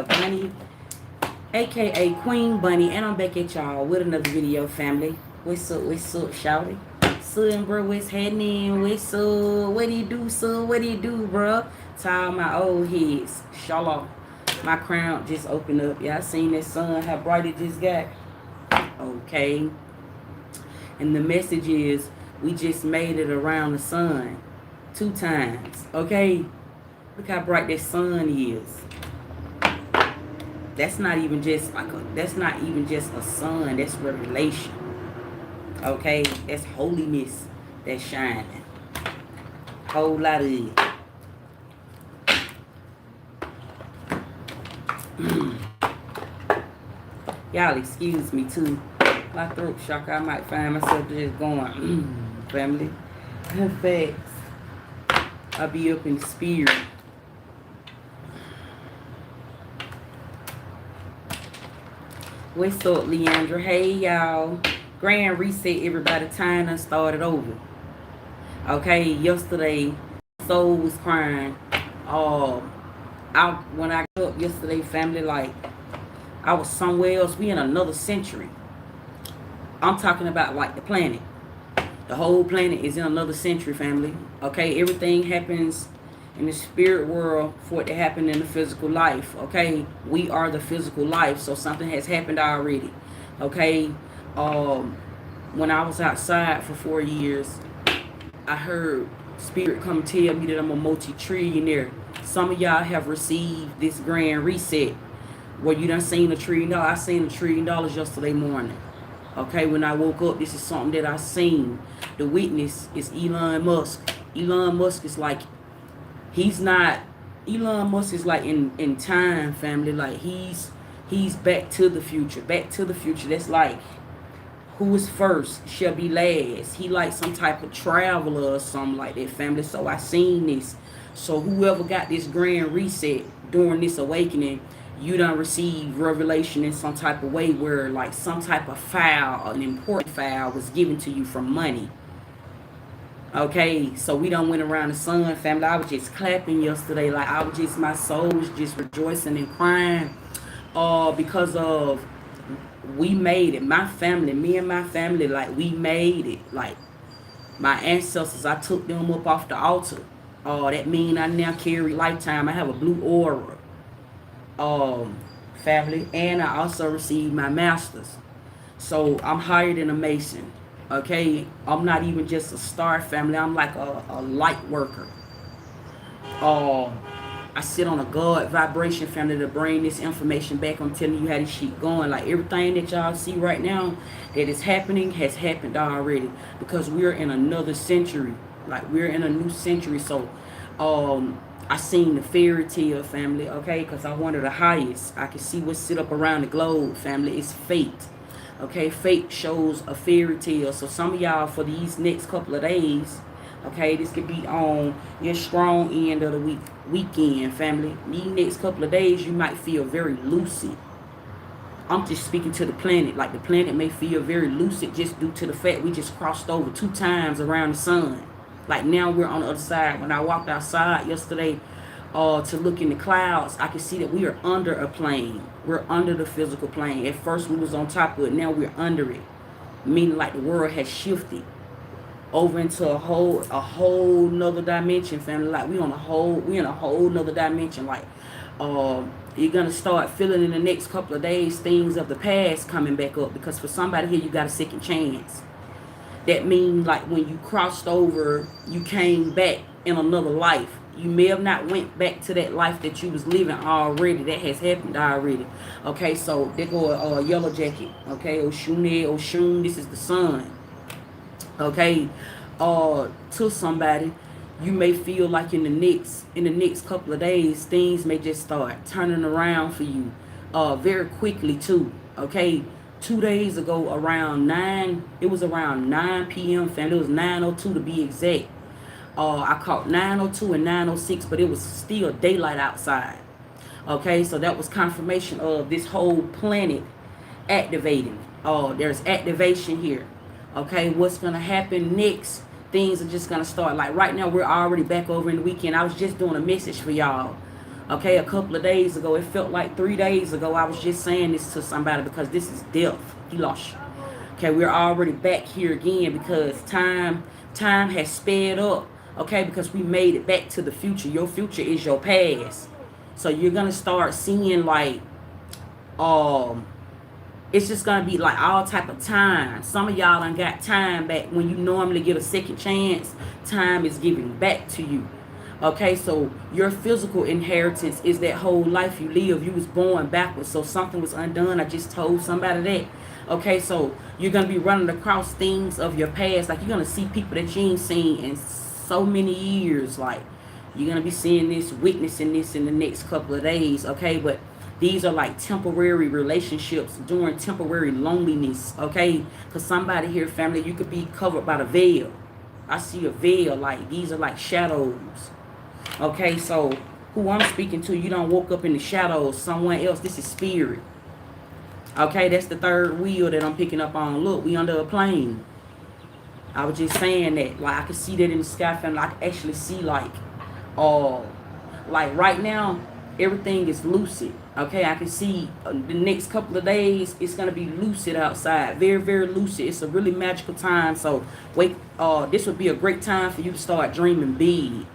yourself, Bunny, aka Queen Bunny, and I'm back at y'all with another video, family. What's up, shouty? Son, bro, what's happening? What's up? What do you do, son? What do you do, bro? To all my old heads, shalom. My crown just opened up. Yeah, I seen that sun, how bright it just got. Okay. And the message is, we just made it around the sun 2 times. Okay? Look how bright that sun is. That's not even just a sun. That's revelation. Okay? That's holiness that's shining. Whole lot of it. Y'all excuse me too. My throat shock. I might find myself just going, family. Facts. I'll be up in the spirit. What's up, Leandra? Hey, y'all. Grand reset, everybody. Time done started over. Okay, yesterday, soul was crying. When I got up yesterday, family, like, I was somewhere else. We in another century. I'm talking about, like, the planet. The whole planet is in another century, family. Okay, everything happens in the spirit world for it to happen in the physical life. Okay, we are the physical life, so something has happened already. Okay, when I was outside for 4 years, I heard spirit come tell me that I'm a multi-trillionaire. Some of y'all have received this grand reset where you done seen $1 trillion. I seen $1 trillion yesterday morning. Okay, when I woke up, this is something that I seen. The witness is Elon Musk. Elon Musk is like, Elon Musk is like in time, family. Like he's back to the future. Back to the future. That's like, who is first shall be last. He like some type of traveler or something like that, family. So I seen this. So whoever got this grand reset during this awakening, you done receive revelation in some type of way where like some type of file, an important file was given to you from money. Okay, so we done went around the sun, family. I was just clapping yesterday. Like my soul was just rejoicing and crying. Because of, we made it. My family, me and my family, like we made it. Like my ancestors, I took them up off the altar. That mean I now carry lifetime. I have a blue aura. Family, and I also received my master's. So I'm higher than a Mason. Okay, I'm not even just a star, family. I'm like a light worker. I sit on a God vibration, family, to bring this information back. I'm telling you how this shit going. Like everything that y'all see right now that is happening has happened already, because we're in another century. Like we're in a new century. So I seen the fairy tale, family, okay, because I'm one of the highest. I can see what's sit up around the globe, family. It's fate. Okay, fate shows a fairy tale. So some of y'all, for these next couple of days, okay, this could be on your strong end of the weekend, family. These next couple of days, you might feel very lucid. I'm just speaking to the planet. Like the planet may feel very lucid just due to the fact we just crossed over 2 times around the sun. Like now we're on the other side. When I walked outside yesterday to look in the clouds, I could see that we are under a plane. We're under the physical plane. At first we was on top of it. Now we're under it. Meaning like the world has shifted over into a whole nother dimension, family. Like we in a whole nother dimension. Like you're gonna start feeling in the next couple of days things of the past coming back up, because for somebody here you got a second chance. That means like when you crossed over, you came back in another life. You may have not went back to that life that you was living already. That has happened already. Okay, so there go a yellow jacket. Okay, Oshun, this is the sun. Okay, to somebody, you may feel like in the next couple of days, things may just start turning around for you, very quickly too. Okay. 2 days ago around 9, it was around 9 p.m. family. It was 9:02 to be exact. I caught 9:02 and 9:06, but it was still daylight outside. Okay, so that was confirmation of this whole planet activating. There's activation here. Okay, what's gonna happen next? Things are just gonna start. Like right now, we're already back over in the weekend. I was just doing a message for y'all. Okay, a couple of days ago, it felt like 3 days ago, I was just saying this to somebody because this is death. He lost. Okay, we're already back here again because time has sped up. Okay, because we made it back to the future. Your future is your past. So you're gonna start seeing like um it's just gonna be like all type of time. Some of y'all done got time back. When you normally get a second chance, time is giving back to you. Okay, so your physical inheritance is that whole life you live. You was born backwards, so something was undone. I just told somebody that. Okay, so you're gonna be running across things of your past. Like you're gonna see people that you ain't seen in so many years. Like you're gonna be seeing this, witnessing this in the next couple of days. Okay, but these are like temporary relationships during temporary loneliness, okay? Because somebody here, family, you could be covered by the veil. I see a veil, like these are like shadows, okay? So who I'm speaking to, you don't woke up in the shadows, someone else, this is spirit. Okay, that's the third wheel that I'm picking up on. Look, we under a plane. I was just saying that, like I could see that in the sky, family. I could actually see like right now, everything is lucid. Okay, I can see the next couple of days it's gonna be lucid outside, very very lucid. It's a really magical time. So wait, this would be a great time for you to start dreaming big.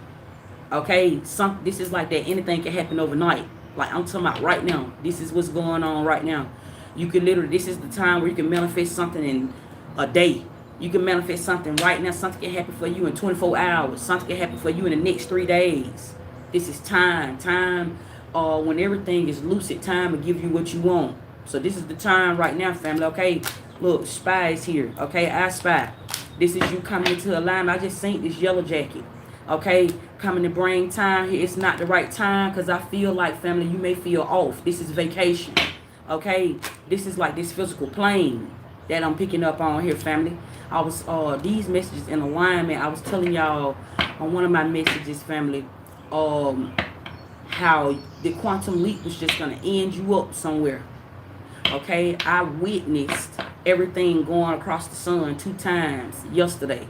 Okay, this is like that. Anything can happen overnight. Like I'm talking about right now. This is what's going on right now. You can literally, this is the time where you can manifest something in a day. You can manifest something right now. Something can happen for you in 24 hours. Something can happen for you in the next 3 days. This is time. When everything is lucid, time to give you what you want. So this is the time right now, family. Okay, look, Spy is here. Okay, I Spy. This is you coming into alignment. I just seen this yellow jacket. Okay, coming to bring time here. It's not the right time because I feel like, family, you may feel off. This is vacation. Okay, this is like this physical plane that I'm picking up on here, family. I was these messages in alignment. I was telling y'all on one of my messages, family, how the quantum leap was just gonna end you up somewhere. Okay, I witnessed everything going across the sun 2 times yesterday.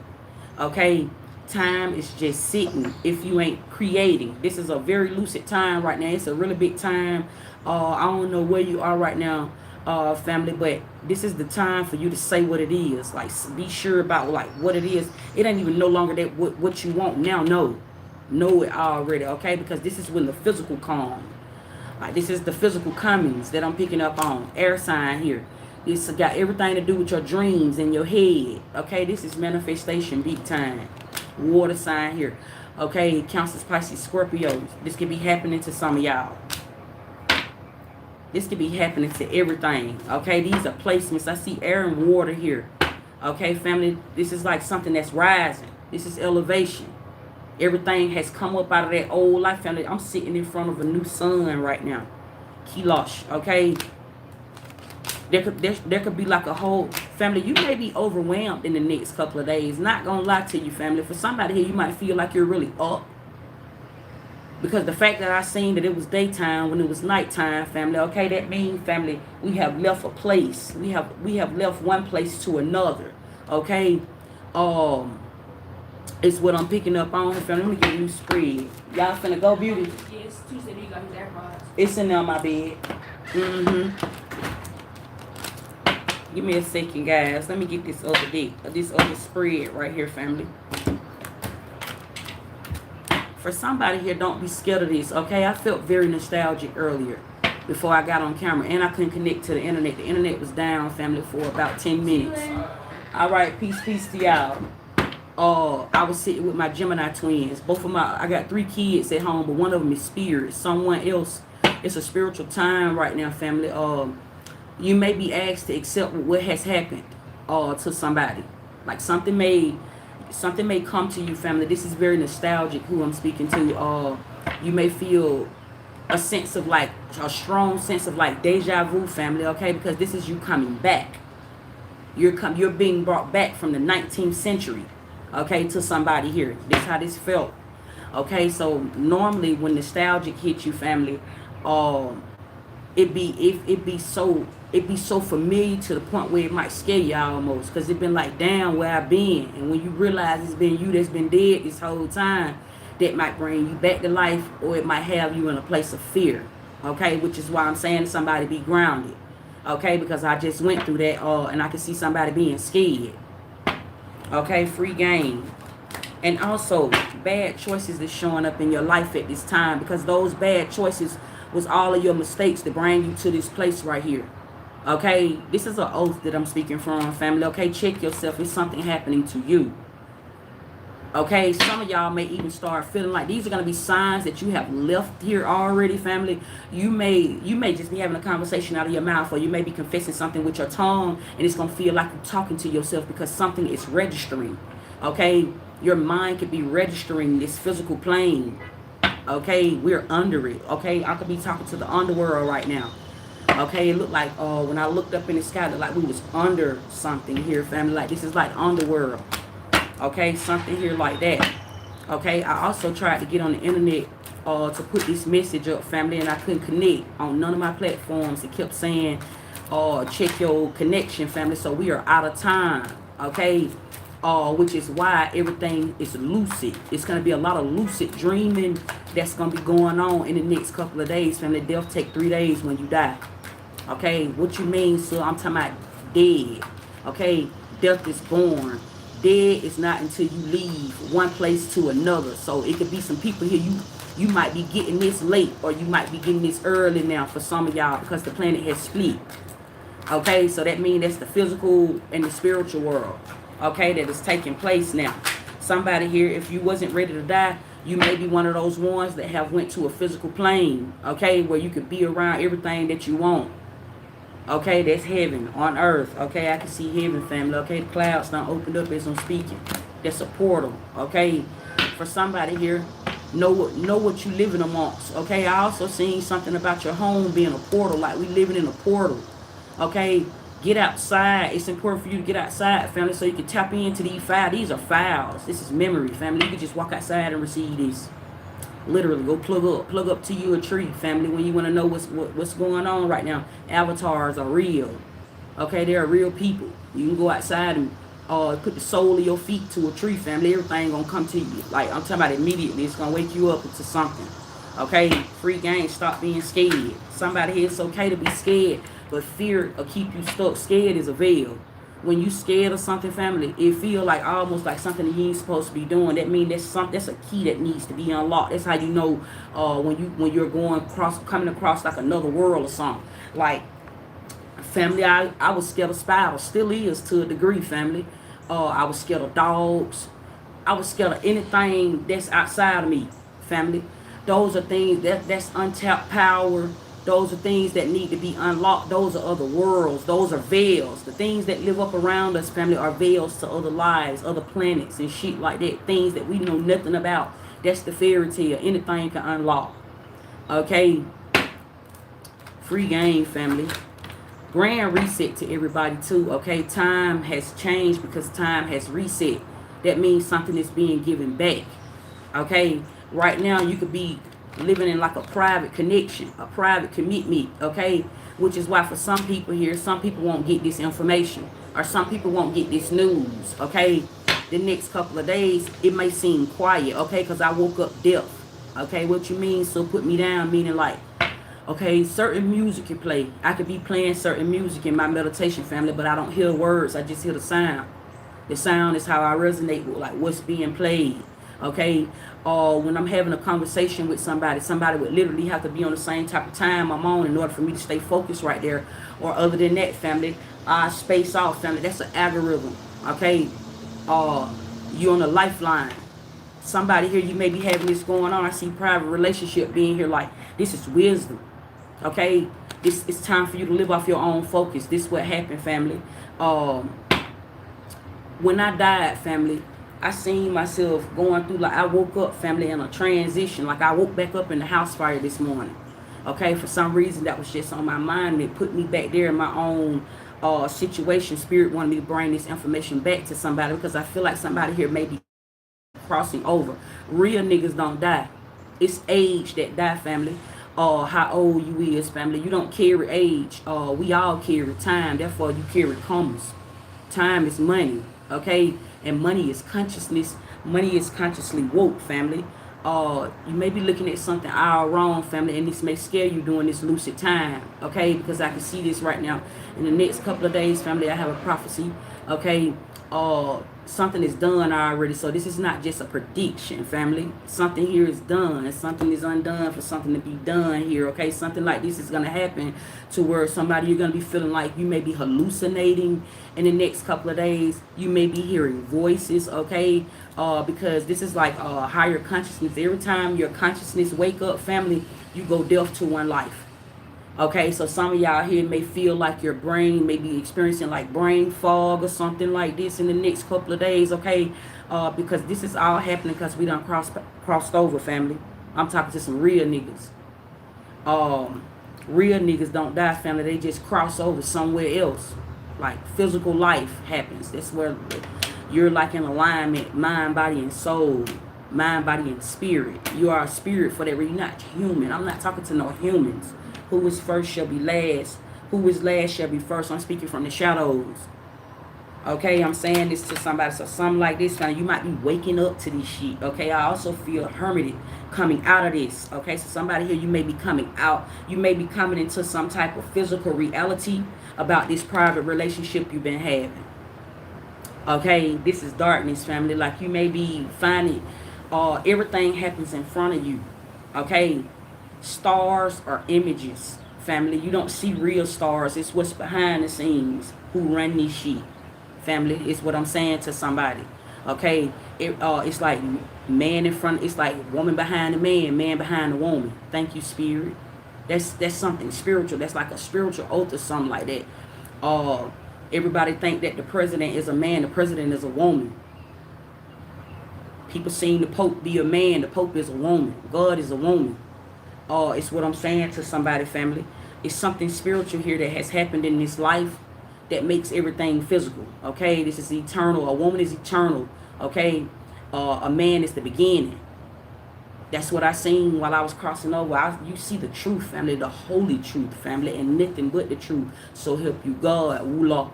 Okay, time is just sitting if you ain't creating. This is a very lucid time right now. It's a really big time. I don't know where you are right now, family, but this is the time for you to say what it is. Like, be sure about like what it is. It ain't even no longer that what you want now. Know it already, okay? Because this is when the physical comes. Like this is the physical comings that I'm picking up on. Air sign here. This got everything to do with your dreams and your head. Okay, this is manifestation big time. Water sign here. Okay, Cancer, Pisces, Scorpios. This could be happening to some of y'all. This could be happening to everything. Okay, these are placements. I see air and water here. Okay, family, this is like something that's rising. This is elevation. Everything has come up out of that old life, family. I'm sitting in front of a new sun right now. Kilosh, okay? There could be like a whole family. You may be overwhelmed in the next couple of days. Not gonna lie to you, family. For somebody here, you might feel like you're really up. Because the fact that I seen that it was daytime when it was nighttime, family, okay, that means, family, we have left a place. We have left one place to another. Okay? It's what I'm picking up on. Family, let me get a new spread. Y'all finna go, beauty? Yes, Tuesday you got his AirPods. It's in there on my bed. Give me a second, guys. Let me get this other spread right here, family. For somebody here, don't be scared of this, okay? I felt very nostalgic earlier before I got on camera, and I couldn't connect to the internet. The internet was down, family, for about 10 minutes. All right, peace to y'all. I was sitting with my Gemini twins. I got 3 kids at home, but one of them is spirit. Someone else, it's a spiritual time right now, family. You may be asked to accept what has happened to somebody. Like something may come to you, family. This is very nostalgic who I'm speaking to. You may feel a sense of like, a strong sense of like deja vu, family, okay? Because this is you coming back. You're being brought back from the 19th century. Okay, to somebody here. This how this felt. Okay, so normally when nostalgic hits you, family, it be so familiar to the point where it might scare y'all almost, because it been like, damn, where I been. And when you realize it's been you that's been dead this whole time, that might bring you back to life, or it might have you in a place of fear. Okay, which is why I'm saying to somebody, be grounded. Okay, because I just went through that, and I can see somebody being scared. Okay, free game. And also, bad choices is showing up in your life at this time, because those bad choices was all of your mistakes to bring you to this place right here. Okay, this is an oath that I'm speaking from, family. Okay, check yourself. It's something happening to you. Okay, some of y'all may even start feeling like these are going to be signs that you have left here already, family. You may just be having a conversation out of your mouth, or you may be confessing something with your tongue, and it's going to feel like you're talking to yourself because something is registering. Okay, your mind could be registering this physical plane. Okay, we're under it. Okay, I could be talking to the underworld right now. Okay, it looked like when I looked up in the sky, it looked like we was under something here, family. Like this is like underworld. Okay, something here like that. Okay, I also tried to get on the internet to put this message up, family, and I couldn't connect on none of my platforms. It kept saying check your connection, family. So we are out of time. Okay, which is why everything is lucid. It's going to be a lot of lucid dreaming that's going to be going on in the next couple of days, family. Death take 3 days when you die. Okay, what you mean, sir? I'm talking about dead. Okay, death is born. Dead is not until you leave one place to another. So it could be some people here, you might be getting this late, or you might be getting this early now for some of y'all, because the planet has split. Okay, so that means that's the physical and the spiritual world. Okay, that is taking place now. Somebody here, if you wasn't ready to die, you may be one of those ones that have went to a physical plane. Okay, where you could be around everything that you want. Okay, that's heaven on earth. Okay, I can see heaven, family. Okay, the clouds done opened up as I'm speaking. That's a portal. Okay, for somebody here, know what you living amongst. Okay, I also seen something about your home being a portal, like we living in a portal. Okay, get outside. It's important for you to get outside, family, so you can tap into these files. These are files. This is memory, family. You can just walk outside and receive this. Literally, go plug up to you a tree, family, when you want to know what's going on right now. Avatars are real. Okay, they are real people. You can go outside and put the sole of your feet to a tree, family. Everything gonna come to you. Like I'm talking about immediately. It's gonna wake you up into something. Okay, free game. Stop being scared. Somebody here, it's okay to be scared, but fear will keep you stuck. Scared is a veil. When you scared of something, family, it feel like almost like something that you ain't supposed to be doing. That means that's a key that needs to be unlocked. That's how you know when you're coming across like another world or something. Like, family, I was scared of spiders, still is to a degree, family. I was scared of dogs. I was scared of anything that's outside of me, family. Those are things that's untapped power. Those are things that need to be unlocked. Those are other worlds. Those are veils. The things that live up around us, family, are veils to other lives, other planets and shit like that. Things that we know nothing about. That's the fairy tale. Anything can unlock. Okay. Free game, family. Grand reset to everybody too. Okay. Time has changed because time has reset. That means something is being given back. Okay. Right now you could be living in like a private connection, a private commitment, okay? Which is why for some people here, some people won't get this information, or some people won't get this news, okay? The next couple of days, it may seem quiet, okay? Because I woke up deaf, okay? What you mean? So put me down, meaning like, okay, certain music can play. I could be playing certain music in my meditation, family, but I don't hear words. I just hear the sound. The sound is how I resonate with like what's being played. Okay, when I'm having a conversation with somebody would literally have to be on the same type of time I'm on in order for me to stay focused right there. Or other than that, family, I space off, family. That's an algorithm. Okay, you on a lifeline. Somebody here, you may be having this going on. I see private relationship being here. Like this is wisdom. Okay, it's time for you to live off your own focus. This is what happened, family. When I died, family, I seen myself going through, like I woke up, family, in a transition. Like I woke back up in the house fire this morning. Okay, for some reason that was just on my mind. It put me back there in my own situation. Spirit wanted me to bring this information back to somebody because I feel like somebody here may be crossing over. Real niggas don't die. It's age that die, family. How old you is, family. You don't carry age. We all carry time. Therefore, you carry commas. Time is money. Okay, and money is consciousness. Money is consciously woke, family. You may be looking at something all wrong, family, and this may scare you during this lucid time, okay? Because I can see this right now. In the next couple of days, family, I have a prophecy, okay? Something is done already, so this is not just a prediction, family. Something here is done. Something is undone for something to be done here, okay? Something like this is going to happen to where somebody, you're going to be feeling like you may be hallucinating in the next couple of days. You may be hearing voices, okay? Because this is like higher consciousness. Every time your consciousness wake up, family, you go deaf to one life. Okay, so some of y'all here may feel like your brain may be experiencing like brain fog or something like this in the next couple of days, okay? Because this is all happening because we done crossed over, family. I'm talking to some real niggas. Real niggas don't die, family. They just cross over somewhere else. Like physical life happens. That's where you're like in alignment, mind, body, and soul. Mind, body, and spirit. You are a spirit for that reason. You're not human. I'm not talking to no humans. Who is first shall be last. Who is last shall be first. I'm speaking from the shadows. Okay, I'm saying this to somebody. So something like this, you might be waking up to this shit. Okay, I also feel hermited coming out of this. Okay, so somebody here, you may be coming out. You may be coming into some type of physical reality about this private relationship you've been having. Okay, this is darkness, family. Like you may be finding everything happens in front of you. Okay, stars are images, family. You don't see real stars. It's what's behind the scenes who run this shit, family. It's what I'm saying to somebody. Okay, it's like man in front. It's like woman behind the man, man behind the woman. Thank you, spirit. That's something spiritual. That's like a spiritual oath or something like that. Everybody think that the president is a man. The president is a woman. People seen the Pope be a man. The Pope is a woman. God is a woman. It's what I'm saying to somebody, family. It's something spiritual here that has happened in this life that makes everything physical. Okay, this is eternal. A woman is eternal. Okay, a man is the beginning. That's what I seen while I was crossing over. You see the truth, family, the holy truth, family, and nothing but the truth. So help you God, Wula.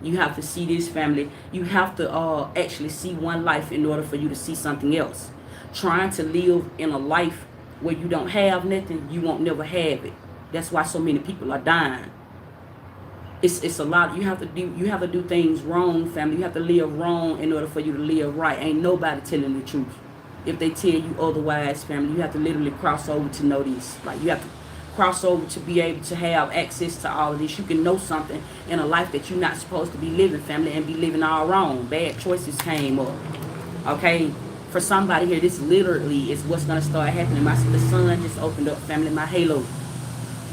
You have to see this, family. You have to actually see one life in order for you to see something else. Trying to live in a life where you don't have nothing, you won't never have it. That's why so many people are dying. It's a lot. You have to do things wrong, family. You have to live wrong in order for you to live right. Ain't nobody telling the truth. If they tell you otherwise, family, you have to literally cross over to know this. Like you have to cross over to be able to have access to all of this. You can know something in a life that you're not supposed to be living, family, and be living all wrong. Bad choices came up. Okay, for somebody here, this literally is what's gonna start happening. The sun just opened up, family. My halo.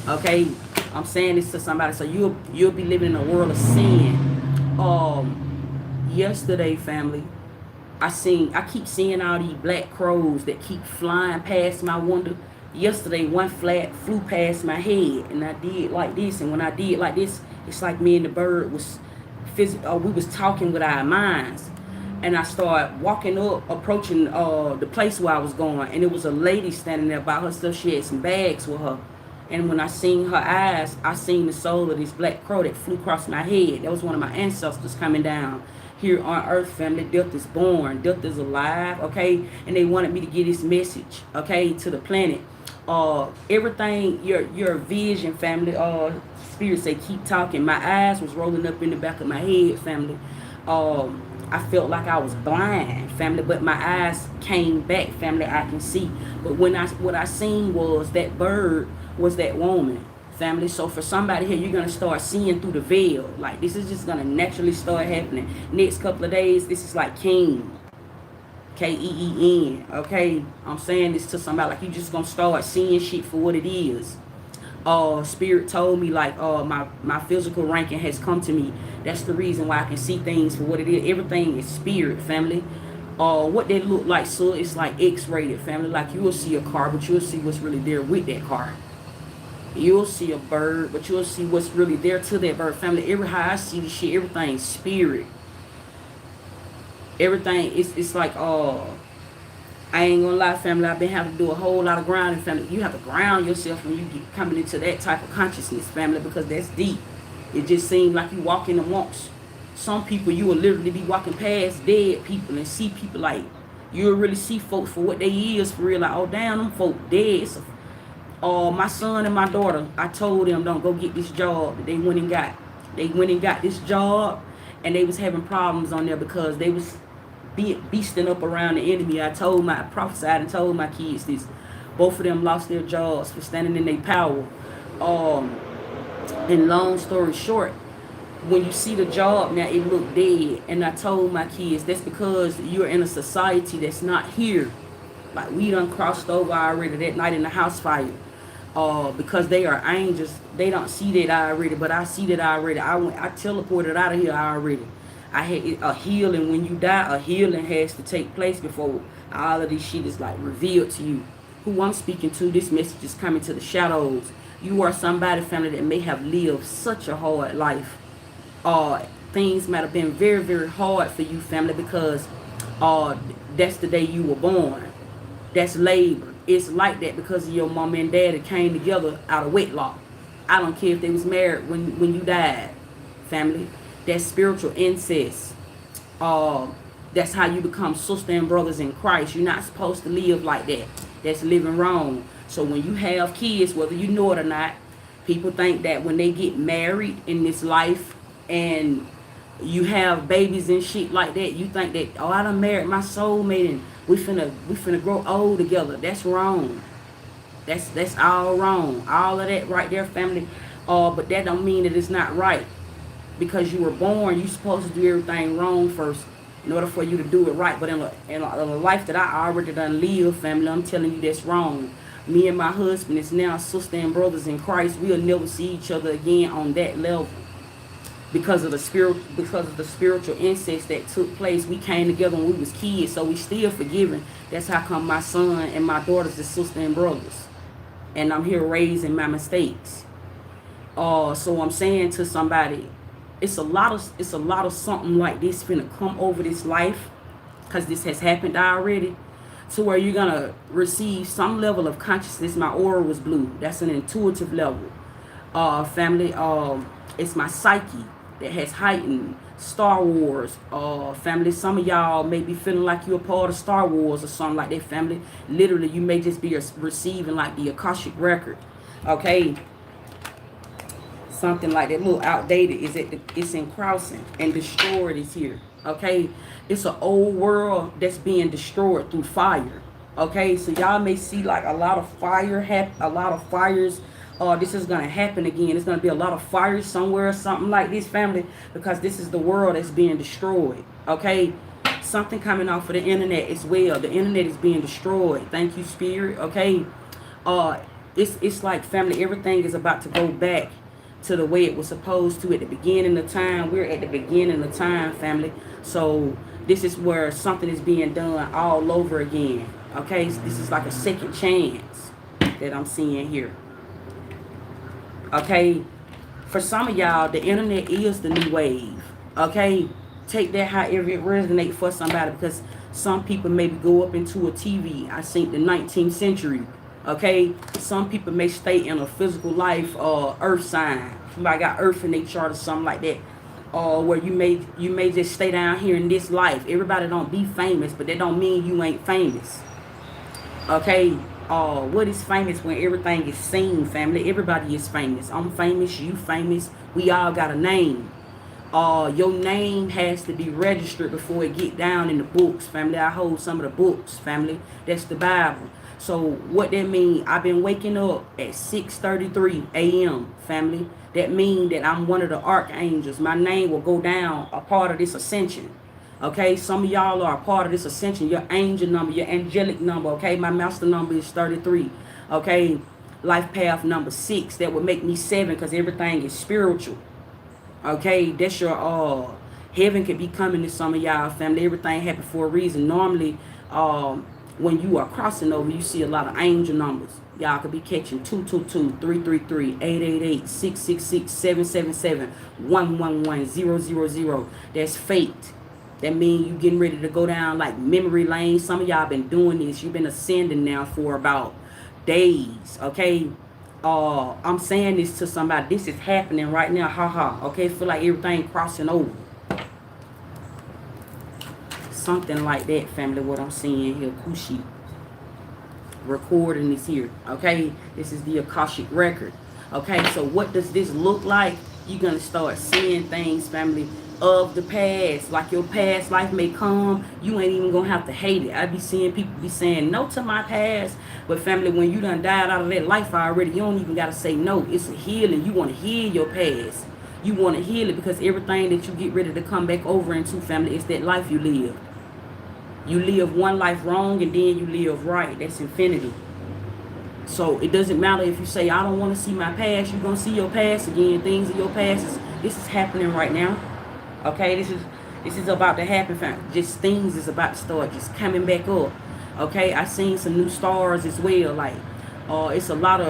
Okay, I'm saying this to somebody, so you'll be living in a world of sin. Yesterday, family, I keep seeing all these black crows that keep flying past my window. Yesterday, one flew past my head, and I did like this. And when I did like this, it's like me and the bird was we was talking with our minds. And I started walking up, approaching the place where I was going, and it was a lady standing there by herself. She had some bags with her. And when I seen her eyes, I seen the soul of this black crow that flew across my head. That was one of my ancestors coming down here on earth, family. Death is born. Death is alive, okay? And they wanted me to get this message, okay, to the planet. Everything, your vision, family, spirit say keep talking. My eyes was rolling up in the back of my head, family. I felt like I was blind, family, but my eyes came back, family. I can see. But what I seen was that bird was that woman, family. So for somebody here, you're gonna start seeing through the veil. Like this is just gonna naturally start happening. Next couple of days, this is like King. Keen. Okay, I'm saying this to somebody, like you just gonna start seeing shit for what it is. Spirit told me like my physical ranking has come to me. That's the reason why I can see things for what it is. Everything is spirit, family. What they look like, so it's like X-rated, family. Like you will see a car, but you'll see what's really there with that car. You'll see a bird, but you'll see what's really there to that bird, family. How I see this shit, everything's spirit. Everything it's like I ain't gonna lie, family. I've been having to do a whole lot of grounding, family. You have to ground yourself when you get coming into that type of consciousness, family, because that's deep. It just seems like you walking amongst some people. You will literally be walking past dead people and see people like You'll really see folks for what they is for real. Like, oh damn, them folk dead. So, my son and my daughter, I told them don't go get this job that they went and got. They went and got this job, and they was having problems on there because they was beasting up around the enemy. I prophesied and told my kids this. Both of them lost their jobs for standing in their power. And long story short, when you see the job now, it look dead. And I told my kids, that's because you're in a society that's not here. Like, we done crossed over already that night in the house fire. Because they are angels, they don't see that already, but I see that already. I teleported out of here already. I had a healing. When you die, a healing has to take place before all of this shit is like revealed to you. Who I'm speaking to, this message is coming to the shadows. You are somebody, family, that may have lived such a hard life. Things might have been very, very hard for you, family, because that's the day you were born. That's labor. It's like that because of your mom and dad that came together out of wedlock. I don't care if they was married when you died, family. That's spiritual incest. That's how you become sister and brothers in Christ. You're not supposed to live like that. That's living wrong. So when you have kids, whether you know it or not, people think that when they get married in this life and you have babies and shit like that, you think that, oh, I done married my soulmate and we finna grow old together. That's wrong. That's all wrong. All of that right there, family. But that don't mean that it's not right. Because you were born, you're supposed to do everything wrong first in order for you to do it right. But in a life that I already done live, family, I'm telling you that's wrong. Me and my husband is now sister and brothers in Christ. We'll never see each other again on that level. Because of the spiritual incest that took place. We came together when we was kids, so we still forgiven. That's how come my son and my daughters is sister and brothers. And I'm here raising my mistakes. So I'm saying to somebody, it's a lot of something like this finna come over this life, because this has happened already, to where you're gonna receive some level of consciousness. My aura was blue. That's an intuitive level. Family, it's my psyche that has heightened. Star Wars, family. Some of y'all may be feeling like you're a part of Star Wars or something like that, family. Literally, you may just be receiving like the Akashic record. Okay. Something like that, a little outdated. It's in crossing, and destroyed is here. Okay, it's an old world that's being destroyed through fire. Okay, so y'all may see like a lot of fires. This is gonna happen again. It's gonna be a lot of fires somewhere or something like this, family, because this is the world that's being destroyed. Okay, something coming off of the internet as well. The internet is being destroyed. Thank you, Spirit. Okay, it's like, family, everything is about to go back to the way it was supposed to at the beginning of time. We're at the beginning of time, family. So this is where something is being done all over again. Okay, so this is like a second chance that I'm seeing here. Okay, for some of y'all, the internet is the new wave. Okay, take that however it resonates for somebody, because some people maybe go up into a TV. I think the 19th century. Okay, some people may stay in a physical life, earth sign. Somebody got earth in their chart or something like that. Where you may just stay down here in this life. Everybody don't be famous, but that don't mean you ain't famous. Okay, what is famous when everything is seen, family? Everybody is famous. I'm famous, you famous. We all got a name. Your name has to be registered before it get down in the books, family. I hold some of the books, family. That's the Bible. So what that mean? I've been waking up at 6:33 a.m., family. That mean that I'm one of the archangels. My name will go down a part of this ascension. Okay, some of y'all are a part of this ascension. Your angel number, your angelic number. Okay, my master number is 33. Okay, life path number 6. That would make me 7, because everything is spiritual. Okay, that's your heaven could be coming to some of y'all, family. Everything happened for a reason. Normally, when you are crossing over, you see a lot of angel numbers. Y'all could be catching 222, 333, 888, 666, 777, 111, 000. That's fate. That means you getting ready to go down like memory lane. Some of y'all been doing this. You've been ascending now for about days. Okay. I'm saying this to somebody. This is happening right now. Okay. Feel like everything crossing over. something like that, family, what I'm seeing here. Kushi. Recording is here. Okay? This is the Akashic record. Okay? So what does this look like? You're going to start seeing things, family, of the past. Like your past life may come. You ain't even going to have to hate it. I be seeing people be saying no to my past. But family, when you done died out of that life already, you don't even got to say no. It's a healing. You want to heal your past. You want to heal it because everything that you get ready to come back over into, family, is that life you live. You live one life wrong and then you live right. That's infinity. So it doesn't matter if you say, I don't want to see my past. You're going to see your past again. Things in your past. This is happening right now. Okay? This is about to happen, family. Just things is about to start just coming back up. Okay? I seen some new stars as well. Like, it's a lot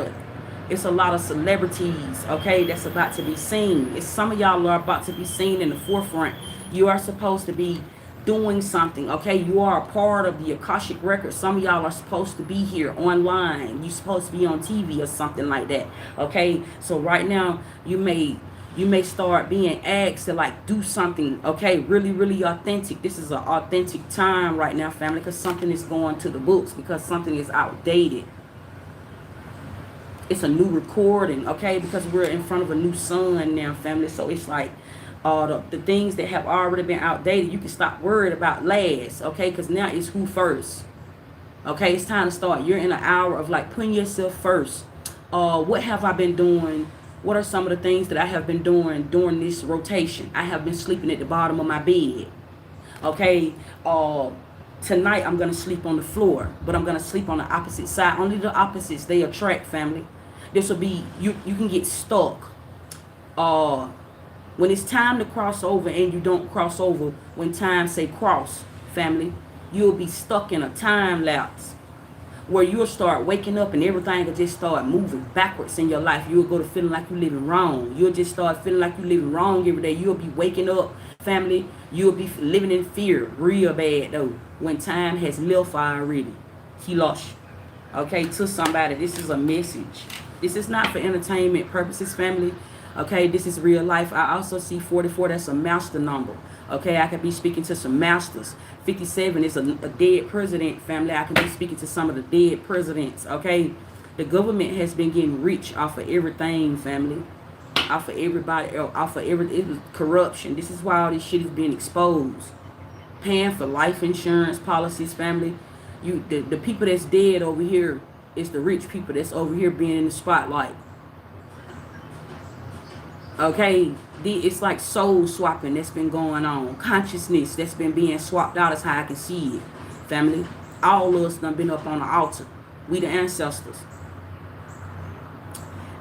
of celebrities, okay, that's about to be seen. Some of y'all are about to be seen in the forefront. You are supposed to be doing something, okay? You are a part of the Akashic record. Some of y'all are supposed to be here online. You're supposed to be on TV or something like that, okay? So right now, you may start being asked to like do something, okay, really, really authentic. This is an authentic time right now, family, because something is going to the books, because something is outdated. It's a new recording, okay, because we're in front of a new sun now, family. So it's like the things that have already been outdated, you can stop worried about last, okay, because now it's who first. Okay, it's time to start. You're in an hour of like putting yourself first. What have I been doing? What are some of the things that I have been doing during this rotation? I have been sleeping at the bottom of my bed. Okay, tonight I'm going to sleep on the floor, but I'm going to sleep on the opposite side. Only the opposites, they attract, family. This will be, you can get stuck. When it's time to cross over and you don't cross over, when time say cross, family, you'll be stuck in a time lapse where you'll start waking up and everything will just start moving backwards in your life. You'll go to feeling like you're living wrong. You'll just start feeling like you're living wrong every day. You'll be waking up, family. You'll be living in fear real bad, though, when time has left already. He lost you. Okay, to somebody, this is a message. This is not for entertainment purposes, family. Okay, this is real life. I also see 44. That's a master number. Okay, I could be speaking to some masters. 57 is a dead president, family. I can be speaking to some of the dead presidents. Okay, the government has been getting rich off of everything, family. Off of everybody, off of every corruption. This is why all this shit is being exposed. Paying for life insurance policies, family. The people that's dead over here is the rich people that's over here being in the spotlight. Okay, it's like soul swapping that's been going on. Consciousness that's been being swapped out is how I can see it, family. All of us done been up on the altar. We the ancestors.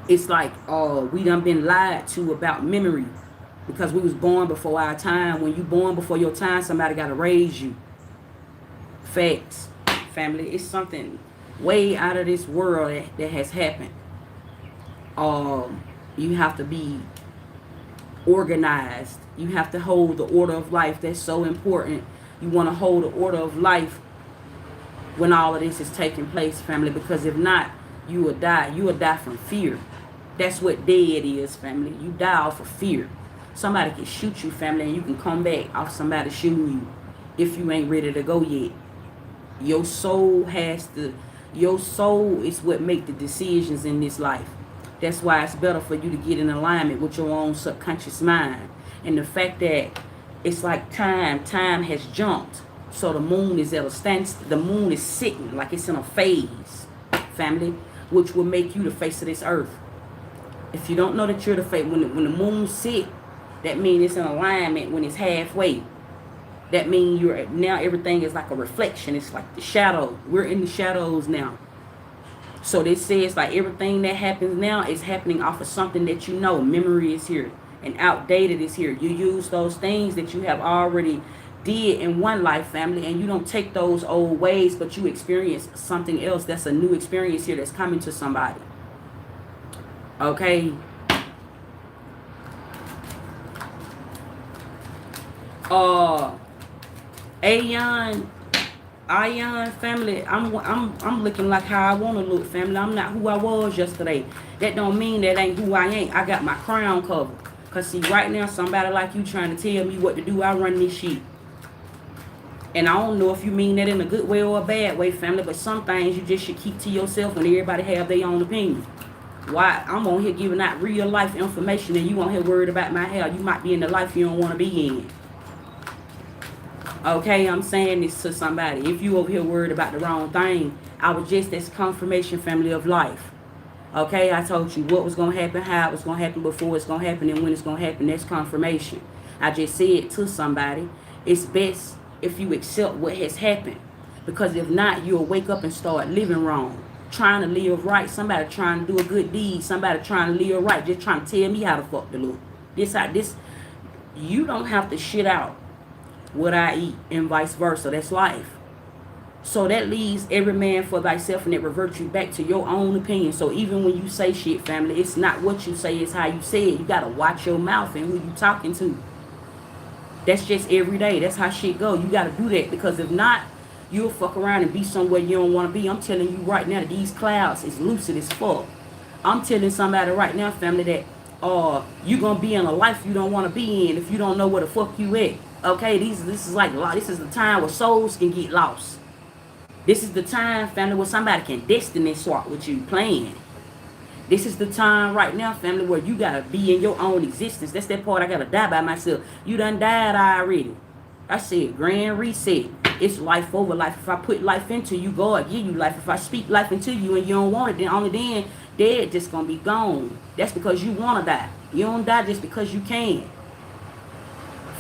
It's like we done been lied to about memory because we was born before our time. When you born before your time, somebody got to raise you. Facts, family. It's something way out of this world that has happened. You have to be organized. You have to hold the order of life. That's so important. You want to hold the order of life when all of this is taking place, family, because if not, you will die. You will die from fear. That's what dead is, family. You die off of fear. Somebody can shoot you, family, and you can come back off somebody shooting you if you ain't ready to go yet. Your soul is what make the decisions in this life. That's why it's better for you to get in alignment with your own subconscious mind. And the fact that it's like time has jumped. So the moon is at a standstill. The moon is sitting like it's in a phase, family, which will make you the face of this earth. If you don't know that you're the face, when the moon sit, that means it's in alignment when it's halfway. That means now everything is like a reflection. It's like the shadow. We're in the shadows now. So this says like everything that happens now is happening off of something that you know. Memory is here and outdated is here. You use those things that you have already did in one life, family, and you don't take those old ways, but you experience something else. That's a new experience here that's coming to somebody. Okay. Ion family, I'm looking like how I want to look, family. I'm not who I was yesterday. That don't mean that ain't who I ain't. I got my crown covered. Cause see, right now somebody like you trying to tell me what to do. I run this shit. And I don't know if you mean that in a good way or a bad way, family, but some things you just should keep to yourself and everybody have their own opinion. Why? I'm on here giving out real life information and you on here worried about my hair. You might be in the life you don't want to be in. Okay, I'm saying this to somebody. If you over here worried about the wrong thing, I was just this confirmation, family, of life. Okay, I told you what was going to happen, how it was going to happen, before it's going to happen, and when it's going to happen. That's confirmation. I just said to somebody, it's best if you accept what has happened. Because if not, you'll wake up and start living wrong. Trying to live right. Somebody trying to do a good deed. Somebody trying to live right. Just trying to tell me how to fuck to look. This. You don't have to shit out what I eat and vice versa. That's life. So that leaves every man for thyself, and it reverts you back to your own opinion. So even when you say shit, family, it's not what you say, it's how you say it. You got to watch your mouth and who you talking to. That's just every day. That's how shit go. You got to do that, because if not, you'll fuck around and be somewhere you don't want to be. I'm telling you right now that these clouds is lucid as fuck. I'm telling somebody right now, family, that you going to be in a life you don't want to be in if you don't know where the fuck you at. Okay, this is the time where souls can get lost. This is the time, family, where somebody can destiny swap with you playing. This is the time right now, family, where you got to be in your own existence. That's that part I got to die by myself. You done died already. I said grand reset. It's life over life. If I put life into you, God give you life. If I speak life into you and you don't want it, then only then dead just going to be gone. That's because you want to die. You don't die just because you can.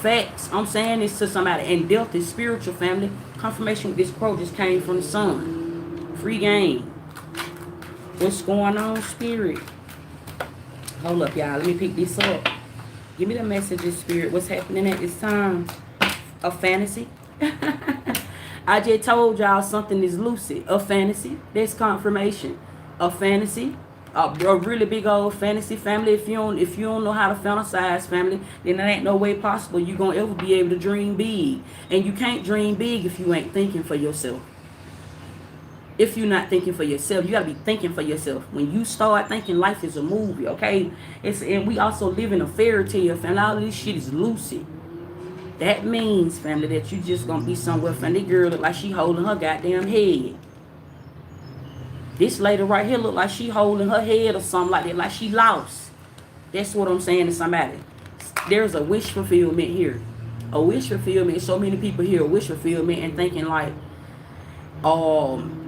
Facts. I'm saying this to somebody. And death is spiritual, family. Confirmation with this quote just came from the sun. Free game. What's going on, spirit? Hold up, y'all. Let me pick this up. Give me the messages, spirit. What's happening at this time? A fantasy? I just told y'all something is lucid. A fantasy. That's confirmation. A fantasy. A really big old fantasy, family. If you don't know how to fantasize, family, then there ain't no way possible you gonna ever be able to dream big. And you can't dream big if you ain't thinking for yourself. If you're not thinking for yourself, you gotta be thinking for yourself. When you start thinking, life is a movie, okay? And we also live in a fairy tale, family. All of this shit is lucid. That means, family, that you just gonna be somewhere. Family, girl look like she holding her goddamn head. This lady right here look like she holding her head or something like that, like she lost. That's what I'm saying to somebody. There's a wish fulfillment here. A wish fulfillment. So many people hear a wish fulfillment and thinking like,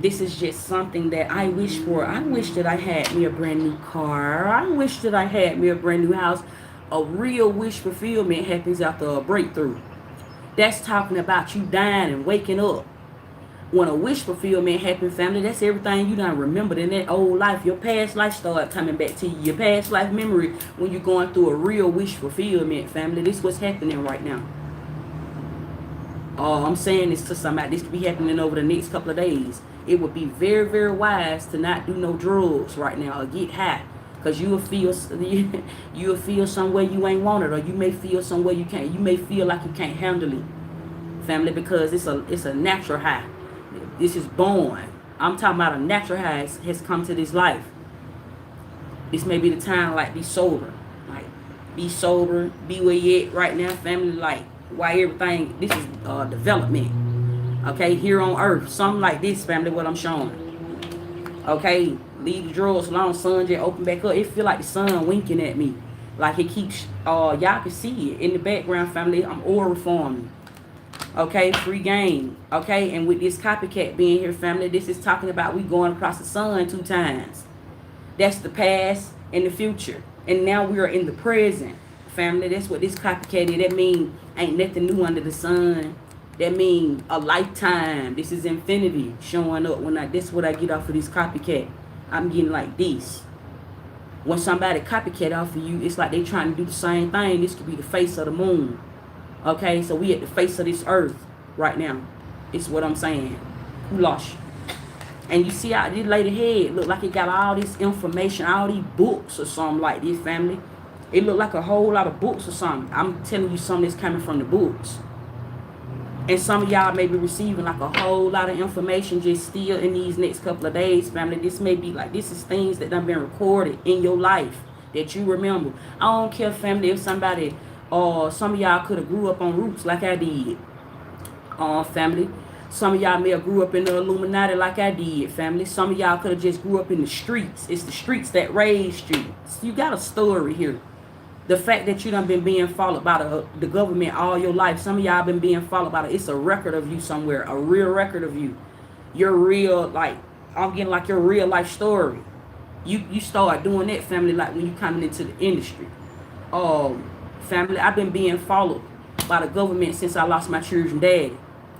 this is just something that I wish for. I wish that I had me a brand new car. I wish that I had me a brand new house. A real wish fulfillment happens after a breakthrough. That's talking about you dying and waking up. When a wish fulfillment happens, family, that's everything you done remembered in that old life. Your past life start coming back to you. Your past life memory when you're going through a real wish fulfillment, family. This is what's happening right now. I'm saying this to somebody. This could be happening over the next couple of days. It would be very, very wise to not do no drugs right now or get high. Because you'll feel some way you ain't want it, or you may feel some way you can't. You may feel like you can't handle it, family, because it's a natural high. This is born. I'm talking about a natural high has come to this life. This may be the time, like, be sober. Like, be sober, be where you at right now, family, like, why everything, this is development. Okay, here on earth, something like this, family, what I'm showing. Okay, leave the drugs alone, sun just open back up. It feel like the sun winking at me. Like it keeps, y'all can see it in the background, family. I'm aura forming. Okay, free game. Okay, and with this copycat being here, family, this is talking about we going across the sun 2 times. That's the past and the future. And now we are in the present, family. That's what this copycat is. That means ain't nothing new under the sun. That means a lifetime. This is infinity showing up. That's what I get off of this copycat. I'm getting like this. When somebody copycat off of you, it's like they trying to do the same thing. This could be the face of the moon. Okay, so we at the face of this earth right now. It's what I'm saying. Who lost you? And you see how this lady head look like it got all this information, all these books or something like this, family. It look like a whole lot of books or something. I'm telling you something that's coming from the books. And some of y'all may be receiving like a whole lot of information just still in these next couple of days, family. This may be like, this is things that done been recorded in your life that you remember. I don't care, family, if somebody, or some of y'all could have grew up on Roots like I did. Family. Some of y'all may have grew up in the Illuminati like I did, family. Some of y'all could have just grew up in the streets. It's the streets that raised you. So you got a story here. The fact that you done been being followed by the government all your life. Some of y'all been being followed by it's a record of you somewhere, a real record of you. Your real, like, I'm getting like your real life story. You start doing that, family, like when you coming into the industry. Family, I've been being followed by the government since I lost my children daddy.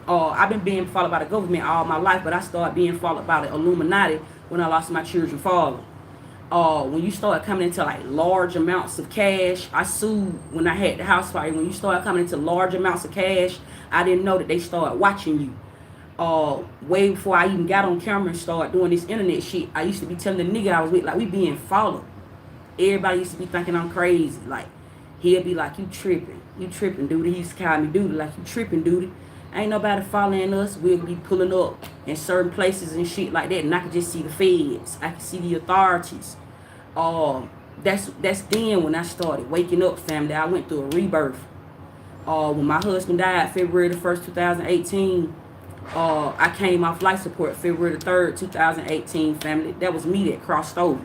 I've been being followed by the government all my life, but I started being followed by the Illuminati when I lost my children father. When you start coming into like large amounts of cash, I sued when I had the house fire. When you start coming into large amounts of cash, I didn't know that they started watching you. Way before I even got on camera and started doing this internet shit, I used to be telling the nigga I was with, like, we being followed. Everybody used to be thinking I'm crazy. Like, he'll be like, you tripping, dude. He used to call me dude, like, you tripping, dude. Ain't nobody following us. We'll be pulling up in certain places and shit like that, and I could just see the feds. I could see the authorities. That's then when I started waking up, family. I went through a rebirth. When my husband died February the 1st, 2018, I came off life support February the 3rd, 2018, family. That was me that crossed over.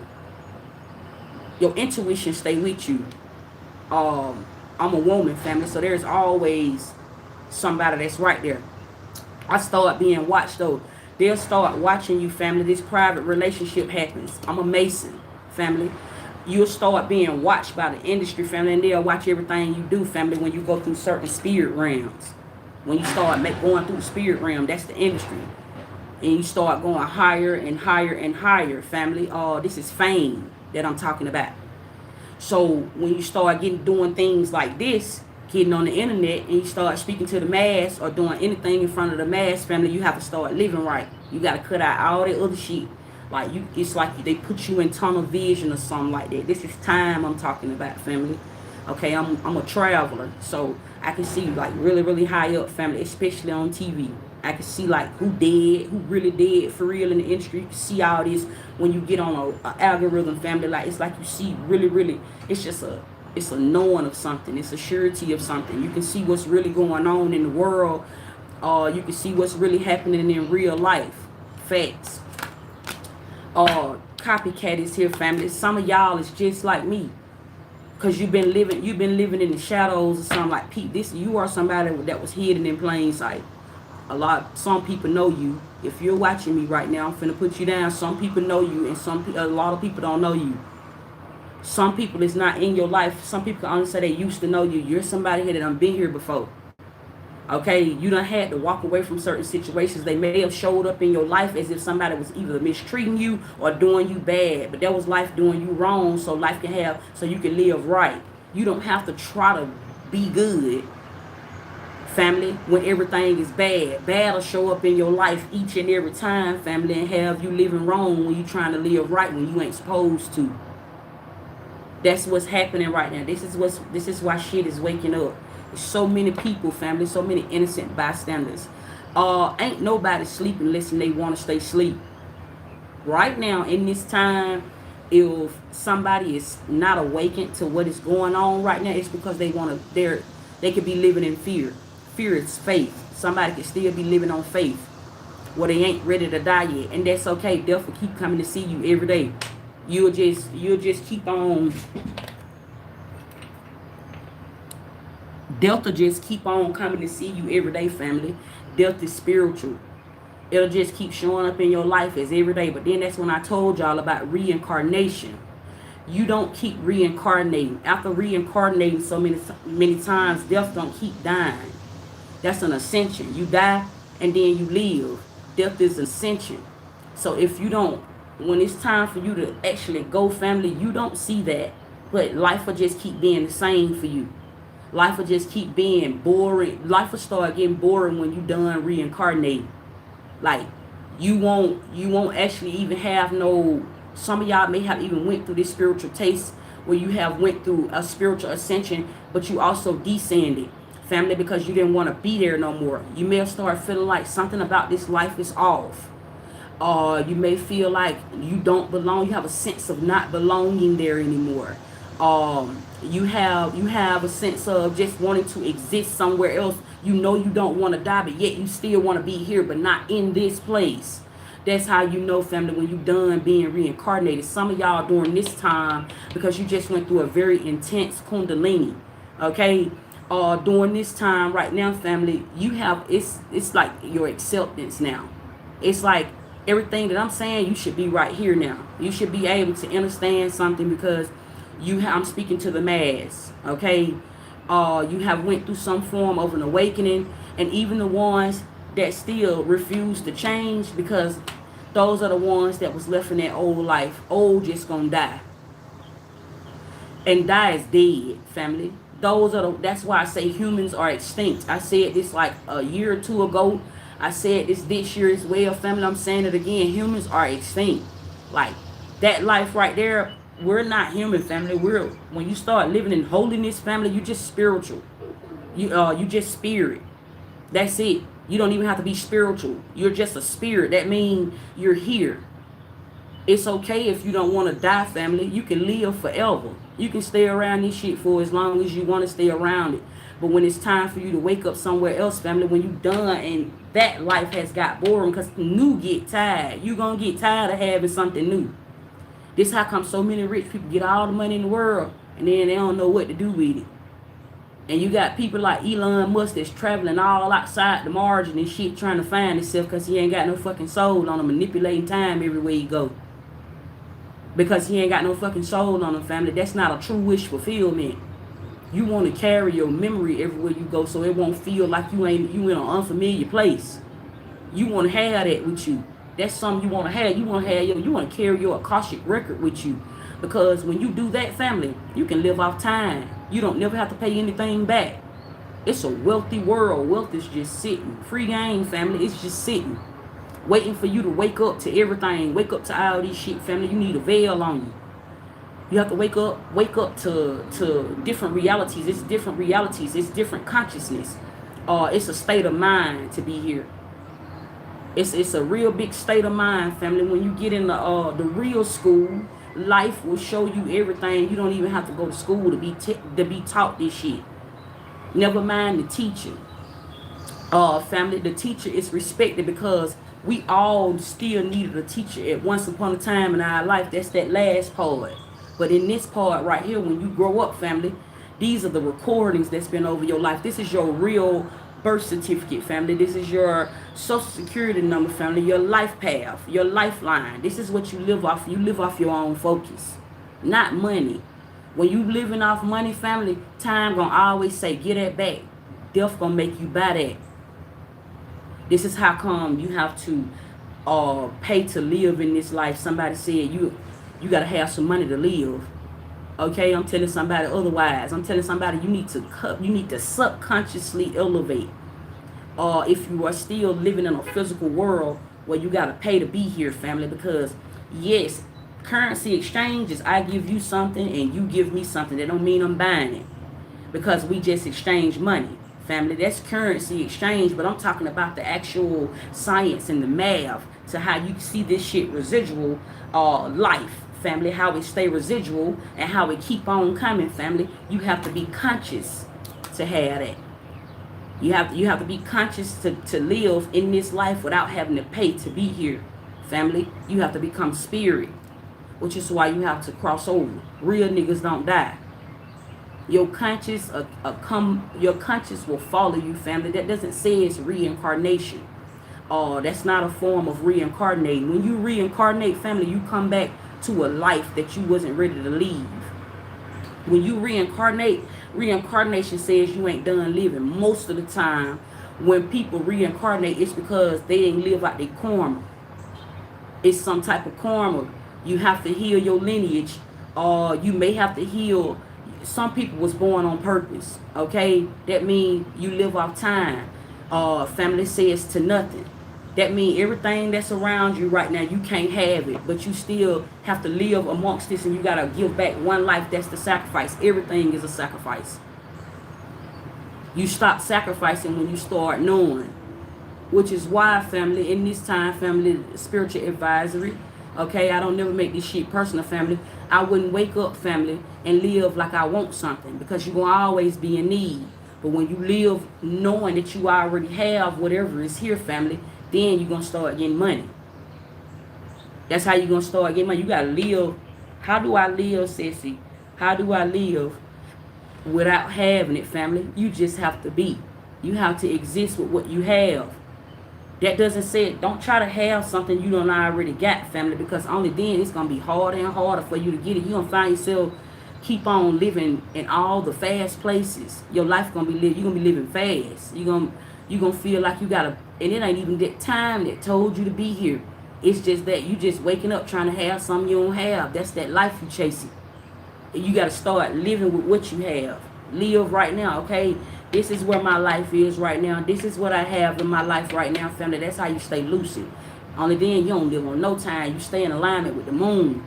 Your intuition stay with you. I'm a woman, family, so there's always somebody that's right there. I start being watched, though. They'll start watching you, family. This private relationship happens. I'm a Mason, family. You'll start being watched by the industry, family, and they'll watch everything you do, family, when you go through certain spirit realms. When you start going through the spirit realm, that's the industry. And you start going higher and higher and higher, family. This is fame that I'm talking about. So when you start doing things like this, getting on the internet, and you start speaking to the mass or doing anything in front of the mass, family, you have to start living right. You got to cut out all that other shit. Like, it's like they put you in tunnel vision or something like that. This is time I'm talking about, family. Okay, I'm a traveler, so I can see like really, really high up, family, especially on TV. I can see like who dead, who really dead for real in the industry. You can see all this when you get on a algorithm, family. Like, it's like you see really, really, it's a knowing of something. It's a surety of something. You can see what's really going on in the world. You can see what's really happening in real life. Facts. Copycat is here, family. Some of y'all is just like me. Cause you've been living in the shadows or something. Like, Pete, you are somebody that was hidden in plain sight. Some people know you. If you're watching me right now, I'm finna put you down. Some people know you, and a lot of people don't know you. Some people is not in your life. Some people can only say they used to know you. You're somebody here that done been here before. Okay, you done had to walk away from certain situations. They may have showed up in your life as if somebody was either mistreating you or doing you bad. But that was life doing you wrong, so you can live right. You don't have to try to be good, family, when everything is bad. Bad will show up in your life each and every time, family, and have you living wrong when you trying to live right when you ain't supposed to. That's what's happening right now. This is why shit is waking up. There's so many people, family, so many innocent bystanders. Ain't nobody sleeping unless they want to stay asleep. Right now, in this time, if somebody is not awakened to what is going on right now, it's because they could be living in fear. Fear is faith. Somebody can still be living on faith where they ain't ready to die yet, and that's okay. Death will keep coming to see you every day. You'll just keep on. Death will just keep on coming to see you every day, family. Death is spiritual. It'll just keep showing up in your life as every day. But then that's when I told y'all about reincarnation. You don't keep reincarnating. After reincarnating so many times, death don't keep dying. That's an ascension. You die and then you live. Death is ascension. So when it's time for you to actually go, family, you don't see that. But life will just keep being the same for you. Life will just keep being boring. Life will start getting boring when you done reincarnating. Like, you won't actually even have no. Some of y'all may have even went through this spiritual taste where you have went through a spiritual ascension, but you also descended, family, because you didn't want to be there no more. You may have started feeling like something about this life is off. You may feel like you don't belong. You have a sense of not belonging there anymore. You have a sense of just wanting to exist somewhere else. You know you don't want to die, but yet you still want to be here, but not in this place. That's how you know, family, when you done being reincarnated. Some of y'all during this time, because you just went through a very intense kundalini, okay? During this time right now, family, you have, it's like your acceptance now. It's like everything that I'm saying, you should be right here now. You should be able to understand something because I'm speaking to the mass, okay? You have went through some form of an awakening, and even the ones that still refuse to change, because those are the ones that was left in that old life. Old just gonna die. And die is dead, family. That's why I say humans are extinct. I said this like a year or two ago. I said this year as well, family. I'm saying it again. Humans are extinct. Like that life right there, we're not human, family. When you start living in holiness, family, you just spiritual. You just spirit. That's it. You don't even have to be spiritual. You're just a spirit. That means you're here. It's okay if you don't want to die, family. You can live forever. You can stay around this shit for as long as you want to stay around it. But when it's time for you to wake up somewhere else, family, when you done and that life has got boring, because new get tired. You going to get tired of having something new. This how come so many rich people get all the money in the world and then they don't know what to do with it. And you got people like Elon Musk that's traveling all outside the margin and shit trying to find himself because he ain't got no fucking soul on him, manipulating time everywhere you go. Because he ain't got no fucking soul on him, family. That's not a true wish fulfillment. You want to carry your memory everywhere you go so it won't feel like you in an unfamiliar place. You want to have that with you. That's something you want to have. You want to carry your Akashic record with you. Because when you do that, family, you can live off time. You don't never have to pay anything back. It's a wealthy world. Wealth is just sitting. Free game, family. It's just sitting. Waiting for you to wake up to everything. Wake up to all this shit, family. You need a veil on you. You have to wake up to different realities. It's different realities. It's different consciousness. It's a state of mind to be here. It's a real big state of mind, family. When you get in the real school, life will show you everything. You don't even have to go to school to be taught this shit. Never mind the teacher. Family, the teacher is respected because we all still needed a teacher at once upon a time in our life. That's that last part. But in this part right here, when you grow up, family, these are the recordings that's been over your life. This is your real birth certificate, family. This is your social security number, family. Your life path, your lifeline. This is what you live off. You live off your own focus, not money. When you living off money, family, time gonna always say, get that back. Death gonna make you buy that. This is how come you have to pay to live in this life. Somebody said you gotta have some money to live. Okay, I'm telling somebody otherwise. I'm telling somebody you need to subconsciously elevate. If you are still living in a physical world where you gotta pay to be here, family, because yes, currency exchanges, I give you something and you give me something. That don't mean I'm buying it. Because we just exchange money. Family, that's currency exchange, but I'm talking about the actual science and the math to how you see this shit residual life, family, how it stay residual and how it keep on coming, family. You have to be conscious to have that. You have to be conscious to live in this life without having to pay to be here, family. You have to become spirit, which is why you have to cross over. Real niggas don't die. Your conscience will follow you, family. That doesn't say it's reincarnation. That's not a form of reincarnating. When you reincarnate, family, you come back to a life that you wasn't ready to leave. When you reincarnate, reincarnation says you ain't done living. Most of the time, when people reincarnate, it's because they ain't live out their karma. It's some type of karma. You have to heal your lineage. You may have to heal. Some people was born on purpose, okay? That means you live off time. Family says to nothing. That means everything that's around you right now, you can't have it, but you still have to live amongst this, and you got to give back one life. That's the sacrifice. Everything is a sacrifice. You stop sacrificing when you start knowing, which is why, family, in this time, family, spiritual advisory, Okay, I don't never make this shit personal, family. I wouldn't wake up, family, and live like I want something, because you're going to always be in need. But when you live knowing that you already have whatever is here, family, then you're going to start getting money. That's how you're going to start getting money. You got to live. How do I live, Sissy? How do I live without having it, family? You just have to be. You have to exist with what you have. That doesn't say, don't try to have something you don't already got, family, because only then it's going to be harder and harder for you to get it. You're going to find yourself keep on living in all the fast places. Your life going to be you're going to be living fast. You're going to feel like you got to, and it ain't even that time that told you to be here. It's just that you just waking up trying to have something you don't have. That's that life you chasing. You got to start living with what you have. Live right now, okay? This is where my life is right now. This is what I have in my life right now, family. That's how you stay lucid. Only then you don't live on no time. You stay in alignment with the moon.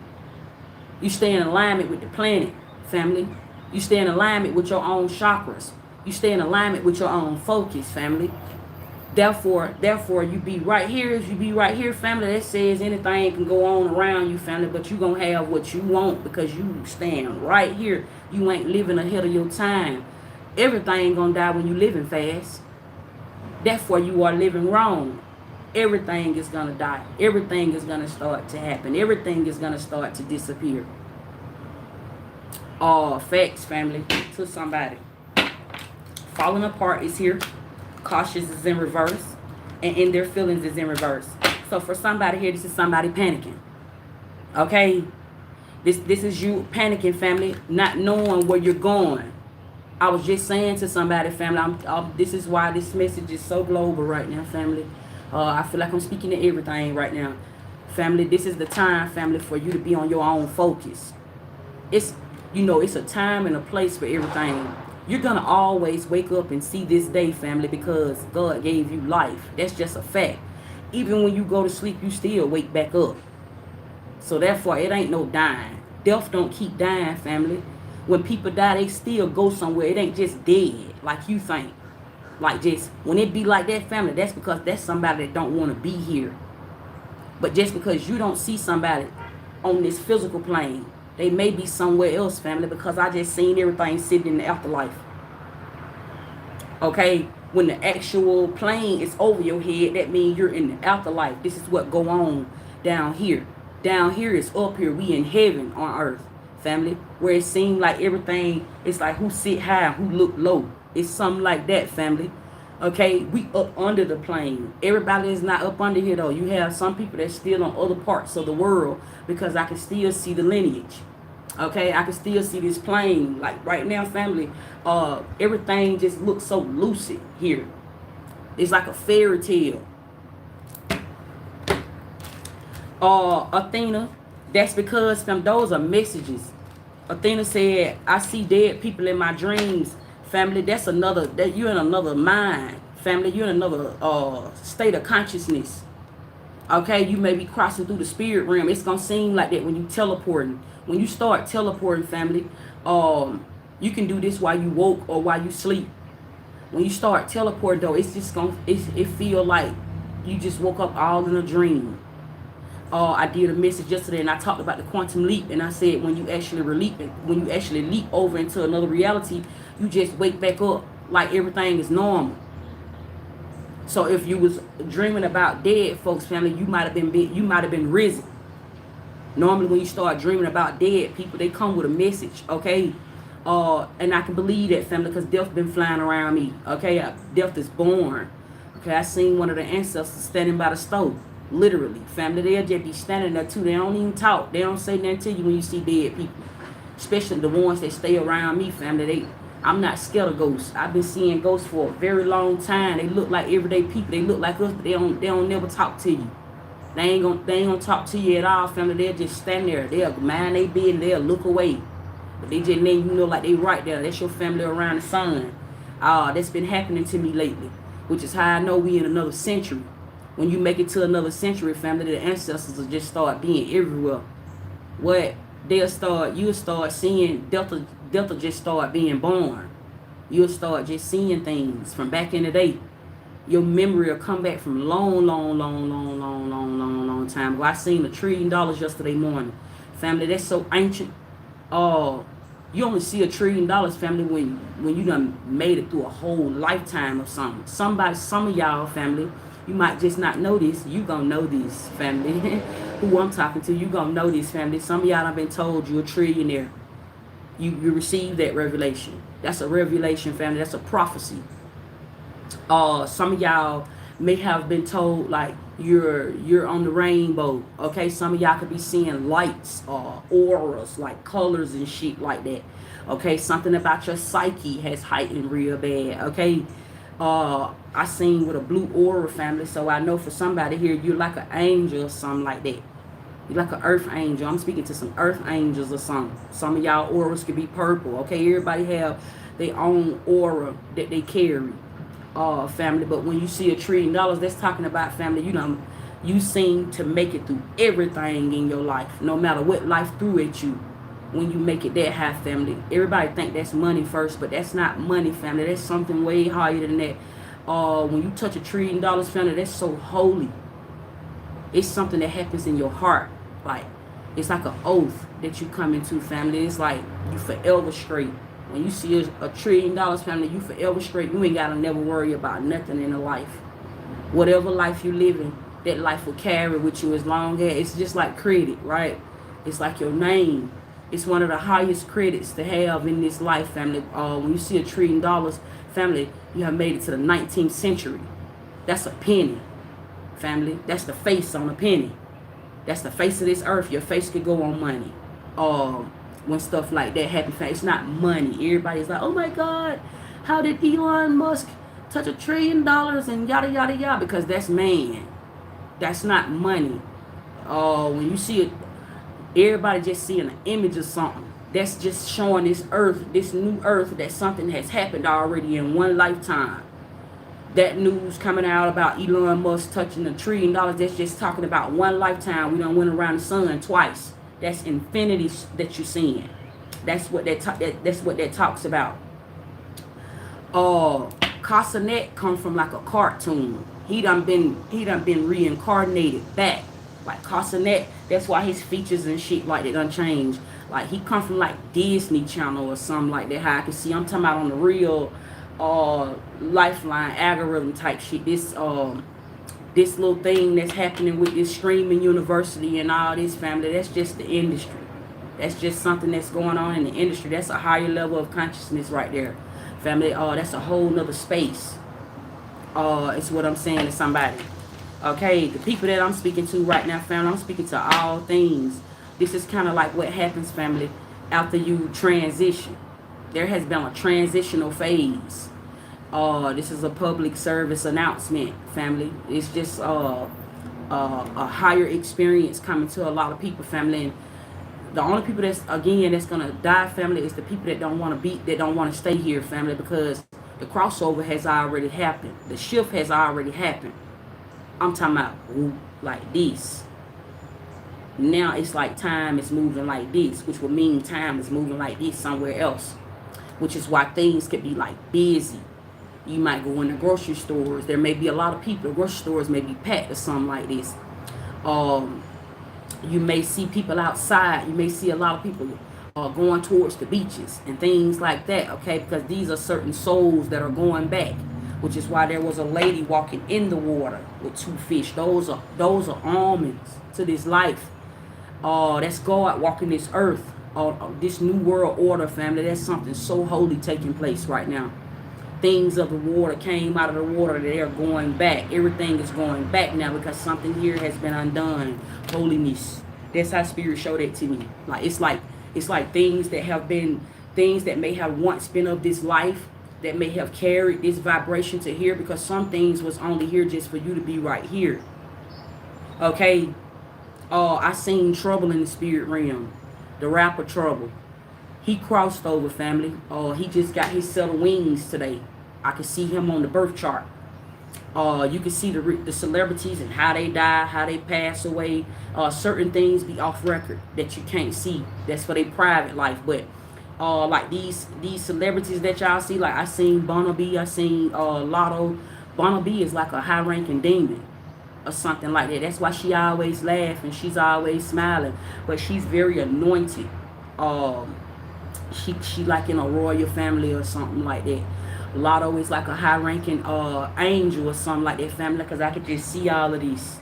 You stay in alignment with the planet, family. You stay in alignment with your own chakras. You stay in alignment with your own focus, family. Therefore, you be right here. If you be right here, family, that says anything can go on around you, family, but you going to have what you want because you stand right here. You ain't living ahead of your time. Everything gonna die when you living fast. Therefore, you are living wrong. Everything is gonna die. Everything is gonna start to happen. Everything is gonna start to disappear. All facts, family, to somebody. Falling apart is here. Cautious is in reverse. And in their feelings is in reverse. So for somebody here, this is somebody panicking. Okay? This is you panicking, family, not knowing where you're going. I was just saying to somebody, family, this is why this message is so global right now, family. I feel like I'm speaking to everything right now. Family, this is the time, family, for you to be on your own focus. It's a time and a place for everything. You're going to always wake up and see this day, family, because God gave you life. That's just a fact. Even when you go to sleep, you still wake back up. So therefore, it ain't no dying. Death don't keep dying, family. When people die, they still go somewhere. It ain't just dead like you think. Like just, when it be like that, family, that's because that's somebody that don't want to be here. But just because you don't see somebody on this physical plane, they may be somewhere else, family, because I just seen everything sitting in the afterlife. Okay? When the actual plane is over your head, that means you're in the afterlife. This is what go on down here. Down here is up here. We in heaven on earth. Family, where it seemed like everything is like who sit high, who look low. It's something like that, family. Okay, we up under the plane. Everybody is not up under here though. You have some people that's still on other parts of the world, because I can still see the lineage. Okay, I can still see this plane. Like right now, family, everything just looks so lucid here. It's like a fairy tale. Athena, that's because those are messages. Athena said, I see dead people in my dreams. Family, that's another, that you're in another mind. Family, you're in another state of consciousness. Okay, you may be crossing through the spirit realm. It's going to seem like that when you teleporting. When you start teleporting, family, you can do this while you woke or while you sleep. When you start teleporting, though, it's just going to, it feel like you just woke up all in a dream. I did a message yesterday and I talked about the quantum leap, and I said when you actually leap over into another reality, you just wake back up like everything is normal. So if you was dreaming about dead folks, family, you might have been risen. Normally when you start dreaming about dead people, they come with a message, okay? And I can believe that, family, because death been flying around me, okay? Death is born. Okay, I seen one of the ancestors standing by the stove. Literally, family, they'll just be standing there too. They don't even talk. They don't say nothing to you when you see dead people. Especially the ones that stay around me, family. I'm not scared of ghosts. I've been seeing ghosts for a very long time. They look like everyday people. They look like us, but they don't never talk to you. They ain't gonna talk to you at all, family. They'll just stand there. They'll mind their business. They'll look away. But they just let you know like they right there. That's your family around the sun. That's been happening to me lately, which is how I know we in another century. When you make it to another century, family, the ancestors will just start being everywhere. You'll start seeing Delta just start being born. You'll start just seeing things from back in the day. Your memory will come back from long long time ago. I seen $1 trillion yesterday morning. Family, that's so ancient. You only see $1 trillion, family, when you done made it through a whole lifetime of something. Some of y'all, family, you might just not know this. You gonna know this, family. Who I'm talking to, you gonna know this, family. Some of y'all done been told you a trillionaire. You received that revelation. That's a revelation, family. That's a prophecy. Some of y'all may have been told like you're on the rainbow. Okay, some of y'all could be seeing lights or auras, like colors and shit like that. Okay, something about your psyche has heightened real bad. Okay, I seen with a blue aura, family, so I know for somebody here you're like an angel or something like that. You're like an earth angel. I'm speaking to some earth angels or something. Some of y'all auras could be purple. Okay, everybody have their own aura that they carry. Family, but when you see $1 trillion, that's talking about, family, you seem to make it through everything in your life, no matter what life threw at you. When you make it that high, family, everybody think that's money first, but that's not money, family. That's something way higher than that. When you touch $1 trillion, family, that's so holy. It's something that happens in your heart. Like, it's like an oath that you come into, family. It's like you forever straight. When you see $1 trillion, family, you forever straight. You ain't got to never worry about nothing in the life. Whatever life you living, that life will carry with you as long as. It's just like credit, right? It's like your name. It's one of the highest credits to have in this life, family. When you see $1 trillion, family, you have made it to the 19th century. That's a penny, family. That's the face on a penny. That's the face of this earth. Your face could go on money. When stuff like that happens, it's not money. Everybody's like, oh my God, how did Elon Musk touch $1 trillion and yada, yada, yada? Because that's man. That's not money. When you see it, everybody just seeing an image of something. That's just showing this earth, this new earth, that something has happened already in one lifetime. That news coming out about Elon Musk touching $1 trillion, that's just talking about one lifetime. We done went around the sun twice. That's infinity that you're seeing. That's what that talks about. Castanet come from like a cartoon. He done been reincarnated back. Like Castanet, that's why his features and shit like that done changed. Like he come from like Disney Channel or something like that. How I can see, I'm talking about on the real Lifeline algorithm type shit. This little thing that's happening with this streaming university and all this, family, that's just the industry. That's just something that's going on in the industry. That's a higher level of consciousness right there, family. That's a whole nother space. It's what I'm saying to somebody. Okay, the people that I'm speaking to right now, family, I'm speaking to all things. This is kind of like what happens, family, after you transition. There has been a transitional phase. This is a public service announcement, family. It's just a higher experience coming to a lot of people, family. And the only people that's gonna die, family, is the people that don't want to stay here, family, because the crossover has already happened. The shift has already happened. I'm talking about like this. Now it's like time is moving like this, which would mean time is moving like this somewhere else, which is why things could be like busy. You might go in the grocery stores. There may be a lot of people. The grocery stores may be packed or something like this. You may see people outside. You may see a lot of people going towards the beaches and things like that, okay? Because these are certain souls that are going back, which is why there was a lady walking in the water with 2 fish. Those are almonds to this life. That's God walking this earth. This new world order, family. That's something so holy taking place right now. Things of the water came out of the water. They are going back. Everything is going back now because something here has been undone. Holiness. That's how Spirit showed it to me. It's like things that may have once been of this life, that may have carried this vibration to here, because some things was only here just for you to be right here. Okay. I seen Trouble in the spirit realm. The rapper Trouble. He crossed over, family. He just got his set of wings today. I can see him on the birth chart. You can see the celebrities and how they die, how they pass away. Certain things be off record that you can't see. That's for their private life. But like these celebrities that y'all see, like I seen Barnaby, I seen Lotto. Barnaby is like a high-ranking demon. or something like that. That's why she always laughing. She's always smiling. But she's very anointed. Um, she like in a royal family or something like that. Lotto is like a high ranking angel or something like that family, because I could just see all of these.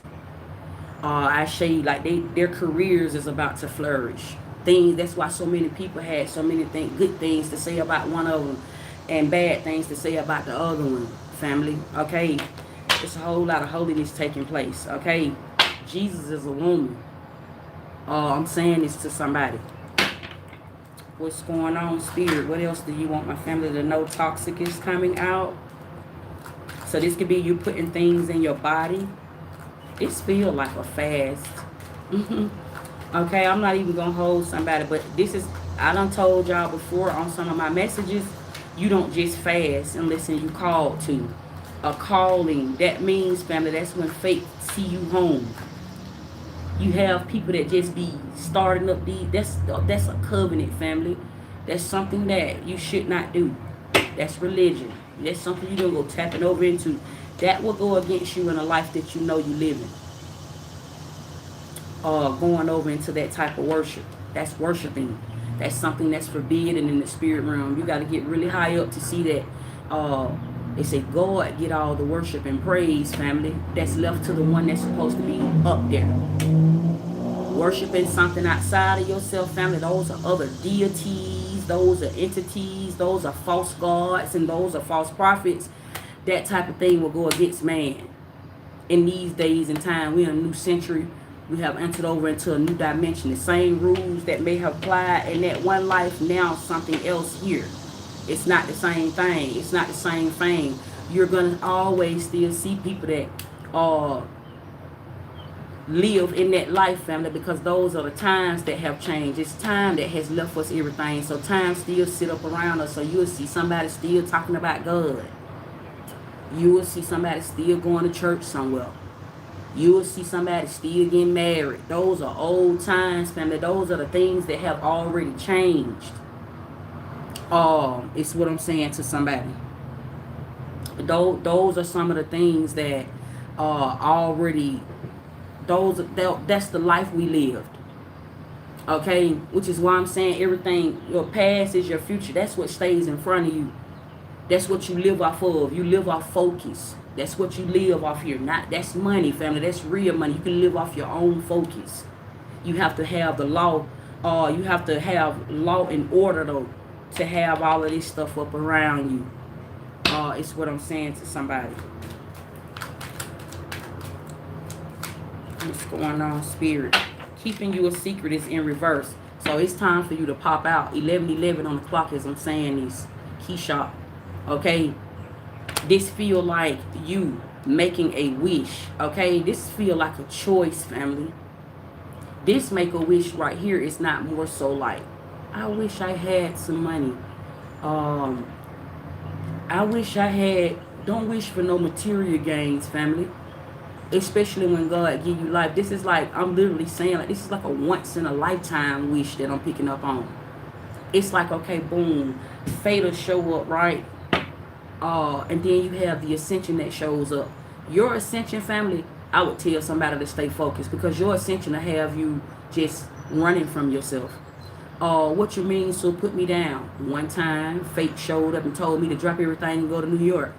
I shade like their careers is about to flourish. Things that's why so many people had so many good things to say about one of them, and bad things to say about the other one. Family, okay, it's a whole lot of holiness taking place. Okay, Jesus is a woman. I'm saying this to somebody. What's going on, spirit? What else do you want my family to know? Toxic is coming out. So this could be you putting things in your body. It feels like a fast. Okay, I'm not even gonna hold somebody, but this is, I done told y'all before on some of my messages, you don't just fast unless you called to. A calling, that means, family, that's when fate see you home. You have people that just be starting up that's a covenant, family. That's something that you should not do. That's religion. That's something you're gonna go tapping over into. That will go against you in a life that you know you living. Going over into that type of worship. That's worshiping. That's something that's forbidden in the spirit realm. You got to get really high up to see that. They say God get all the worship and praise, family. That's left to the one that's supposed to be up there. Worshiping something outside of yourself, family, those are other deities, those are entities, those are false gods, and those are false prophets. That type of thing will go against man. In these days and time, we're in a new century. We have entered over into a new dimension. The same rules that may have applied in that one life, now something else here. It's not the same thing. It's not the same thing. You're going to always still see people that live in that life, family, because those are the times that have changed. It's time that has left us everything. So time still sit up around us. So you'll see somebody still talking about God. You will see somebody still going to church somewhere. You will see somebody still getting married. Those are old times, family. Those are the things that have already changed. It's what I'm saying to somebody. Those are some of the things that already. That's the life we lived. Okay, which is why I'm saying everything. Your past is your future. That's what stays in front of you. That's what you live off of. You live off focus. That's what you live off here. That's money, family. That's real money. You can live off your own focus. You have to have the law. You have to have law in order to have all of this stuff up around you. It's what I'm saying to somebody. What's going on, spirit? Keeping you a secret is in reverse. So it's time for you to pop out. 11:11 on the clock as I'm saying this. Key shop. Okay? This feel like you making a wish. Okay? This feel like a choice, family. This make a wish right here is not more so like, I wish I had some money. I wish I had, don't wish for no material gains, family. Especially when God give you life. This is like, I'm literally saying, like, this is like a once in a lifetime wish that I'm picking up on. It's like, okay, boom, fate will show up, right? And then you have the ascension that shows up. Your ascension, family, I would tell somebody to stay focused, because your ascension will have you just running from yourself. What you mean, so put me down? One time, fate showed up and told me to drop everything and go to New York.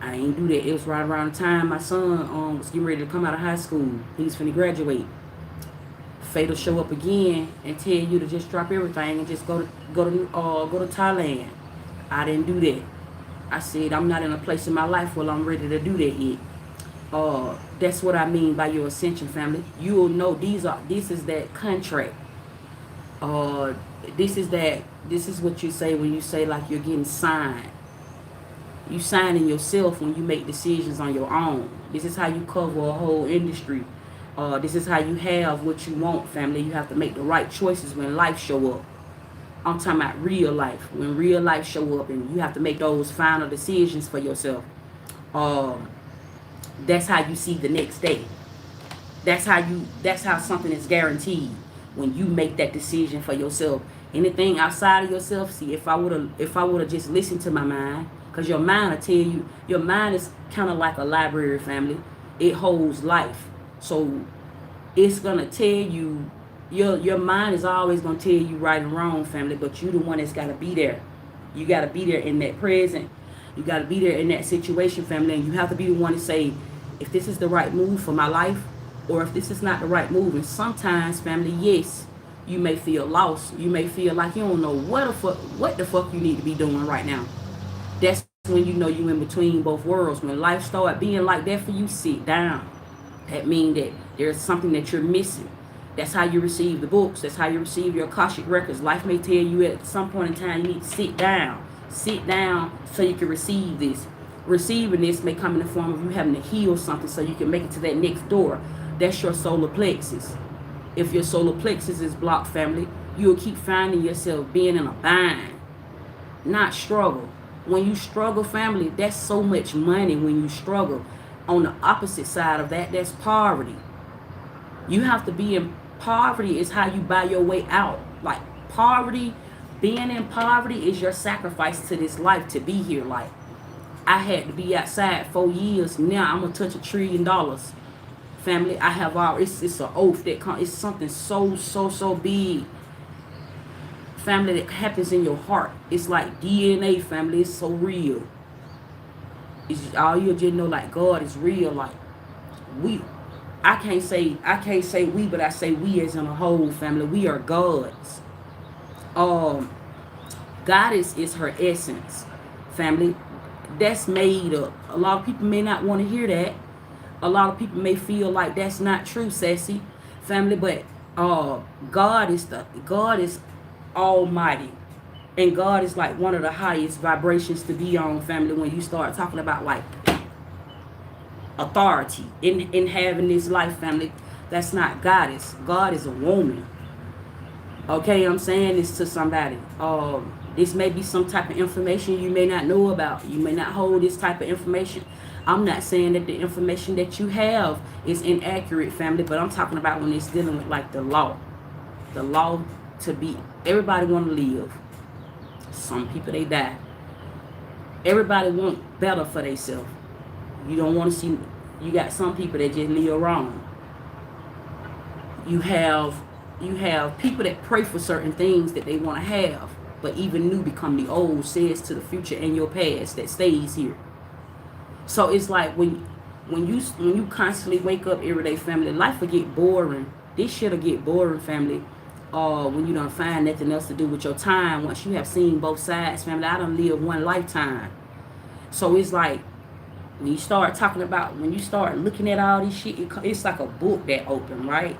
I ain't do that. It was right around the time my son was getting ready to come out of high school. He's finna graduate. Fate will show up again and tell you to just drop everything and just go to Thailand. I didn't do that. I said I'm not in a place in my life where I'm ready to do that yet. That's what I mean by your ascension, family. You will know this is that contract. This is what you say when you say like you're getting signed. You signing yourself when you make decisions on your own. This is how you cover a whole industry. This is how you have what you want, family. You have to make the right choices when life show up. I'm talking about real life. When real life show up and you have to make those final decisions for yourself. That's how you see the next day. That's how something is guaranteed when you make that decision for yourself. Anything outside of yourself, see, if I would have just listened to my mind, because your mind will tell you, your mind is kind of like a library, family. It holds life. So it's gonna tell you, your mind is always gonna tell you right and wrong, family, but you the one that's gotta be there. You gotta be there in that present. You gotta be there in that situation, family, and you have to be the one to say if this is the right move for my life or if this is not the right move. And sometimes, family, yes, you may feel lost. You may feel like you don't know what the fuck you need to be doing right now. That's when you know you in between both worlds. When life start being like that for you, sit down. That means that there's something that you're missing. That's how you receive the books. That's how you receive your Akashic records. Life may tell you at some point in time you need to sit down. Sit down so you can receive this. Receiving this may come in the form of you having to heal something so you can make it to that next door. That's your solar plexus. If your solar plexus is blocked, family, you'll keep finding yourself being in a bind, not struggle. When you struggle, family, that's so much money when you struggle. On the opposite side of that, that's poverty. You have to be in poverty is how you buy your way out. Like poverty, being in poverty is your sacrifice to this life to be here. Like I had to be outside 4 years. Now I'm gonna touch $1 trillion. Family, I have all it's an oath that it's something so big. Family, that happens in your heart. It's like DNA, family. It's so real. It's all you just know, like God is real. Like I can't say we, but I say we as in a whole, family. We are gods. Goddess is her essence, family. That's made up. A lot of people may not want to hear that. A lot of people may feel like that's not true, sassy family. But God is Almighty, and God is like one of the highest vibrations to be on, family. When you start talking about like authority in having this life, family, that's not goddess. God is a woman. Okay, I'm saying this to somebody. This may be some type of information you may not know about. You may not hold this type of information. I'm not saying that the information that you have is inaccurate, family, but I'm talking about when it's dealing with like the law. The law to be, everybody want to live. Some people, they die. Everybody want better for themselves. You don't want to see, you got some people that just live wrong. You have people that pray for certain things that they want to have, but even new become the old, says to the future and your past that stays here. So it's like when you constantly wake up every day, family, life will get boring. This shit'll get boring, family. When you don't find nothing else to do with your time, once you have seen both sides, family. I done lived one lifetime. So it's like when you start talking about, when you start looking at all this shit, it's like a book that open, right?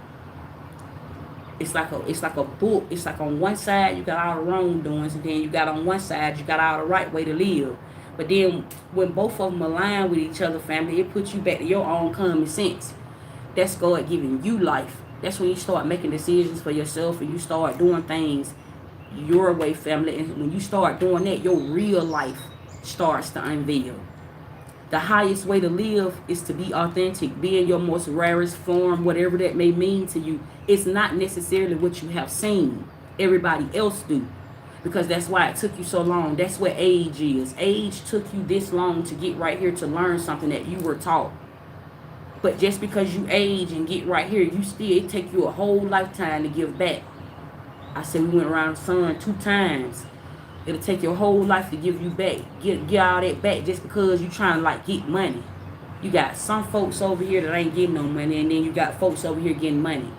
It's like a book. It's like on one side you got all the wrongdoings, and then you got on one side you got all the right way to live. But then when both of them align with each other, family, it puts you back to your own common sense. That's God giving you life. That's when you start making decisions for yourself and you start doing things your way, family. And when you start doing that, your real life starts to unveil. The highest way to live is to be authentic, be in your most rarest form, whatever that may mean to you. It's not necessarily what you have seen everybody else do, because that's why it took you so long. That's what age is. Age took you this long to get right here to learn something that you were taught. But just because you age and get right here, it take you a whole lifetime to give back. I said we went around the sun 2 times. It'll take your whole life to give you back. Get all that back just because you trying to like get money. You got some folks over here that ain't getting no money, and then you got folks over here getting money.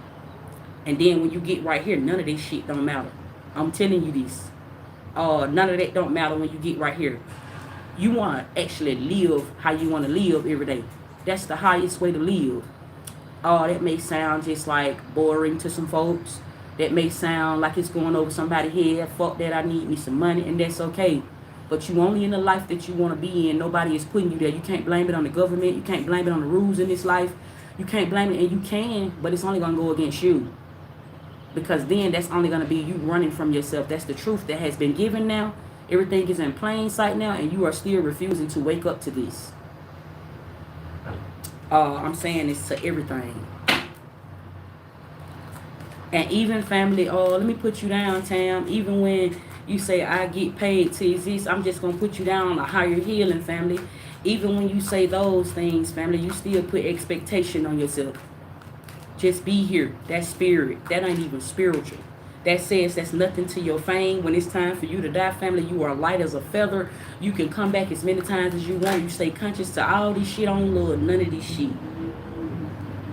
And then when you get right here, none of this shit don't matter. I'm telling you this. None of that don't matter when you get right here. You want to actually live how you want to live every day. That's the highest way to live. That may sound just like boring to some folks. That may sound like it's going over somebody's head. Fuck that, I need me some money, and that's okay. But you only in the life that you want to be in. Nobody is putting you there. You can't blame it on the government. You can't blame it on the rules in this life. You can't blame it, and you can, but it's only going to go against you. Because then that's only going to be you running from yourself. That's the truth that has been given now. Everything is in plain sight now, and you are still refusing to wake up to this. I'm saying this to everything. And even family, let me put you down, Tam. Even when you say I get paid to exist, I'm just going to put you down on a higher healing, family. Even when you say those things, family, you still put expectation on yourself. Just be here. That spirit, that ain't even spiritual. That says that's nothing to your fame. When it's time for you to die, family, you are light as a feather. You can come back as many times as you want. You stay conscious to all this shit on Lord, none of this shit.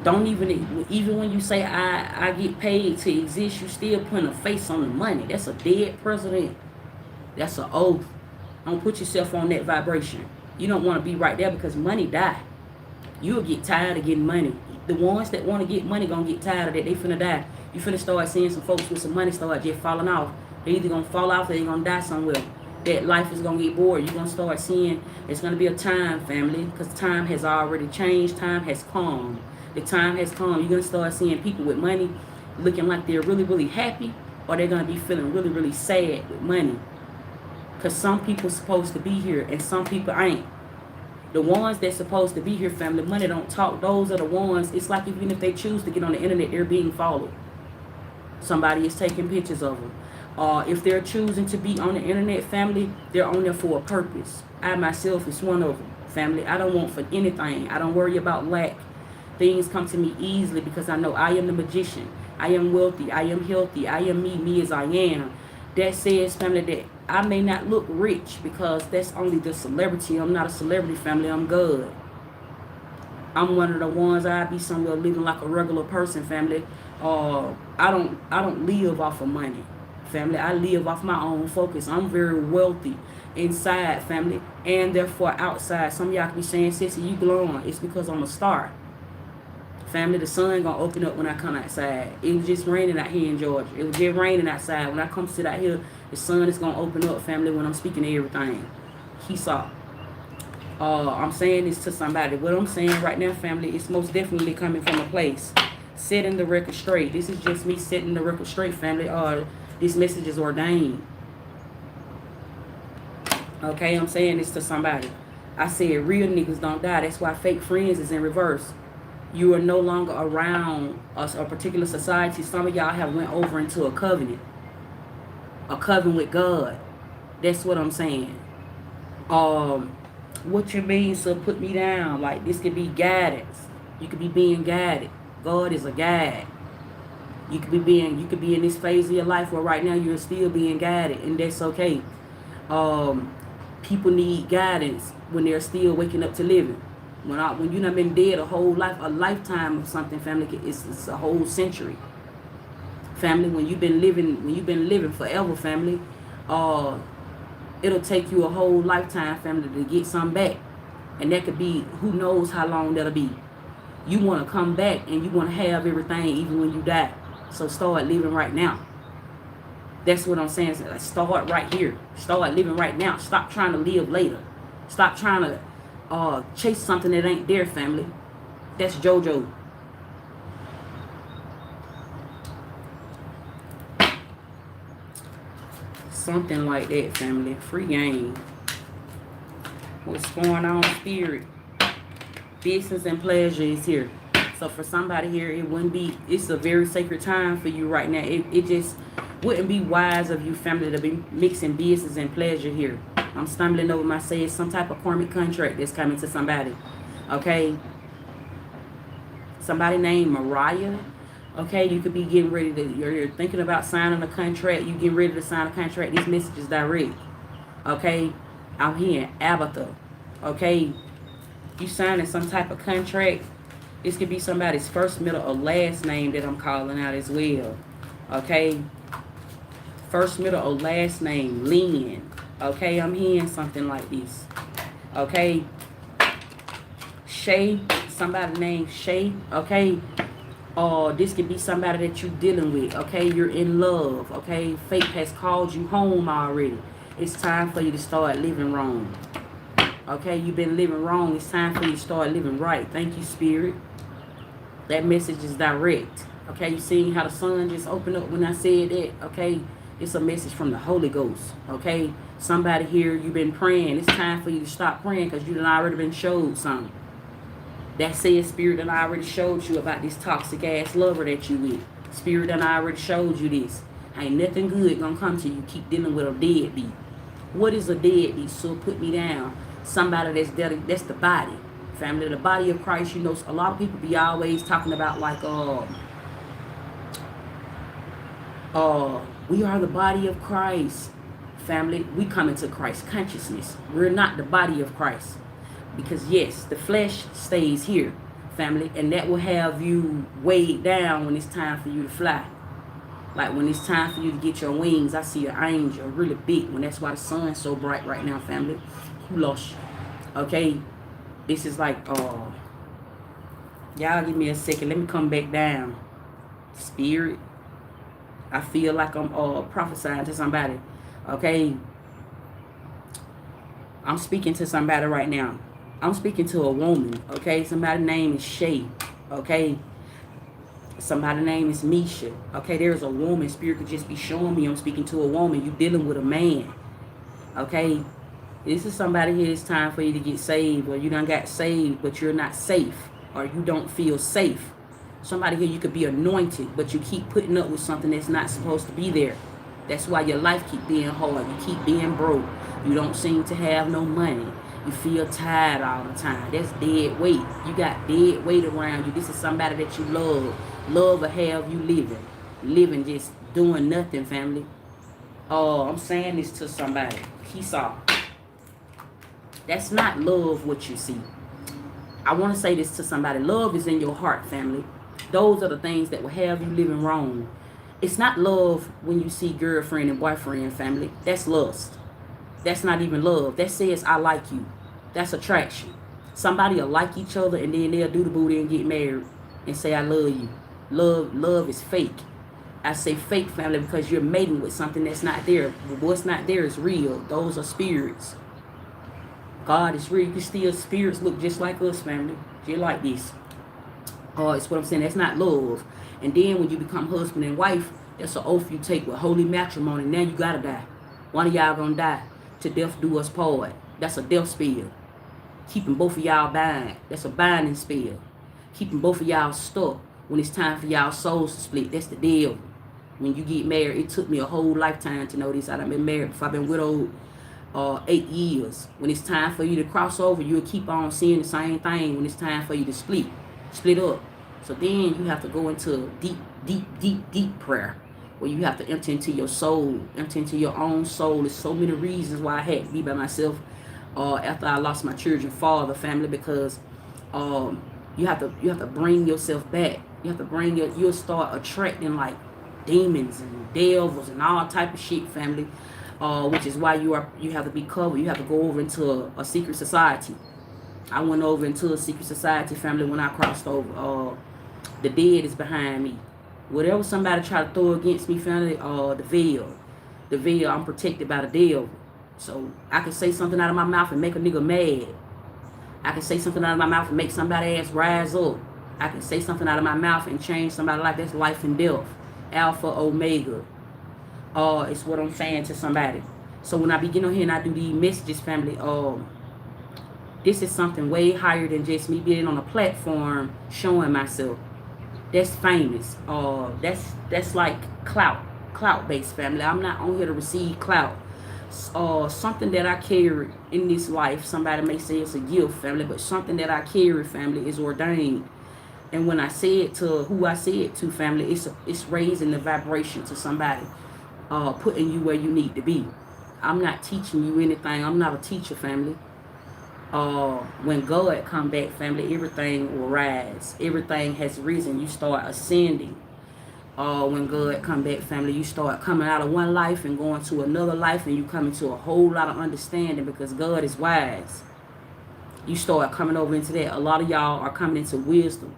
Don't even when you say I get paid to exist, you still putting a face on the money. That's a dead president. That's an oath. Don't put yourself on that vibration. You don't want to be right there because money die. You'll get tired of getting money. The ones that want to get money gonna get tired of that. They finna die. You finna start seeing some folks with some money start just falling off. They either gonna fall off or they gonna die somewhere. That life is gonna get bored. You're gonna start seeing it's gonna be a time, family, because time has already changed. Time has come. The time has come. You're gonna start seeing people with money looking like they're really, really happy, or they're gonna be feeling really, really sad with money. Because some people supposed to be here and some people ain't. The ones that's supposed to be here, family, money don't talk. Those are the ones. It's like even if they choose to get on the internet, they're being followed. Somebody is taking pictures of them. If they're choosing to be on the internet, family, they're on there for a purpose. I myself is one of them, family. I don't want for anything. I don't worry about lack. Things come to me easily because I know I am the magician. I am wealthy. I am healthy. I am me as I am. That says, family, that I may not look rich because that's only the celebrity. I'm not a celebrity, family. I'm good. I'm one of the ones I be somewhere living like a regular person, family. I don't live off of money, family. I live off my own focus. I'm very wealthy inside, family, and therefore outside. Some of y'all can be saying, "Sissy, you glowing." It's because I'm a star. Family, the sun gonna open up when I come outside. It was just raining out here in Georgia. It was just raining outside. When I come sit out here, the sun is gonna open up, family, when I'm speaking to everything. He saw. I'm saying this to somebody. What I'm saying right now, family, it's most definitely coming from a place. Setting the record straight. This is just me setting the record straight, family. This message is ordained. Okay, I'm saying this to somebody. I said real niggas don't die. That's why fake friends is in reverse. You are no longer around a particular society. Some of y'all have went over into a covenant with God. That's what I'm saying. What you mean, so put me down? Like, this could be guidance. You could be being guided. God is a guide. You could be in this phase of your life where right now you're still being guided, and that's okay. People need guidance when they're still waking up to living. When you done been dead a whole life, a lifetime of something, family, it's a whole century. Family, when you've been living forever, family, it'll take you a whole lifetime, family, to get something back. And that could be, who knows how long that'll be. You want to come back and you want to have everything even when you die. So start living right now. That's what I'm saying. So start right here. Start living right now. Stop trying to live later. Stop trying to chase something that ain't there, family. That's JoJo. Something like that, family. Free game. What's going on, spirit? Business and pleasure is here. So for somebody here, it's a very sacred time for you right now. It just wouldn't be wise of you, family, to be mixing business and pleasure here. I'm stumbling over my say it's some type of karmic contract that's coming to somebody. Okay? Somebody named Mariah. Okay, you could be getting ready to, you're thinking about signing a contract. You getting ready to sign a contract. This message is direct. Okay? I'm here, Abatha. Okay? You signing some type of contract. This could be somebody's first, middle, or last name that I'm calling out as well. Okay? First, middle, or last name, Lynn. Okay? I'm hearing something like this. Okay? Shay. Somebody named Shay. Okay? This could be somebody that you're dealing with. Okay? You're in love. Okay? Fate has called you home already. It's time for you to start living wrong. Okay? You've been living wrong. It's time for you to start living right. Thank you, Spirit. That message is direct. Okay? You seen how the sun just opened up when I said that? Okay? It's a message from the Holy Ghost. Okay? Somebody here, you've been praying. It's time for you to stop praying because you done already been showed something. That said, Spirit done already showed you about this toxic ass lover that you with. Spirit done already showed you this. Ain't nothing good gonna come to you. Keep dealing with a deadbeat. What is a deadbeat? So put me down. Somebody that's the body, family, the body of Christ. You know, a lot of people be always talking about like, we are the body of Christ, family. We come into Christ consciousness. We're not the body of Christ, because yes, the flesh stays here, family, and that will have you weighed down when it's time for you to fly. Like when it's time for you to get your wings, I see an angel really big. When that's why the sun's so bright right now, family. Kulosh. Okay, this is like, y'all give me a second. Let me come back down. Spirit, I feel like I'm prophesying to somebody. Okay, I'm speaking to somebody right now. I'm speaking to a woman. Okay, somebody's name is Shay. Okay, somebody's name is Misha. Okay, there's a woman. Spirit could just be showing me I'm speaking to a woman. You dealing with a man. Okay, this is somebody here. It's time for you to get saved, or you done got saved, but you're not safe, or you don't feel safe. Somebody here, you could be anointed, but you keep putting up with something that's not supposed to be there. That's why your life keep being hard. You keep being broke. You don't seem to have no money. You feel tired all the time. That's dead weight. You got dead weight around you. This is somebody that you love. Love or have you living. Living just doing nothing, family. Oh, I'm saying this to somebody. Esau. That's not love what you see. I want to say this to somebody. Love is in your heart, family. Those are the things that will have you living wrong. It's not love when you see girlfriend and boyfriend, family. That's lust. That's not even love. That says I like you. That's attraction. Somebody will like each other and then they'll do the booty and get married and say I love you. Love is fake. I say fake, family, because you're mating with something that's not there. What's not there is real. Those are spirits. God is real. You can still spirits look just like us, family. Just like this. It's what I'm saying. That's not love. And then when you become husband and wife, that's an oath you take with holy matrimony. Now you gotta die. One of y'all gonna die. To death do us part. That's a death spell. Keeping both of y'all bound. That's a binding spell. Keeping both of y'all stuck when it's time for y'all souls to split. That's the deal. When you get married, it took me a whole lifetime to know this. I've been married before. I've been widowed 8 years. When it's time for you to cross over, you'll keep on seeing the same thing. When it's time for you to split up. So then you have to go into deep prayer, where you have to enter into your soul, enter into your own soul. There's so many reasons why I had to be by myself after I lost my children, father, family, because you have to bring yourself back. You have to you'll start attracting like demons and devils and all type of shit, family. Which is why you have to be covered. You have to go over into a secret society. I went over into a secret society, family, when I crossed over. The dead is behind me. Whatever somebody try to throw against me, family, the veil, I'm protected by the devil. So I can say something out of my mouth and make a nigga mad. I can say something out of my mouth and make somebody ass rise up. I can say something out of my mouth and change somebody's life. That's life and death. Alpha, Omega. It's what I'm saying to somebody. So when I begin on here and I do these messages, family, this is something way higher than just me being on a platform showing myself. That's famous. That's like clout-based, family. I'm not on here to receive clout. Something that I carry in this life, somebody may say it's a gift, family, but something that I carry, family, is ordained. And when I say it to who I say it to, family, it's raising the vibration to somebody, putting you where you need to be. I'm not teaching you anything. I'm not a teacher, family. When God come back, family, everything will rise. Everything has risen. You start ascending. When God come back, family, you start coming out of one life and going to another life, and you come into a whole lot of understanding because God is wise. You start coming over into that. A lot of y'all are coming into wisdom.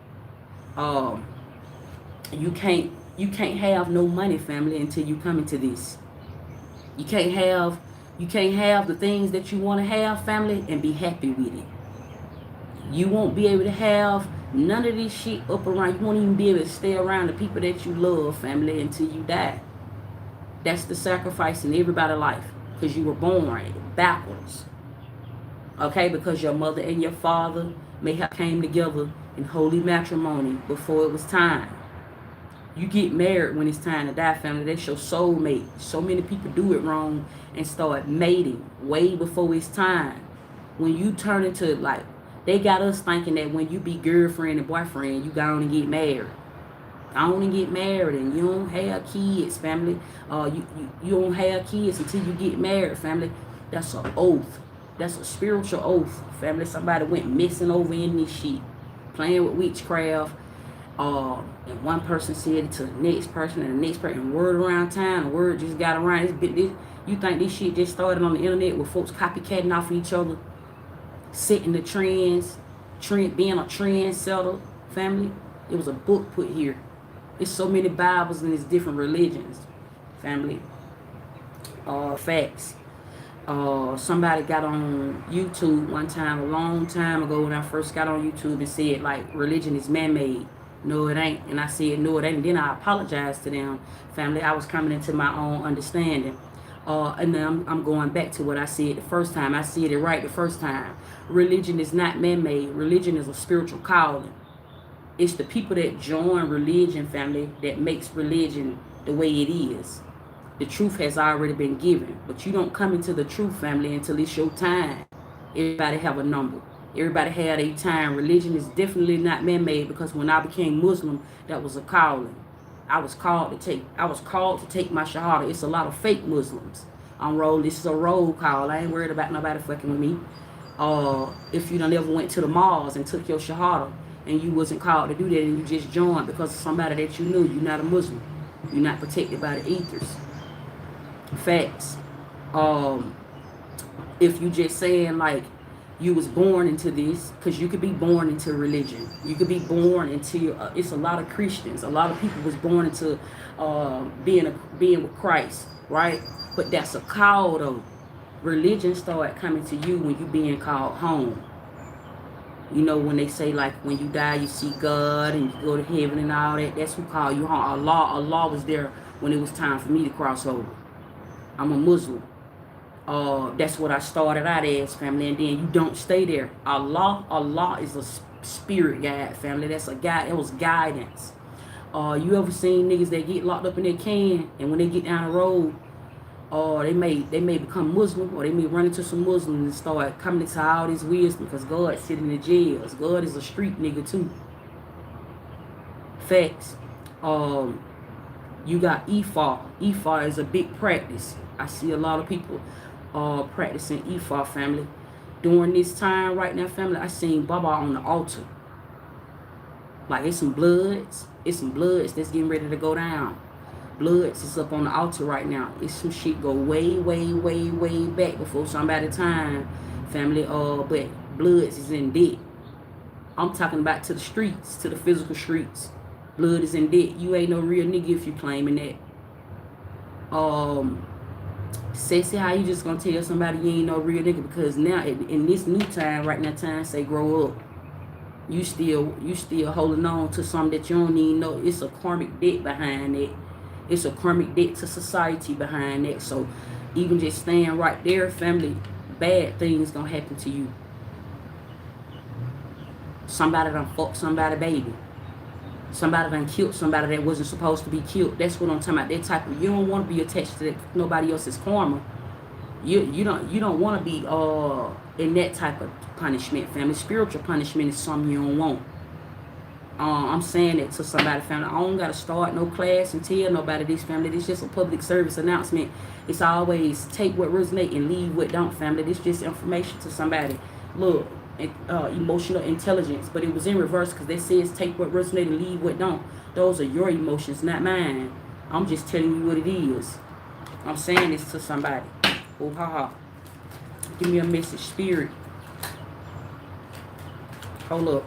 You can't have no money, family, until you come into this. You can't have the things that you want to have, family, and be happy with it. You won't be able to have none of this shit up around. You won't even be able to stay around the people that you love, family, until you die. That's the sacrifice in everybody's life, because you were born backwards. Okay, because your mother and your father may have came together in holy matrimony before it was time. You get married when it's time to die, family. That's your soulmate. So many people do it wrong and start mating way before it's time. When you turn into like, they got us thinking that when you be girlfriend and boyfriend, you go on and get married. Go on and get married, and you don't have kids, family. You don't have kids until you get married, family. That's an oath. That's a spiritual oath, family. Somebody went messing over in this shit, playing with witchcraft. And one person said it to the next person, and the next person. And word around town, the word just got around. You think this shit just started on the internet with folks copycatting off each other, setting the trends, being a trendsetter, family? It was a book put here. There's so many Bibles and there's different religions, family. Facts. Somebody got on YouTube one time, a long time ago when I first got on YouTube, and said like religion is man-made. No, it ain't. And I said, no, it ain't. And then I apologized to them, family. I was coming into my own understanding. And then I'm going back to what I said the first time. I said it right the first time. Religion is not man-made. Religion is a spiritual calling. It's the people that join religion, family, that makes religion the way it is. The truth has already been given. But you don't come into the truth, family, until it's your time. Everybody have a number. Everybody had a time. Religion is definitely not man-made, because when I became Muslim, that was a calling. I was called to take my shahada. It's a lot of fake Muslims on roll. This is a roll call. I ain't worried about nobody fucking with me. If you done ever went to the malls and took your shahada and you wasn't called to do that, and you just joined because of somebody that you knew, you're not a Muslim. You're not protected by the ethers. Facts. If you just saying like you was born into this, because you could be born into religion. You could be born into, it's a lot of Christians. A lot of people was born into being with Christ, right? But that's a call though. Religion start coming to you when you being called home. You know, when they say like when you die you see God and you go to heaven and all that, that's who call you home. Allah was there when it was time for me to cross over. I'm a Muslim. That's what I started out as, family. And then you don't stay there. Allah is a spirit guide, family. That's a guide. It was guidance. You ever seen niggas that get locked up in their can, and when they get down the road, they may become Muslim, or they may run into some Muslims and start coming into all this wisdom, because God sitting in the jails. God is a street nigga too. Facts. You got Ifa. Ifa is a big practice. I see a lot of people practicing Ifa, family. During this time right now, family, I seen Baba on the altar. Like it's some bloods. It's some bloods that's getting ready to go down. Bloods is up on the altar right now. It's some shit go way, way, way, way back before somebody's time, family. But bloods is in debt. I'm talking about to the streets, to the physical streets. Blood is in debt. You ain't no real nigga if you claiming that. Sexy, how you just gonna tell somebody you ain't no real nigga? Because now in this new time, right now, time say grow up. You still holding on to something that you don't even know. It's a karmic debt behind it. It's a karmic debt to society behind that. So even just staying right there, family, bad things gonna happen to you. Somebody done fucked somebody baby. Somebody done killed somebody that wasn't supposed to be killed. That's what I'm talking about. That type of, you don't want to be attached to that, nobody else's karma. You don't want to be in that type of punishment, family. Spiritual punishment is something you don't want. I'm saying that to somebody, family. I don't gotta start no class and tell nobody this, family. This just a public service announcement. It's always take what resonates and leave what don't, family. This just information to somebody. Look. Emotional intelligence, but it was in reverse, because they says take what resonates and leave what don't. Those are your emotions, not mine. I'm just telling you what it is. I'm saying this to somebody. Oh, ha ha. Give me a message, spirit. Hold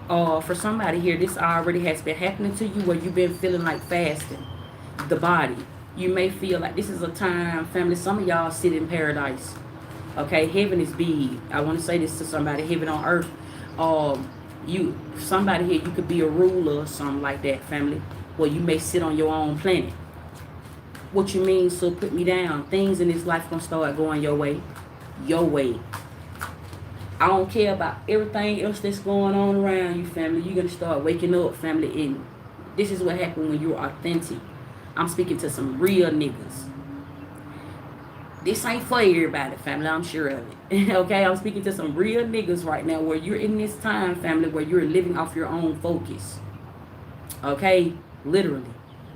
up. For somebody here, this already has been happening to you, where you've been feeling like fasting. The body. You may feel like this is a time, family. Some of y'all sit in paradise. Okay, heaven is big. I want to say this to somebody. Heaven on earth. Somebody here, you could be a ruler or something like that, family. Well, you may sit on your own planet. What you mean? So put me down. Things in this life gonna start going your way. Your way. I don't care about everything else that's going on around you, family. You're gonna start waking up, family. And this is what happened when you're authentic. I'm speaking to some real niggas. This ain't for everybody, family. I'm sure of it. Okay, I'm speaking to some real niggas right now where you're in this time, family, where you're living off your own focus. Okay, literally.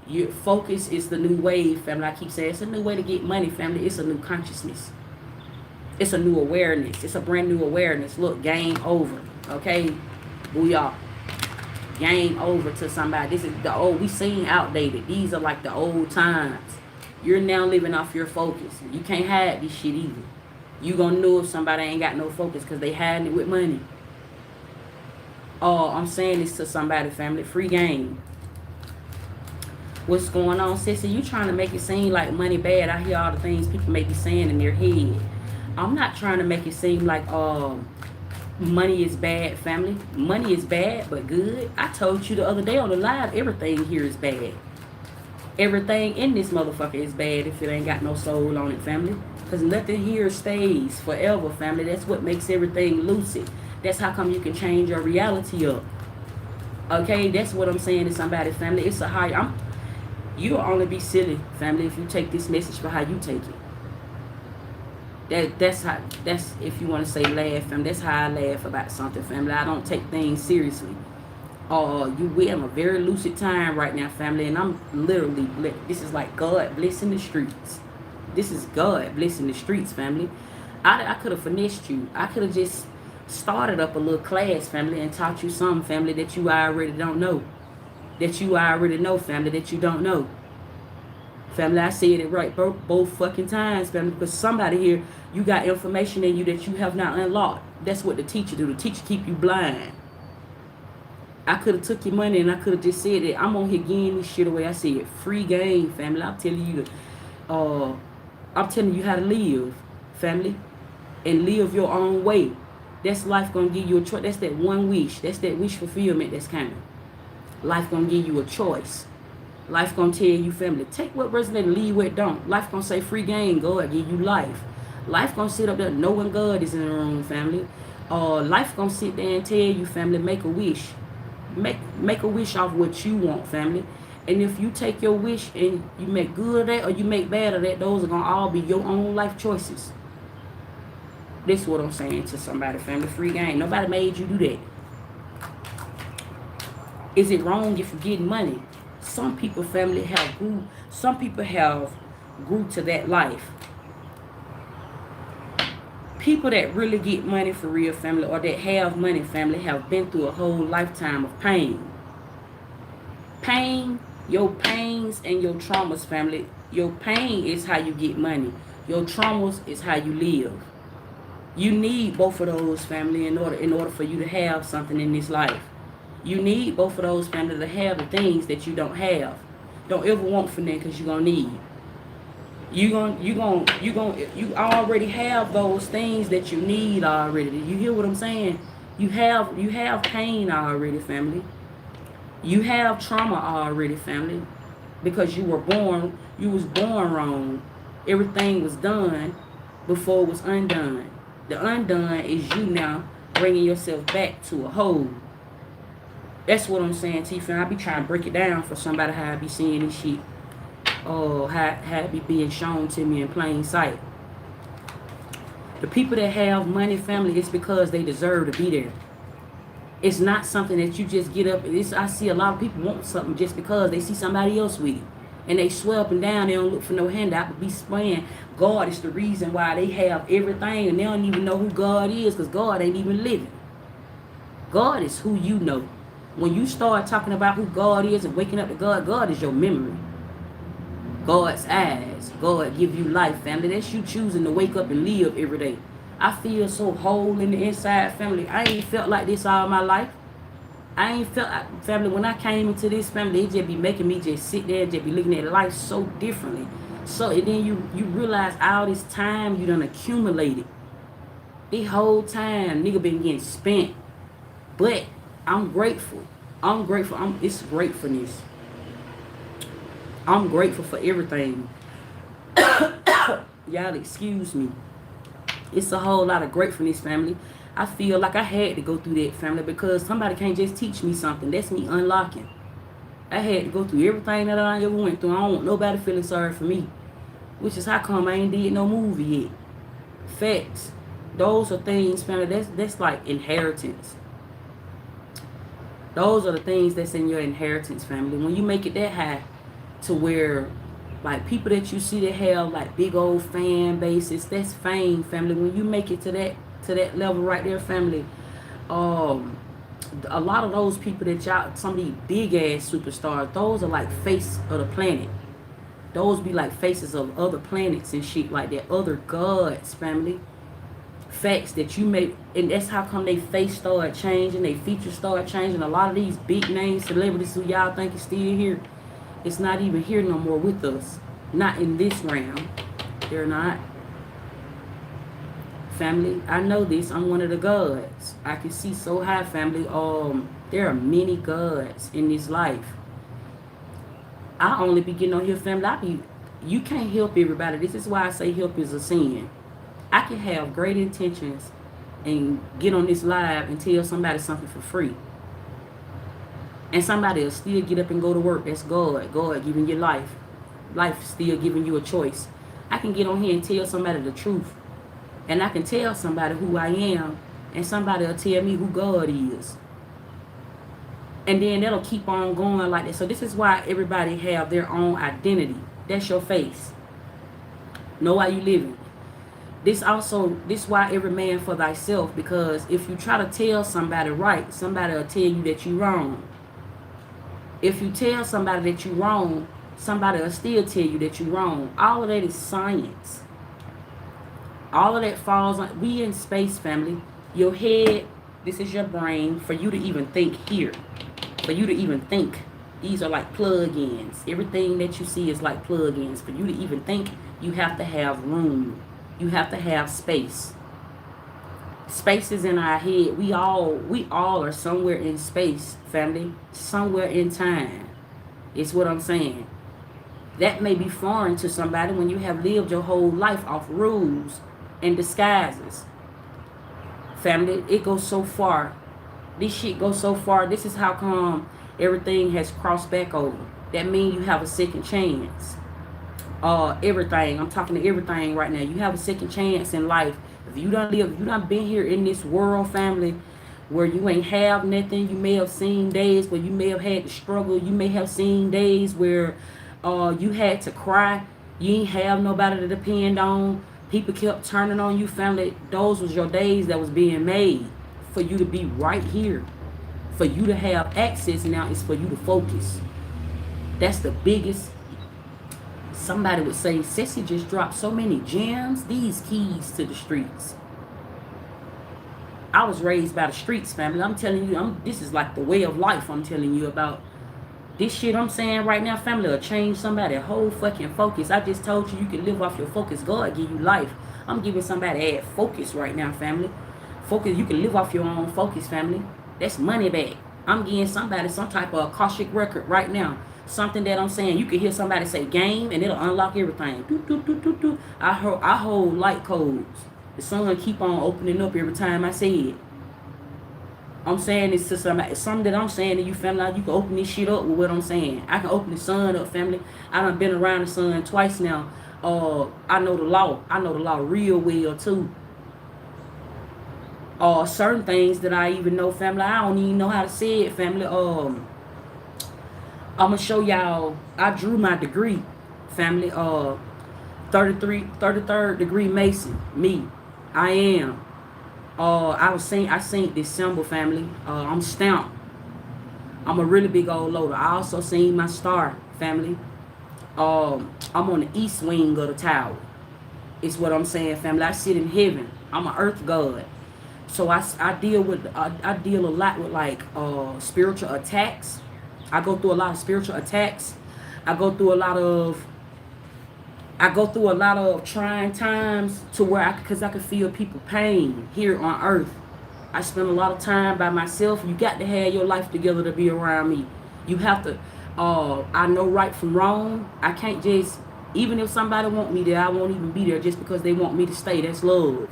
Your focus is the new wave, family. I keep saying it's a new way to get money, family. It's a new consciousness. It's a new awareness. It's a brand new awareness. Look, game over. Okay, booyah. Game over to somebody. This is the old. We seen outdated. These are like the old times. You're now living off your focus. You can't hide this shit either. You gonna know if somebody ain't got no focus because they hiding it with money. Oh, I'm saying this to somebody, family. Free game. What's going on, sissy? You trying to make it seem like money bad. I hear all the things people may be saying in their head. I'm not trying to make it seem like money is bad, family. Money is bad, but good. I told you the other day on the live, everything here is bad. Everything in this motherfucker is bad if it ain't got no soul on it, family. Because nothing here stays forever, family. That's what makes everything lucid. That's how come you can change your reality up. Okay, that's what I'm saying to somebody, family. It's a higher. You'll only be silly, family, if you take this message for how you take it. That's if you want to say laugh, family. That's how I laugh about something, family. I don't take things seriously. We in a very lucid time right now, family, and I'm literally, this is like God blessing the streets. This is God blessing the streets, family. I could have finessed you. I could have just started up a little class, family, and taught you something, family, that you already don't know. That you already know, family, that you don't know. Family, I said it right both fucking times, family, because somebody here, you got information in you that you have not unlocked. That's what the teacher do. The teacher keep you blind. I could have took your money and I could have just said that I'm on here getting this shit away. I said free game, family. I'm telling you how to live, family, and live your own way. That's life gonna give you a choice. That's that one wish. That's that wish fulfillment that's coming. Life gonna give you a choice. Life gonna tell you, family, take what resonates and leave what don't. Life gonna say free game, God give you life. Life gonna sit up there knowing God is in the room, family. Life gonna sit there and tell you, family, make a wish. Make a wish off what you want, family. And if you take your wish and you make good of that or you make bad of that, those are gonna all be your own life choices. This is what I'm saying to somebody, family. Free game. Nobody made you do that. Is it wrong if you're getting money? Some people, family, have grew. Some people have grew to that life. People that really get money for real, family, or that have money, family, have been through a whole lifetime of pain. Pain, your pains and your traumas, family. Your pain is how you get money. Your traumas is how you live. You need both of those, family, in order for you to have something in this life. You need both of those, family, to have the things that you don't have. Don't ever want for them because you're gonna need. You already have those things that you need already. You hear what I'm saying? You have pain already, family. You have trauma already, family, because you was born wrong. Everything was done before it was undone. The undone is you now bringing yourself back to a whole. That's what I'm saying, T-Fan. I be trying to break it down for somebody how I be seeing this shit. How it be being shown to me in plain sight. The people that have money, family, it's because they deserve to be there. It's not something that you just get up. I see a lot of people want something just because they see somebody else with it. And they swear up and down, they don't look for no handout, but be spraying God is the reason why they have everything, and they don't even know who God is because God ain't even living. God is who you know. When you start talking about who God is and waking up to God, God is your memory. God's eyes. God give you life, family. That's you choosing to wake up and live every day. I feel so whole in the inside, family. I ain't felt like this all my life. I ain't felt, family, when I came into this, family, it just be making me just sit there and just be looking at life so differently. So, and then you realize all this time you done accumulated. The whole time, nigga been getting spent. But I'm grateful. It's gratefulness. I'm grateful for everything. Y'all excuse me. It's a whole lot of gratefulness, family. I feel like I had to go through that, family, because somebody can't just teach me something. That's me unlocking. I had to go through everything that I ever went through. I don't want nobody feeling sorry for me. which is how come I ain't did no movie yet. Facts. Those are things, family. That's like inheritance. Those are the things that's in your inheritance, family. When you make it that high, to where like people that you see that have like big old fan bases, that's fame, family. When you make it to that level right there, family, um a lot of those people that y'all, some of these big ass superstars, those are like face of the planet. Those be like faces of other planets and shit like that, other gods, family. Facts that you make, and that's how come they face start changing, they features start changing. A lot of these big name celebrities who y'all think is still here, it's not even here no more with us. Not in this round. They're not. Family, I know this. I'm one of the gods. I can see so high, family. There are many gods in this life. I only be getting on here, family. You can't help everybody. This is why I say help is a sin. I can have great intentions and get on this live and tell somebody something for free. And somebody will still get up and go to work. That's God. God giving you life. Life still giving you a choice. I can get on here and tell somebody the truth. And I can tell somebody who I am. And somebody will tell me who God is. And then that'll keep on going like that. So this is why everybody have their own identity. That's your face. Know why you living. This why every man for thyself. Because if you try to tell somebody right, somebody will tell you that you wrong. If you tell somebody that you wrong, somebody will still tell you that you wrong. All of that is science. All of that falls on, we in space, family. Your head, this is your brain, for you to even think here. For you to even think. These are like plug-ins. Everything that you see is like plug-ins. For you to even think, you have to have room. You have to have space. Space is in our head. We all are somewhere in space, family. Somewhere in time. It's what I'm saying. That may be foreign to somebody when you have lived your whole life off rules and disguises. Family, it goes so far. This shit goes so far. This is how come everything has crossed back over. That means you have a second chance. Everything. I'm talking to everything right now. You have a second chance in life. If you done been here in this world, family, where you ain't have nothing, you may have seen days where you may have had to struggle. You may have seen days where you had to cry. You ain't have nobody to depend on. People kept turning on you, family. Those was your days that was being made for you to be right here. For you to have access now is for you to focus. That's the biggest. Somebody would say, Sissy just dropped so many gems. These keys to the streets. I was raised by the streets, family. I'm telling you, this is like the way of life I'm telling you about. This shit I'm saying right now, family, will change somebody's whole fucking focus. I just told you can live off your focus. God give you life. I'm giving somebody add focus right now, family. Focus, you can live off your own focus, family. That's money back. I'm giving somebody some type of Akashic record right now. Something that I'm saying, you can hear somebody say game and it'll unlock everything. Do, do, do, do, do. I hold light codes. The sun keep on opening up every time I say it. I'm saying this to somebody. It's something that I'm saying to you, family. You can open this shit up with what I'm saying. I can open the sun up, family. I done been around the sun twice now. I know the law. I know the law real well too. Certain things that I even know, family. I don't even know how to say it, family. I'm gonna show y'all. I drew my degree, family. 33rd degree Mason. Me. I am. I seen this symbol, family. I'm stamped. I'm a really big old loader. I also seen my star, family. I'm on the east wing of the tower. It's what I'm saying, family. I sit in heaven. I'm an earth god. So I deal a lot with like spiritual attacks. I go through a lot of spiritual attacks. I go through a lot of trying times to where because I can feel people pain here on earth. I spend a lot of time by myself. You got to have your life together to be around me. You have to, I know right from wrong. I can't just, even if somebody want me there, I won't even be there just because they want me to stay. That's love.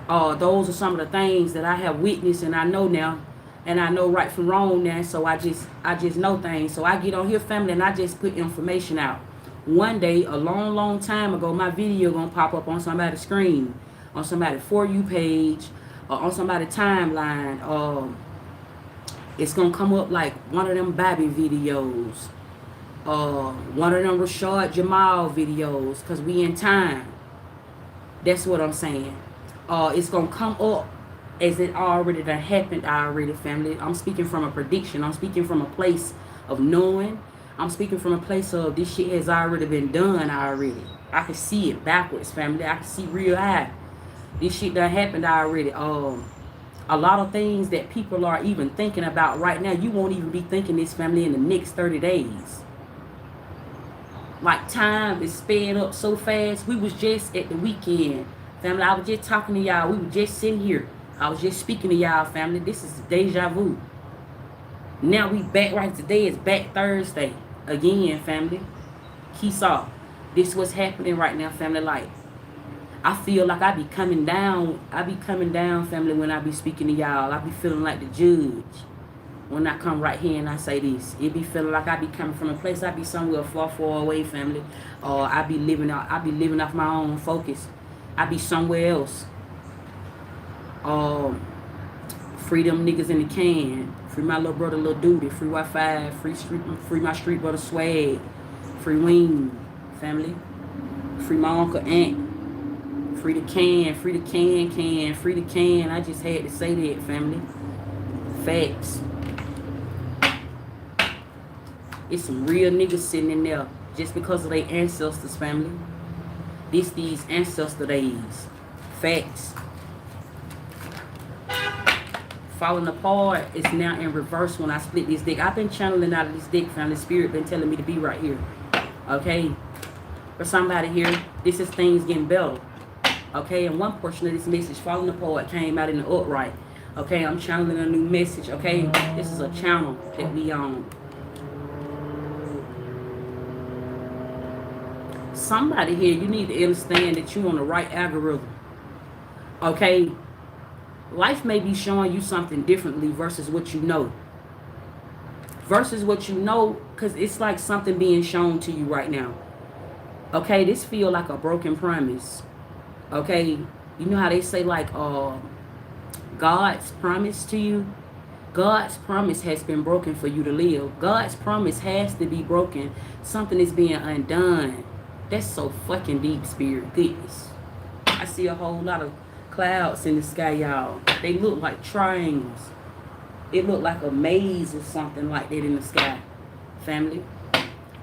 Those are some of the things that I have witnessed and I know now. And I know right from wrong now, so I just know things. So I get on here, family, and I just put information out. one day, a long, long time ago, my video gonna pop up on somebody's screen, on somebody's For You page, or on somebody's timeline. It's gonna come up like one of them Bobby videos, one of them Rashad Jamal videos, cause we in time. That's what I'm saying. It's gonna come up as it already done happened already, family. I'm speaking from a prediction. I'm speaking from a place of knowing. I'm speaking from a place of this shit has already been done already. I can see it backwards, family. I can see real high. This shit done happened already. A lot of things that people are even thinking about right now, you won't even be thinking this, family, in the next 30 days. Like, time is sped up so fast. We was just at the weekend, family. I was just talking to y'all. We were just sitting here. I was just speaking to y'all, family. This is deja vu. Now we back right today. It's back Thursday again, family. Keyshaw, this what's happening right now, family. Like, I feel like I be coming down. I be coming down, family, when I be speaking to y'all. I be feeling like the judge when I come right here and I say this. It be feeling like I be coming from a place. I be somewhere far, far away, family. Or I be living off my own focus. I be somewhere else. Free them niggas in the can. Free my little brother Lil Duty. Free Wi-Fi. Free my street brother Swag. Free Wing, family. Free my Uncle Ant. Free the can. Free the can. Free the can. I just had to say that, family. Facts. It's some real niggas sitting in there just because of their ancestors, family. These ancestor days. Facts. Falling apart is now in reverse when I split this dick. I've been channeling out of this dick, family. Spirit been telling me to be right here. Okay? For somebody here, this is things getting better. Okay? And one portion of this message, falling apart, came out in the upright. Okay? I'm channeling a new message. Okay? This is a channel that we on. Somebody here, you need to understand that you're on the right algorithm. Okay? Life may be showing you something differently versus what you know. Versus what you know, because it's like something being shown to you right now. Okay, this feel like a broken promise. Okay, you know how they say like God's promise to you? God's promise has been broken for you to live. God's promise has to be broken. Something is being undone. That's so fucking deep, spirit. Goodness. I see a whole lot of clouds in the sky, y'all. They look like triangles. It look like a maze or something like that in the sky, family.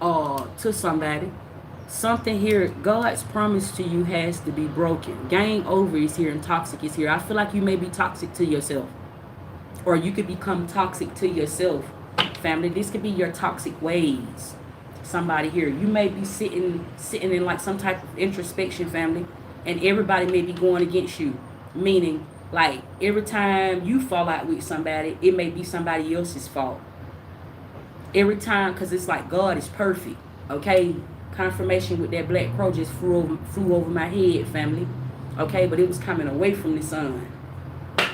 To somebody, something here, God's promise to you has to be broken. Game over is here and toxic is here. I feel like you may be toxic to yourself, or you could become toxic to yourself, family. This could be your toxic ways. Somebody here, you may be sitting in like some type of introspection, family. And everybody may be going against you. Meaning, like, every time you fall out with somebody, it may be somebody else's fault. Every time, because it's like God is perfect. Okay? Confirmation with that black crow just flew over my head, family. Okay? But it was coming away from the sun.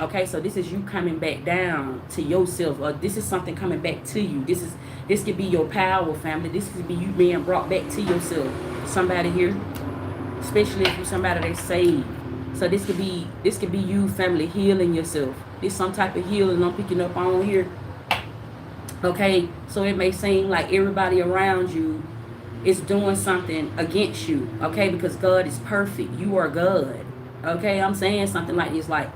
Okay? So this is you coming back down to yourself. Or this is something coming back to you. This could be your power, family. This could be you being brought back to yourself. Somebody here. Especially if you're somebody that's saved. So this could be you, family, healing yourself. This some type of healing I'm picking up on here. Okay, so it may seem like everybody around you is doing something against you. Okay, because God is perfect. You are God. Okay, I'm saying something like this, like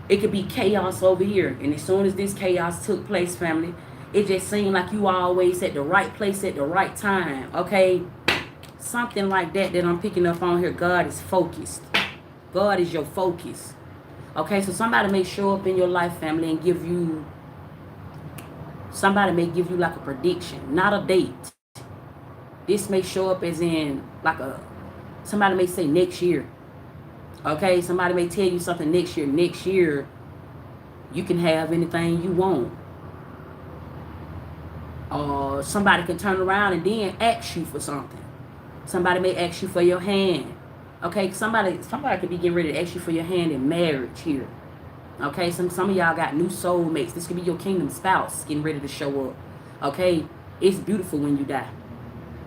it could be chaos over here. And as soon as this chaos took place, family, it just seemed like you always at the right place at the right time. Okay. Something like that I'm picking up on here. God is focused. God is your focus. Okay, so somebody may show up in your life, family, and give you like a prediction, not a date. This may show up as in like somebody may say next year. Okay, somebody may tell you something next year. Next year, you can have anything you want. Or somebody can turn around and then ask you for something. Somebody may ask you for your hand. Okay, somebody could be getting ready to ask you for your hand in marriage here. Okay, some of y'all got new soulmates. This could be your kingdom spouse getting ready to show up. Okay, it's beautiful when you die.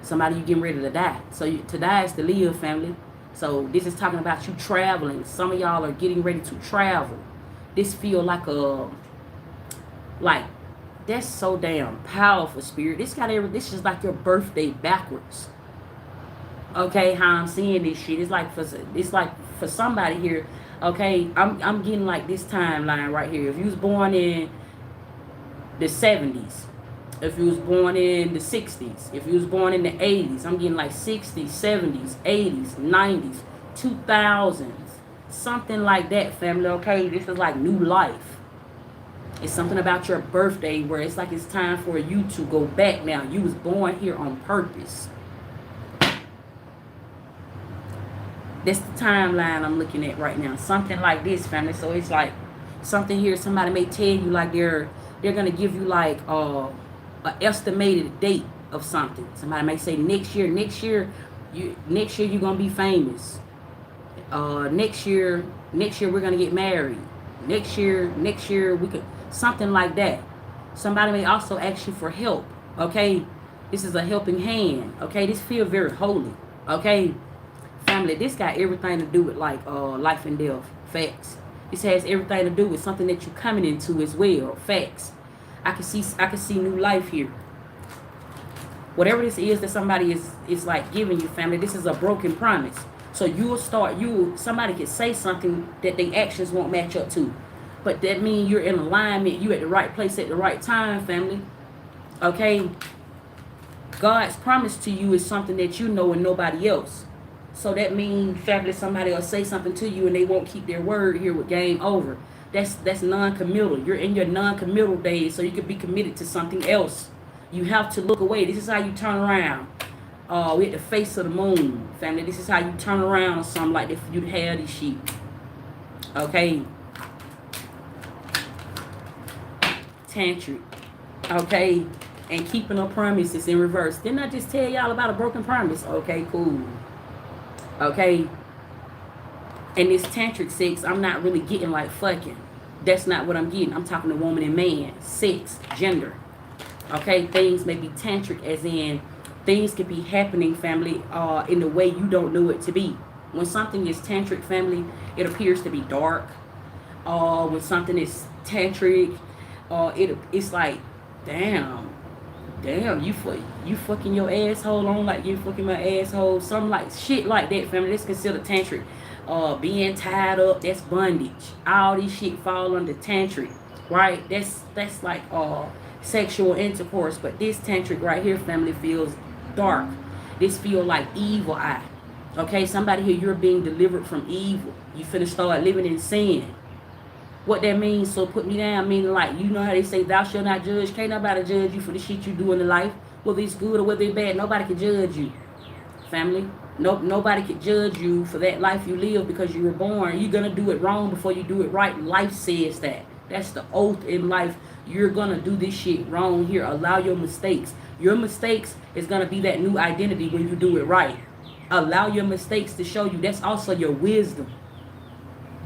Somebody you getting ready to die. So to die is to live, family. So this is talking about you traveling. Some of y'all are getting ready to travel. This feel like like that's so damn powerful, spirit. This is like your birthday backwards. Okay, how I'm seeing this shit. It's like for somebody here. Okay, I'm getting like this timeline right here. If you was born in the 70s, if you was born in the 60s, if you was born in the 80s, I'm getting like 60s, 70s, 80s, 90s, 2000s, something like that, family. Okay, this is like new life. It's something about your birthday where it's like it's time for you to go back now. You was born here on purpose. That's the timeline I'm looking at right now. Something like this, family. So it's like something here. Somebody may tell you like they're gonna give you like an estimated date of something. Somebody may say next year you're gonna be famous. Next year we're gonna get married. Next year we could, something like that. Somebody may also ask you for help. Okay, this is a helping hand. Okay, this feel very holy. Okay, family, this got everything to do with like life and death. Facts. This has everything to do with something that you're coming into as well. Facts. I can see new life here. Whatever this is that somebody is like giving you, family, this is a broken promise. So somebody could say something that their actions won't match up to. But that means you're in alignment, you're at the right place at the right time, family. Okay? God's promise to you is something that you know and nobody else. So that means, family, somebody will say something to you and they won't keep their word here with game over. That's non-committal. You're in your non-committal days, so you can be committed to something else. You have to look away. This is how you turn around. We at the face of the moon, family. This is how you turn around on something like if you'd have these sheep. Okay. Tantric. Okay. And keeping a promise is in reverse. Didn't I just tell y'all about a broken promise? Okay, cool. Okay. And this tantric sex, I'm not really getting like fucking. That's not what I'm getting. I'm talking to woman and man. Sex, gender. Okay, things may be tantric as in things could be happening, family, in the way you don't know it to be. When something is tantric, family, it appears to be dark. When something is tantric, it's like, damn, you fucking your asshole on like you fucking my asshole. Something like shit like that, family. That's considered tantric. Being tied up, that's bondage. All these shit fall under tantric, right? That's like sexual intercourse. But this tantric right here, family, feels dark. This feel like evil eye. Okay, somebody here, you're being delivered from evil. You finna start living in sin. What that means, so put me down, meaning like, you know how they say thou shalt not judge. Can't nobody judge you for the shit you do in the life, whether it's good or whether it's bad. Nobody can judge you, family. Nobody can judge you for that life you live because you were born. You're gonna do it wrong before you do it right. Life says that. That's the oath in life. You're gonna do this shit wrong here. Allow your mistakes. Your mistakes is gonna be that new identity when you do it right. Allow your mistakes to show you. That's also your wisdom.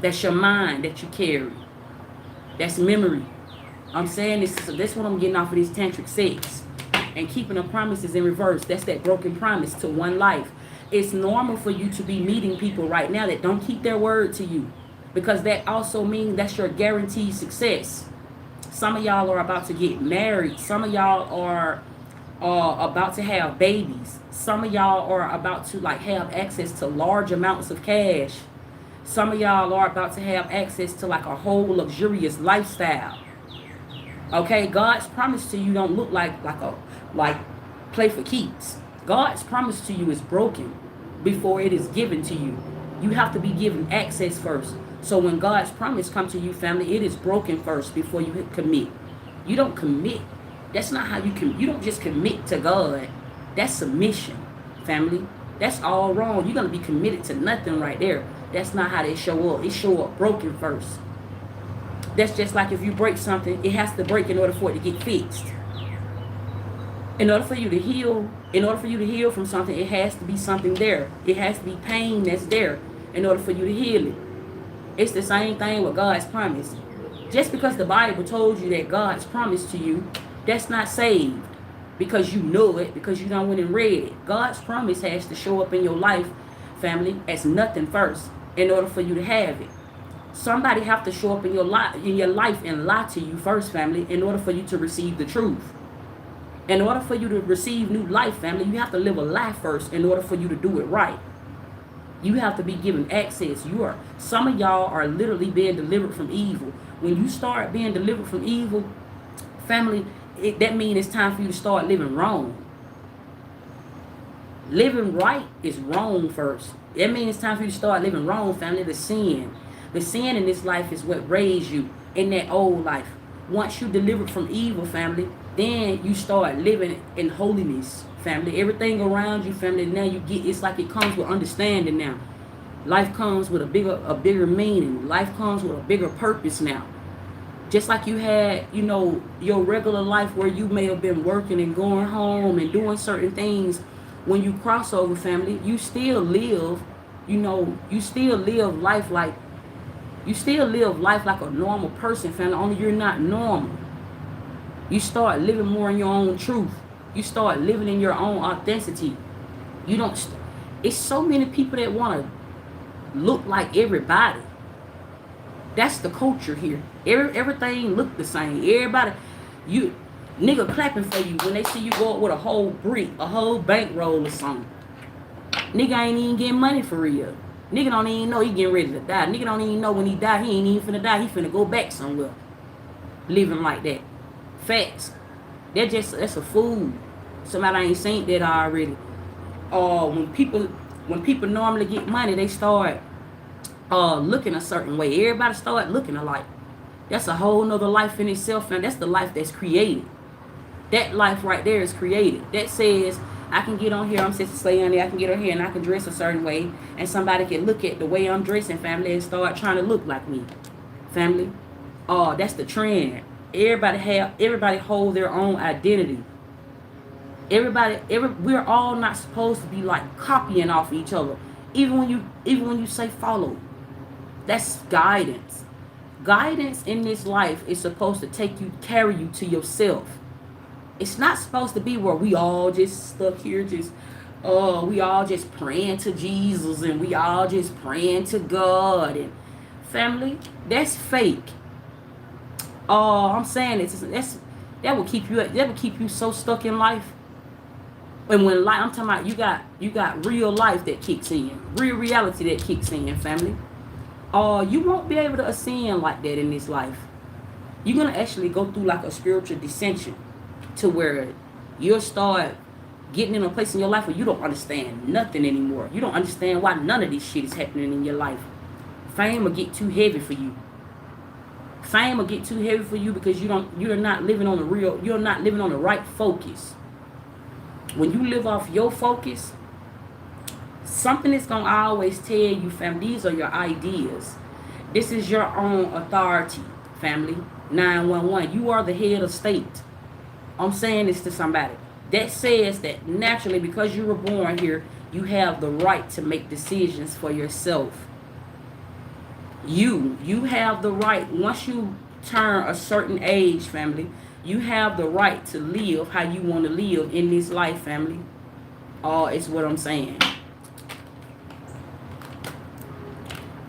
That's your mind that you carry. That's memory. I'm saying this. That's what I'm getting off of this tantric sex. And keeping a promise is in reverse. That's that broken promise to one life. It's normal for you to be meeting people right now that don't keep their word to you. Because that also means that's your guaranteed success. Some of y'all are about to get married. Some of y'all are about to have babies. Some of y'all are about to like have access to large amounts of cash. Some of y'all are about to have access to like a whole luxurious lifestyle. Okay, God's promise to you don't look like play for keeps. God's promise to you is broken before it is given to you. You have to be given access first. So when God's promise comes to you, family, it is broken first before you commit. You don't commit. That's not how you don't just commit to God. That's submission, family. That's all wrong. You're going to be committed to nothing right there. That's not how they show up. It show up broken first. That's just like if you break something, it has to break in order for it to get fixed. In order for you to heal from something, it has to be something there. It has to be pain that's there in order for you to heal it. It's the same thing with God's promise. Just because the Bible told you that God's promise to you, that's not saved. because you know it, because you done went and read it. God's promise has to show up in your life, family, as nothing first in order for you to have it. Somebody have to show up in your life and lie to you first, family, in order for you to receive the truth. In order for you to receive new life, family, you have to live a lie first in order for you to do it right. You have to be given access. Some of y'all are literally being delivered from evil. When you start being delivered from evil, family, that means it's time for you to start living wrong. Living right is wrong first. That means it's time for you to start living wrong, family. The sin in this life is what raised you in that old life. Once you delivered from evil, family, then you start living in holiness, family. Everything around you, family, now it's like it comes with understanding now. Life comes with a bigger meaning. Life comes with a bigger purpose now. Just like you had, your regular life where you may have been working and going home and doing certain things. When you cross over, family, you still live, life like a normal person, family, only you're not normal. You start living more in your own truth. You start living in your own authenticity. It's so many people that want to look like everybody. That's the culture here. Everything look the same. Everybody, nigga clapping for you when they see you go up with a whole brick, a whole bankroll or something. Nigga ain't even getting money for real. Nigga don't even know he getting ready to die. Nigga don't even know when he die, he ain't even finna die. He finna go back somewhere. Living like that. Facts. That's a fool. Somebody ain't seen that already. When people normally get money, they start looking a certain way. Everybody start looking alike. That's a whole nother life in itself, and that's the life that's created. That life right there is created. That says, I can get on here, I'm Sister Slay on there, I can get on here and I can dress a certain way, and somebody can look at the way I'm dressing, family, and start trying to look like me. Family. That's the trend. Everybody hold their own identity. We're all not supposed to be like copying off each other. Even when you say follow. That's guidance. Guidance in this life is supposed to carry you to yourself. It's not supposed to be where we all just stuck here, we all just praying to Jesus and we all just praying to God. And family, that's fake. I'm saying that will keep you so stuck in life. And when life, I'm talking about you got real life that kicks in, real reality that kicks in, family. You won't be able to ascend like that in this life. You're gonna actually go through like a spiritual descension to where you'll start getting in a place in your life where you don't understand nothing anymore. You don't understand why none of this shit is happening in your life. Fame will get too heavy for you. Fame will get too heavy for you because you're not living on the right focus. When you live off your focus, something is going to always tell you, fam, these are your ideas. This is your own authority, family. 911. You are the head of state. I'm saying this to somebody. That says that naturally, because you were born here, you have the right to make decisions for yourself. You have the right, once you turn a certain age, family, you have the right to live how you want to live in this life, family. It's what I'm saying.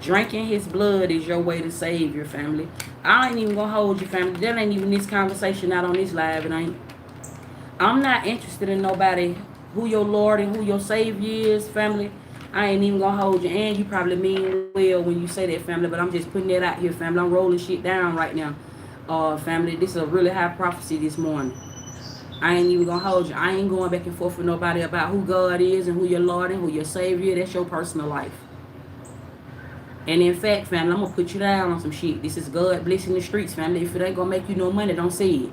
Drinking his blood is your way to save your family. I ain't even gonna hold you, family. That ain't even this conversation out on this live. It ain't. I'm not interested in nobody who your Lord and who your Savior is, family. I ain't even gonna hold you. And you probably mean well when you say that, family. But I'm just putting that out here, family. I'm rolling shit down right now. Family, this is a really high prophecy this morning. I ain't even gonna hold you. I ain't going back and forth with nobody about who God is and who your Lord and who your Savior. That's your personal life. And in fact, family, I'm gonna put you down on some shit. This is God blessing the streets, family. If it ain't gonna make you no money, don't say it.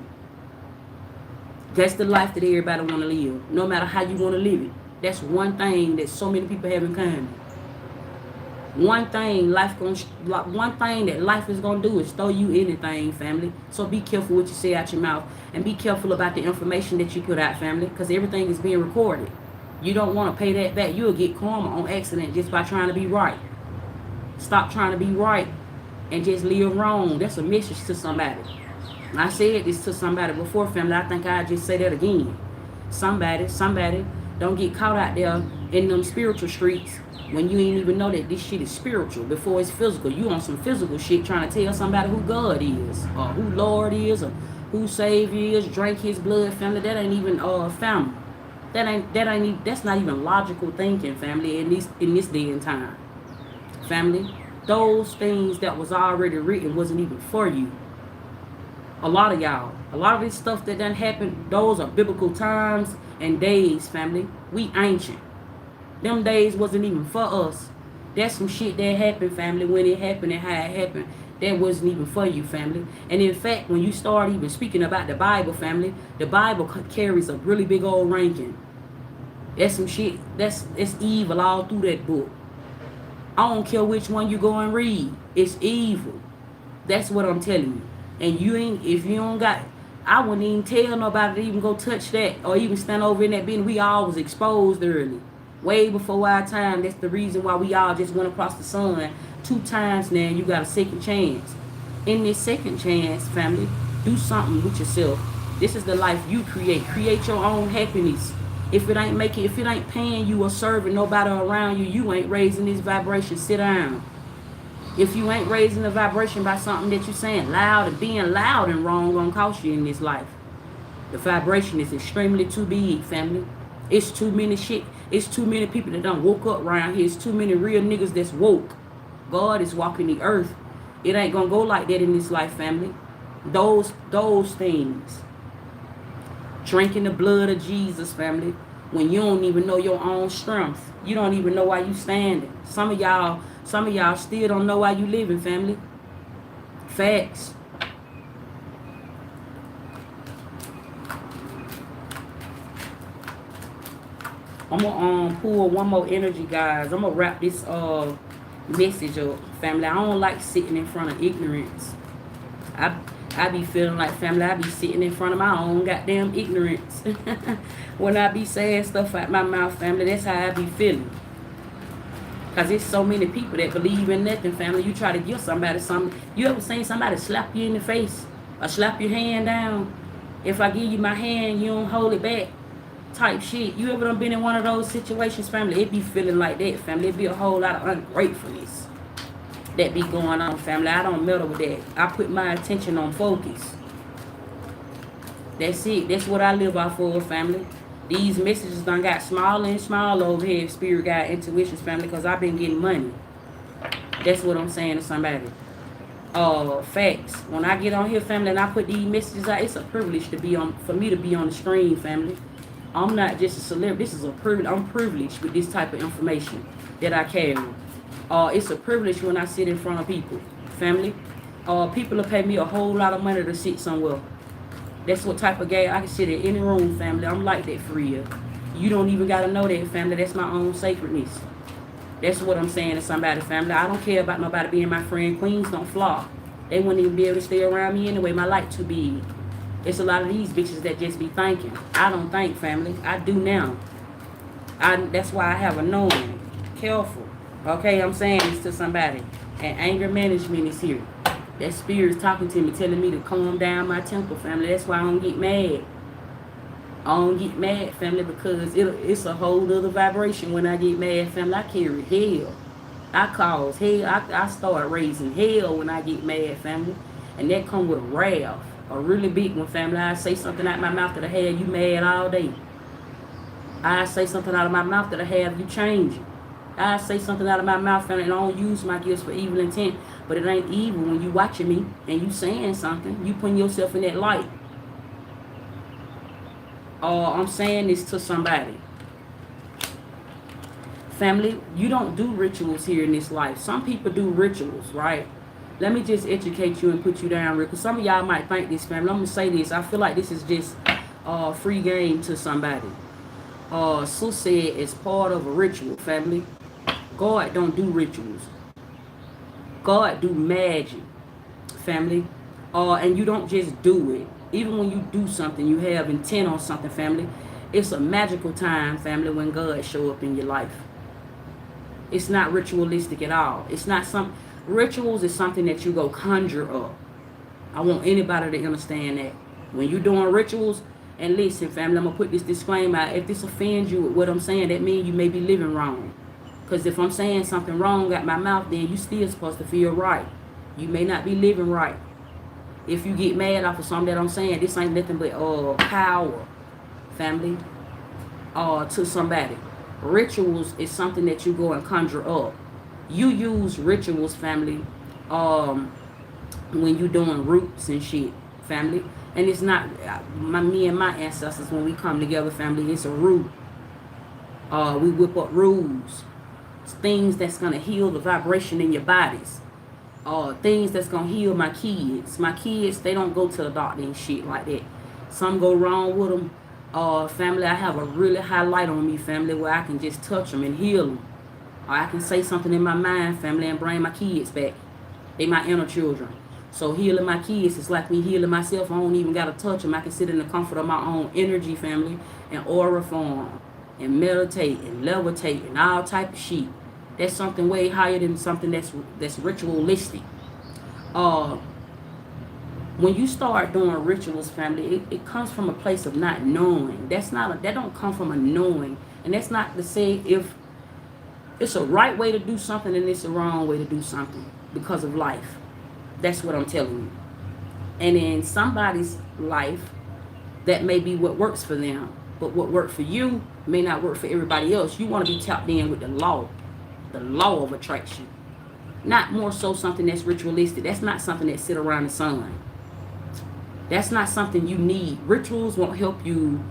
That's the life that everybody wanna live. No matter how you wanna live it. That's one thing that so many people have in common. One thing that life is gonna do is throw you anything, family. So be careful what you say out your mouth, and be careful about the information that you put out, family, because everything is being recorded. You don't want to pay that back. You'll get karma on accident just by trying to be right. Stop trying to be right and just live wrong. That's a message to somebody. I said this to somebody before, family. I think I'll just say that again. Somebody. Don't get caught out there in them spiritual streets when you ain't even know that this shit is spiritual before it's physical. You on some physical shit trying to tell somebody who God is, or who Lord is, or who Savior is, drink his blood, family. That ain't even family. That's not even logical thinking, family, in this day and time. Family. Those things that was already written wasn't even for you. A lot of this stuff that done happened, those are biblical times and days, family. We ancient. Them days wasn't even for us. That's some shit that happened, family, when it happened and how it happened. That wasn't even for you, family. And in fact, when you start even speaking about the Bible, family, the Bible carries a really big old ranking. That's some shit. It's evil all through that book. I don't care which one you go and read. It's evil. That's what I'm telling you. And if you don't got, I wouldn't even tell nobody to even go touch that or even stand over in that building. We all was exposed early. Way before our time. That's the reason why we all just went across the sun 2 times now. You got a second chance. In this second chance, family, do something with yourself. This is the life you create. Create your own happiness. If it ain't paying you or serving nobody around you, you ain't raising this vibration. Sit down. If you ain't raising the vibration by something that you're saying loud and being loud and wrong gonna cost you in this life. The vibration is extremely too big, family. It's too many shit. It's too many people that done woke up around here. It's too many real niggas that's woke. God is walking the earth. It ain't gonna go like that in this life, family. Those things. Drinking the blood of Jesus, family, when you don't even know your own strength. You don't even know why you standing. Some of y'all still don't know why you living, family. Facts. I'm gonna pull one more energy, guys. I'm gonna wrap this message up, family. I don't like sitting in front of ignorance. I be feeling like, family, I be sitting in front of my own goddamn ignorance. When I be saying stuff out my mouth, family, that's how I be feeling. Because there's so many people that believe in nothing, family. You try to give somebody something. You ever seen somebody slap you in the face or slap your hand down? If I give you my hand, you don't hold it back type shit. You ever done been in one of those situations, family? It be feeling like that, family. It be a whole lot of ungratefulness that be going on, family. I don't meddle with that. I put my attention on focus. That's it. That's what I live off for, family. These messages done got smaller and smaller over here, Spirit Guide Intuitions, family, because I've been getting money. That's what I'm saying to somebody. Facts. When I get on here, family, and I put these messages out, it's a privilege for me to be on the screen, family. I'm not just a celebrity. This is a privilege. I'm privileged with this type of information that I carry. It's a privilege when I sit in front of people, family. People will pay me a whole lot of money to sit somewhere. That's what type of guy I can sit in any room, family. I'm like that for real. You don't even gotta know that, family. That's my own sacredness. That's what I'm saying to somebody, family. I don't care about nobody being my friend. Queens don't flop. They wouldn't even be able to stay around me anyway. My light too big. It's a lot of these bitches that just be thinking. I don't think, family. I do now. That's why I have a knowing. Careful. Okay, I'm saying this to somebody. And anger management is here. That spirit is talking to me, telling me to calm down my temper, family. That's why I don't get mad. I don't get mad, family, because it's a whole other vibration when I get mad, family. I carry hell. I cause hell. I start raising hell when I get mad, family. And that come with a wrath. A really big one, family. I say something out my mouth that'll have you mad all day. I say something out of my mouth that'll have you changing. I say something out of my mouth, family, and I don't use my gifts for evil intent. But it ain't evil when you watching me and you saying something. You putting yourself in that light. I'm saying this to somebody. Family, you don't do rituals here in this life. Some people do rituals, right? Let me just educate you and put you down real, because some of y'all might think this, family. I'm going to say this. I feel like this is just free game to somebody. So said it's part of a ritual, family. God don't do rituals. God do magic, family. And you don't just do it. Even when you do something, you have intent on something, family. It's a magical time, family, when God show up in your life. It's not ritualistic at all. It's not rituals is something that you go conjure up. I want anybody to understand that. When you're doing rituals, And listen, family, I'm going to put this disclaimer out. If this offends you with what I'm saying, that means you may be living wrong. Because if I'm saying something wrong out my mouth, then you still supposed to feel right. You may not be living right. If you get mad off of something that I'm saying, this ain't nothing but power, family, to somebody. Rituals is something that you go and conjure up. You use rituals, family, when you doing roots and shit, family. And it's not me and my ancestors, when we come together, family, it's a root. We whip up rules, things that's gonna heal the vibration in your bodies. Things that's gonna heal my kids. My kids, they don't go to the doctor and shit like that. Something go wrong with them. Family, I have a really high light on me, family, where I can just touch them and heal them. Or I can say something in my mind, family, and bring my kids back. They my inner children. So healing my kids is like me healing myself. I don't even got to touch them. I can sit in the comfort of my own energy, family, and aura form, and meditate, and levitate, and all type of shit. That's something way higher than something that's ritualistic. When you start doing rituals, family, it comes from a place of not knowing. That don't come from a knowing. And that's not to say if it's a right way to do something and it's a wrong way to do something because of life. That's what I'm telling you. And in somebody's life, that may be what works for them. But what worked for you may not work for everybody else. You want to be tapped in with the law of attraction. Not more so something that's ritualistic. That's not something that sit around the sun. That's not something you need. Rituals won't help you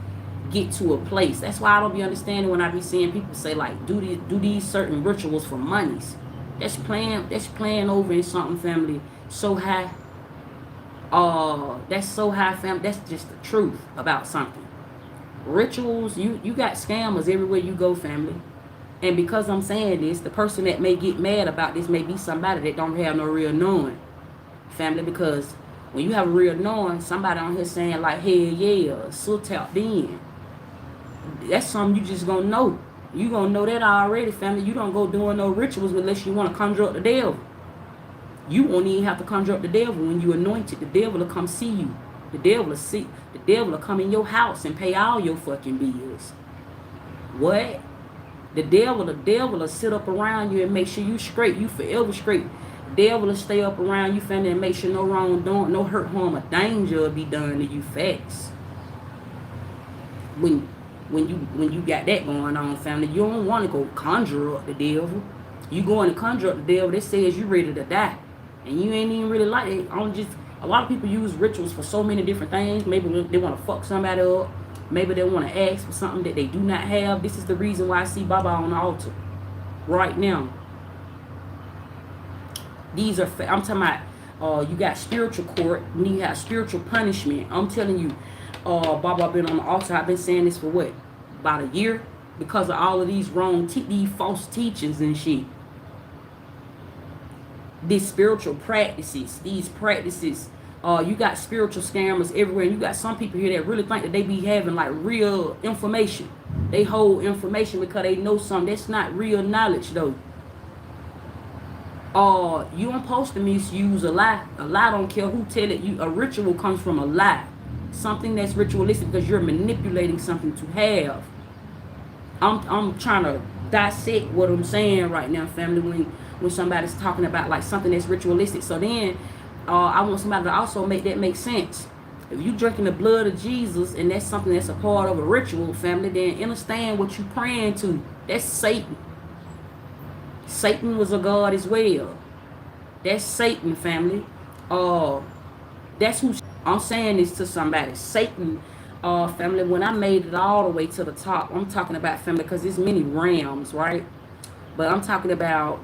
get to a place. That's why I don't be understanding when I be seeing people say like do these certain rituals for monies. That's playing over in something, family, so high. That's so high, family. That's just the truth about something. Rituals, you got scammers everywhere you go, family. And because I'm saying this, the person that may get mad about this may be somebody that don't have no real knowing, family, because when you have a real knowing, somebody on here saying like, hell yeah, so tapped in. That's something you just gonna know. You gonna know that already, family. You don't go doing no rituals unless you want to conjure up the devil. You won't even have to conjure up the devil when you anointed. The devil will come see you. The devil will come in your house and pay all your fucking bills. What? The devil will sit up around you and make sure you straight. You forever straight. The devil will stay up around you, family, and make sure no wrongdoing, no hurt, harm, or danger will be done to you. Facts. When you got that going on, family, you don't want to go conjure up the devil. You going to conjure up the devil that says you ready to die, and you ain't even really like it. A lot of people use rituals for so many different things. Maybe they want to fuck somebody up. Maybe they want to ask for something that they do not have. This is the reason why I see Baba on the altar right now. These are, I'm talking about, you got spiritual court and you have spiritual punishment. I'm telling you, Baba been on the altar. I've been saying this for what? About a year? Because of all of these these false teachings and shit. These spiritual practices, you got spiritual scammers everywhere. And you got some people here that really think that they be having like real information. They hold information because they know something. That's not real knowledge though. You don't supposed to misuse a lie. A lie don't care who tell it. A ritual comes from a lie. Something that's ritualistic because you're manipulating something to have. I'm trying to dissect what I'm saying right now, family, when somebody's talking about like something that's ritualistic. So then I want somebody to also make sense. If you drinking the blood of Jesus and that's something that's a part of a ritual, family, then understand what you praying to. That's Satan. Satan was a god as well. That's Satan, family. That's who I'm saying this to somebody. Satan, family, when I made it all the way to the top, I'm talking about, family, because there's many realms, right? But I'm talking about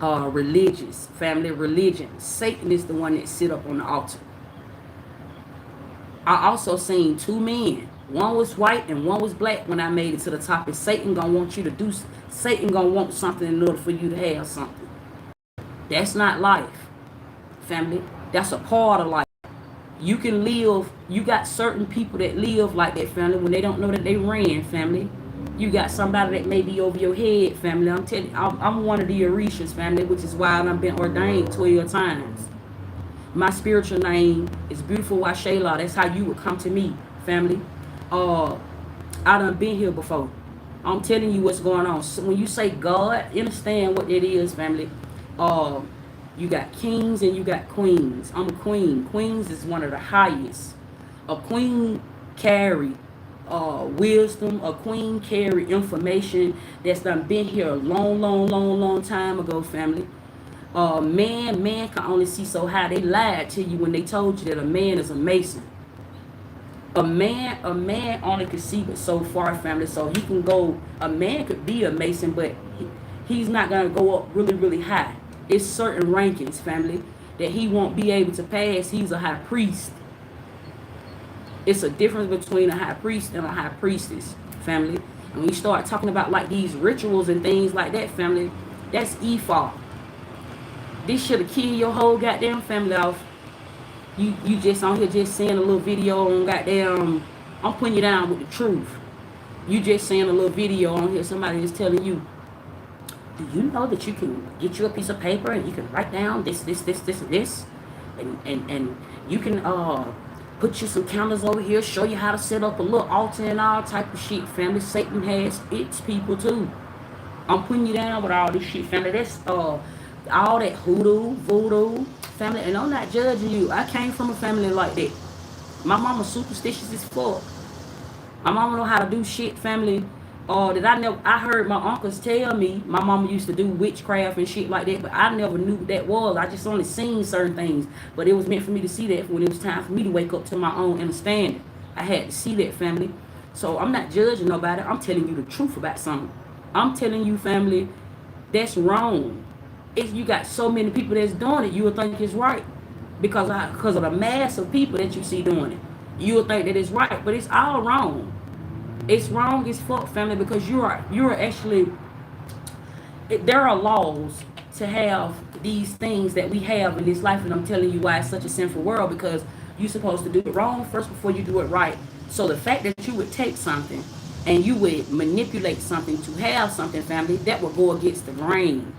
religious, family, religion. Satan is the one that sit up on the altar. I also seen two men. One was white and one was black when I made it to the top. And Satan gonna want something in order for you to have something. That's not life, family. That's a part of life. You can live, you got certain people that live like that, family, when they don't know that they ran, family. You got somebody that may be over your head, family. I'm telling you, I'm one of the Orishas, family, which is why I've been ordained 12 times. My spiritual name is Beautiful Washayla. That's how you would come to me family. Uh, I done been here before. I'm telling you what's going on. So when you say God, understand what it is, family. Uh, you got kings and you got queens. I'm a queen. Queens is one of the highest. A queen carry wisdom. A queen carry information that's done been here a long time ago, family. Man can only see so high. They lied to you when they told you that a man is a mason. A man only can see but so far, family. So he can go. A man could be a mason, but he's not gonna go up really high. It's certain rankings, family, that he won't be able to pass. He's a high priest. It's a difference between a high priest and a high priestess, family. And when you start talking about like these rituals and things like that, family, that's Ephah. This should have killed your whole goddamn family off. You just on here just saying a little video on goddamn. I'm putting you down with the truth. You just saying a little video on here. Somebody is telling you, do you know that you can get you a piece of paper and you can write down this, and you can put you some candles over here, show you how to set up a little altar and all type of shit, family. Satan has its people too. I'm putting you down with all this shit, family. That's all that hoodoo, voodoo, family. And I'm not judging you. I came from a family like that. My mama superstitious as fuck. My mama know how to do shit, family. I heard my uncles tell me my mama used to do witchcraft and shit like that, but I never knew what that was. I just only seen certain things. But it was meant for me to see that when it was time for me to wake up to my own understanding. I had to see that, family. So I'm not judging nobody. I'm telling you the truth about something. I'm telling you, family, that's wrong. If you got so many people that's doing it, you would think it's right. Because of the mass of people that you see doing it. You would think that it's right, but it's all wrong. It's wrong as fuck, family, because you are actually, there are laws to have these things that we have in this life, and I'm telling you why it's such a sinful world, because you're supposed to do it wrong first before you do it right. So the fact that you would take something and you would manipulate something to have something, family, that would go against the grain.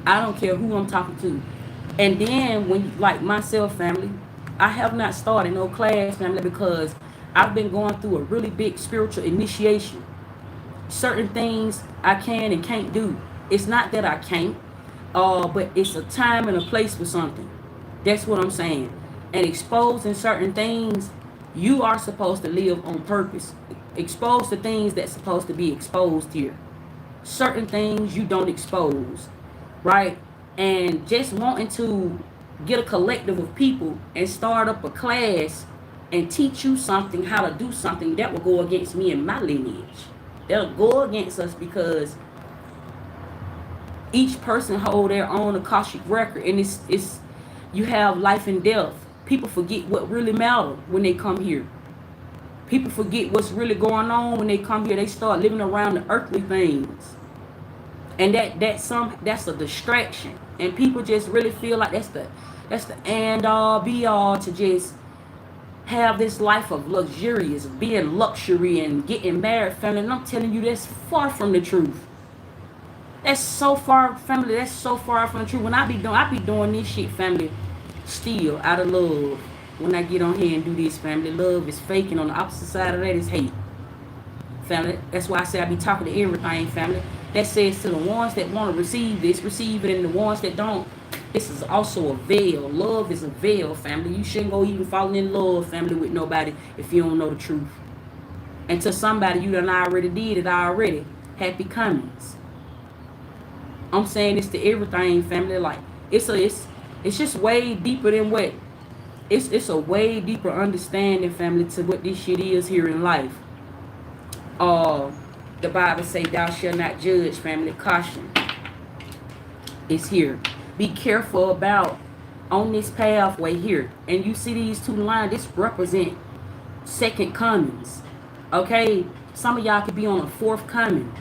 I don't care who I'm talking to. And then when, like myself, family, I have not started no class, family, because I've been going through a really big spiritual initiation. Certain things I can and can't do. It's not that I can't, but it's a time and a place for something. That's what I'm saying. And exposing certain things, you are supposed to live on purpose. Expose the things that's supposed to be exposed here. Certain things you don't expose, right? And just wanting to get a collective of people and start up a class and teach you something, how to do something, that will go against me and my lineage. That'll go against us, because each person hold their own Akashic record, and it's you have life and death. People forget what really matters when they come here. People forget what's really going on when they come here. They start living around the earthly things. And that's a distraction. And people just really feel like that's the end all be all, to just have this life of luxurious, being luxury and getting married, family. And I'm telling you, that's far from the truth. That's so far, family. That's so far from the truth. When I be doing this shit, family, still out of love. When I get on here and do this, family, love is fake, and on the opposite side of that is hate, family. That's why I say I be talking to everything, family. That says to the ones that want to receive this, receive it, and the ones that don't, this is also a veil. Love is a veil, family. You shouldn't go even falling in love, family, with nobody if you don't know the truth. And to somebody, you done already did it already. Happy comings. I'm saying this to everything, family. Like, it's just way deeper than what. It's a way deeper understanding, family, to what this shit is here in life. The Bible say, thou shalt not judge, family. Caution. It's here. Be careful about on this pathway here. And you see these two lines, this represent second comings. Okay? Some of y'all could be on a fourth coming.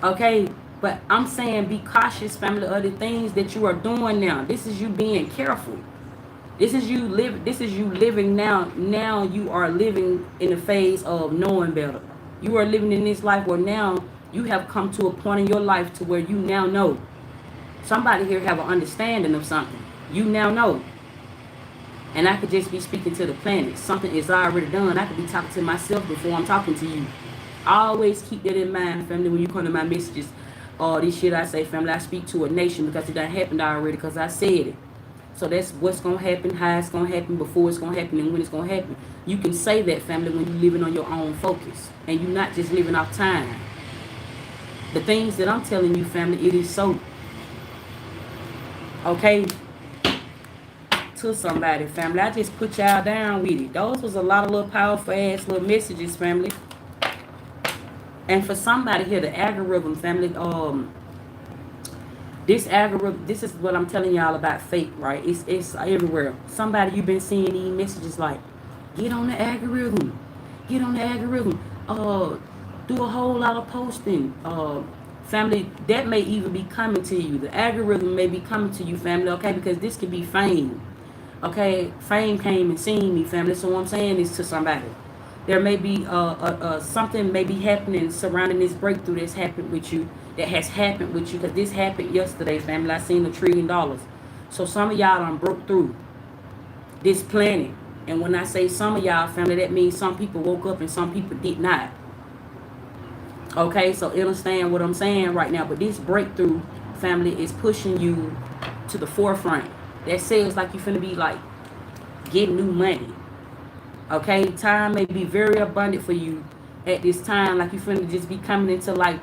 Okay? But I'm saying be cautious, family, of the things that you are doing now. This is you being careful. This is you living now. Now you are living in the phase of knowing better. You are living in this life where now you have come to a point in your life to where you now know. Somebody here have an understanding of something. You now know. And I could just be speaking to the planet. Something is already done. I could be talking to myself before I'm talking to you. I always keep that in mind, family, when you come to my messages. All this shit I say, family, I speak to a nation because it done happened already because I said it. So that's what's going to happen, how it's going to happen, before it's going to happen, and when it's going to happen. You can say that, family, when you're living on your own focus. And you're not just living off time. The things that I'm telling you, family, it is so. Okay? To somebody, family. I just put y'all down with it. Those was a lot of little powerful ass little messages, family. And for somebody here, the algorithm, family, this algorithm, this is what I'm telling y'all about fake, right? It's everywhere. Somebody, you've been seeing these messages like, get on the algorithm. Get on the algorithm. Do a whole lot of posting. Family, that may even be coming to you. The algorithm may be coming to you, family, okay? Because this could be fame. Okay, fame came and seen me, family. So what I'm saying is to somebody, there may be something may be happening surrounding this breakthrough that's happened with you, that has happened with you, because this happened yesterday, family. I seen $1 trillion. So some of y'all done broke through this planet. And when I say some of y'all, family, that means some people woke up and some people did not. Okay, so understand what I'm saying right now. But this breakthrough, family, is pushing you to the forefront. That says like you finna be like getting new money. Okay, time may be very abundant for you at this time. Like you finna just be coming into like,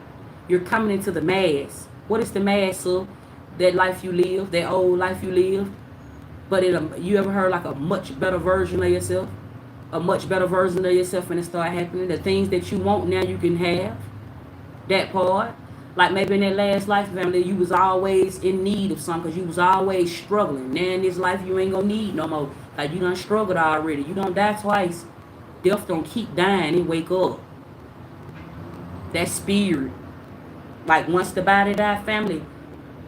you're coming into the mass. What is the mass, sir? That life you live, that old life you live. But you ever heard like a much better version of yourself? A much better version of yourself when it start happening. The things that you want now you can have. That part. Like maybe in that last life, family, you was always in need of something because you was always struggling. Now in this life, you ain't gonna need no more. Like you done struggled already. You don't die twice. Death don't keep dying and wake up. That spirit. Like once the body die, family,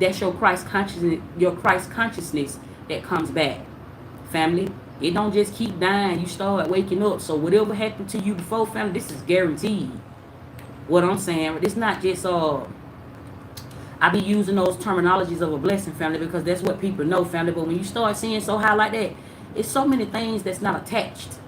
that's your Christ consciousness that comes back. Family, it don't just keep dying. You start waking up. So whatever happened to you before, family, this is guaranteed. What I'm saying, it's not just I be using those terminologies of a blessing, family, because that's what people know, family. But when you start seeing so high like that, it's so many things that's not attached.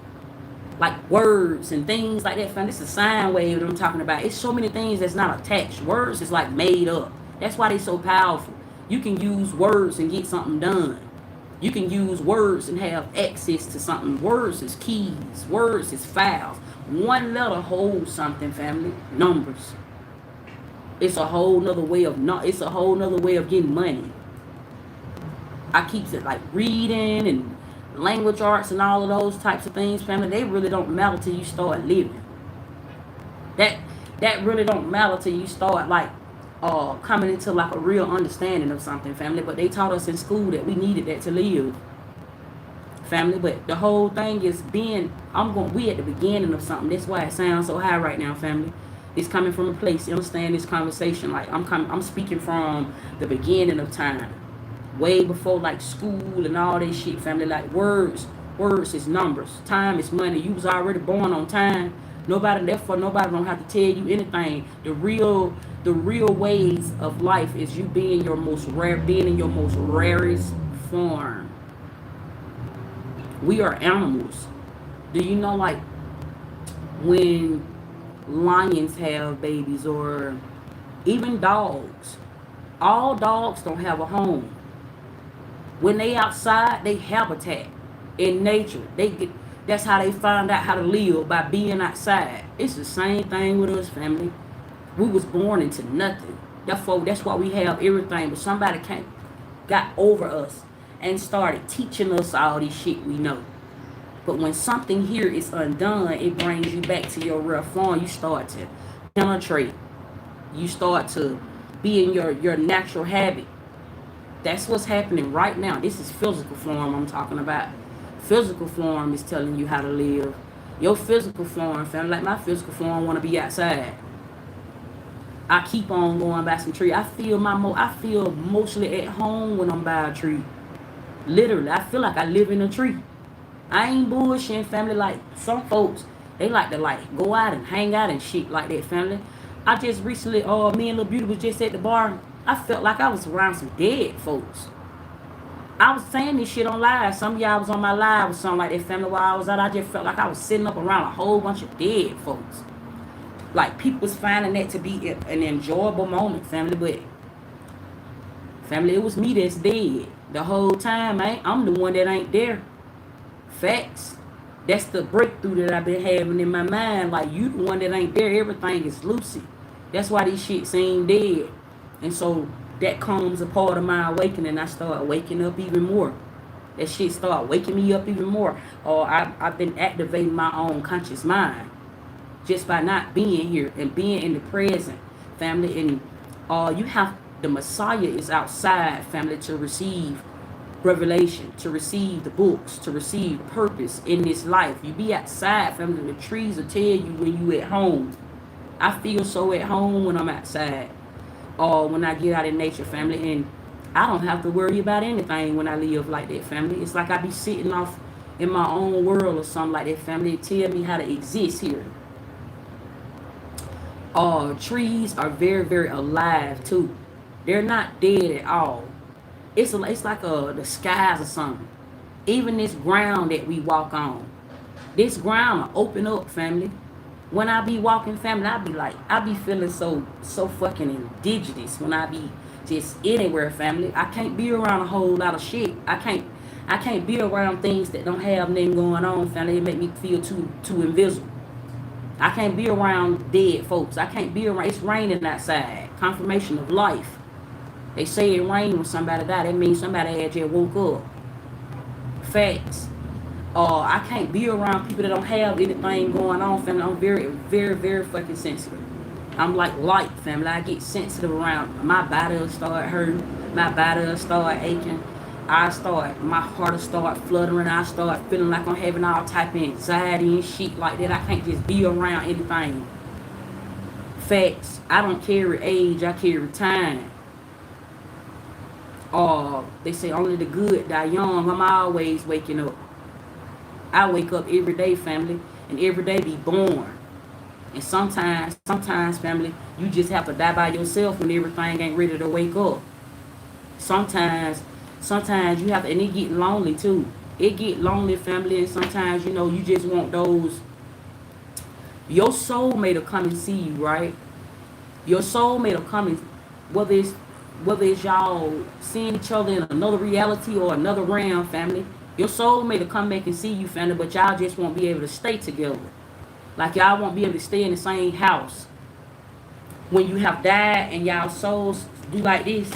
Like words and things like that, family. This is a sine wave that I'm talking about. It's so many things that's not attached. Words is like made up. That's why they're so powerful. You can use words and get something done. You can use words and have access to something. Words is keys. Words is files. One letter holds something, family. Numbers. It's a whole nother way of getting money. I keep it like reading and language arts and all of those types of things, family. They really don't matter till you start living. That really don't matter till you start like coming into like a real understanding of something, family. But they taught us in school that we needed that to live. Family, but the whole thing is we at the beginning of something. That's why it sounds so high right now, family. It's coming from a place. You understand this conversation? Like I'm speaking from the beginning of time, way before like school and all that shit, family. Like words is numbers. Time is money. You was already born on time. Nobody don't have to tell you anything. The real ways of life is you being in your most rarest form. We are animals. Do you know like when lions have babies or even dogs? All dogs don't have a home. When they outside, they habitat in nature. That's how they find out how to live, by being outside. It's the same thing with us, family. We was born into nothing. That's why we have everything. But somebody got over us and started teaching us all this shit we know. But when something here is undone, it brings you back to your real form. You start to penetrate. You start to be in your natural habit. That's what's happening right now. This is physical form I'm talking about. Physical form is telling you how to live. Your physical form, family, like my physical form, want to be outside. I keep on going by some tree. I feel mostly at home when I'm by a tree. Literally, I feel like I live in a tree. I ain't bullshitting, family. Like some folks, they like to like go out and hang out and shit like that, family. I just recently, me and Lil Beauty was just at the bar. I felt like I was around some dead folks. I was saying this shit on live. Some of y'all was on my live or something like that, family. While I was out, I just felt like I was sitting up around a whole bunch of dead folks. Like people was finding that to be an enjoyable moment, family. But family, it was me that's dead the whole time. I'm the one that ain't there. Facts. That's the breakthrough that I've been having in my mind. Like you the one that ain't there. Everything is lucid. That's why these shit seem dead. And so that comes a part of my awakening. I start waking up even more. That shit start waking me up even more. Or I've been activating my own conscious mind just by not being here and being in the present, family. And you have the Messiah is outside, family, to receive revelation, to receive the books, to receive purpose in this life. You be outside, family. The trees will tell you when you at home. I feel so at home when I'm outside or when I get out in nature, family. And I don't have to worry about anything when I live like that, family. It's like I be sitting off in my own world or something like that, family. It tell me how to exist here. Trees are very, very alive too. They're not dead at all. It's like the skies or something. Even this ground that we walk on, this ground will open up, family. When I be walking, family, I be feeling so fucking indigenous when I be just anywhere, family. I can't be around a whole lot of shit. I can't be around things that don't have nothing going on, family. It make me feel too invisible. I can't be around dead folks. I can't be around. It's raining outside. Confirmation of life. They say it rained when somebody died. That means somebody had just woke up. Facts. I can't be around people that don't have anything going on, family. I'm very, very, very fucking sensitive. I'm like light, family. I get sensitive around. My body will start hurting. My body will start aching. My heart will start fluttering. I start feeling like I'm having all type of anxiety and shit like that. I can't just be around anything. Facts. I don't carry age. I carry time. They say only the good die young. I'm always waking up. I wake up every day, family, and every day be born. And sometimes, family, you just have to die by yourself when everything ain't ready to wake up. Sometimes you have to, and it get lonely too. It get lonely, family, and sometimes, you just want those. Your soulmate will come and see you, right? Your soulmate will come and, whether it's y'all seeing each other in another reality or another realm, family. Your soulmate will come back and see you, family, but y'all just won't be able to stay together. Like y'all won't be able to stay in the same house. When you have died and y'all souls do like this,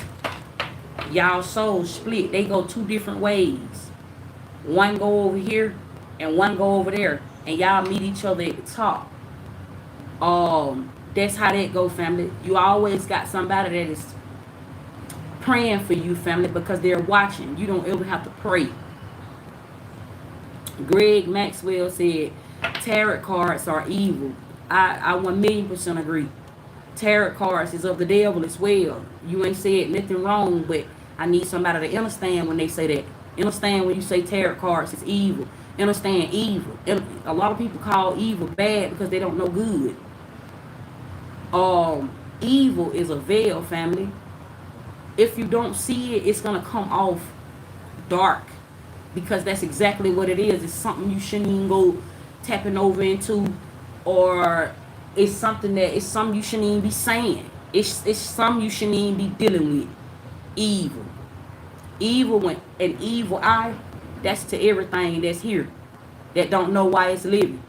y'all souls split. They go two different ways. One go over here and one go over there. And y'all meet each other at the top. That's how that go, family. You always got somebody that is praying for you, family, because they're watching. You don't ever have to pray. Greg Maxwell said tarot cards are evil. I 1,000,000% agree. Tarot cards is of the devil as well. You ain't said nothing wrong, but I need somebody to understand when they say that. Understand when you say tarot cards is evil. Understand evil. A lot of people call evil bad because they don't know good. Evil is a veil, family. If you don't see it, it's gonna come off dark. Because that's exactly what it is. It's something you shouldn't even go tapping over into, or it's something you shouldn't even be saying. It's something you shouldn't even be dealing with. Evil when an evil eye, that's to everything that's here that don't know why it's living.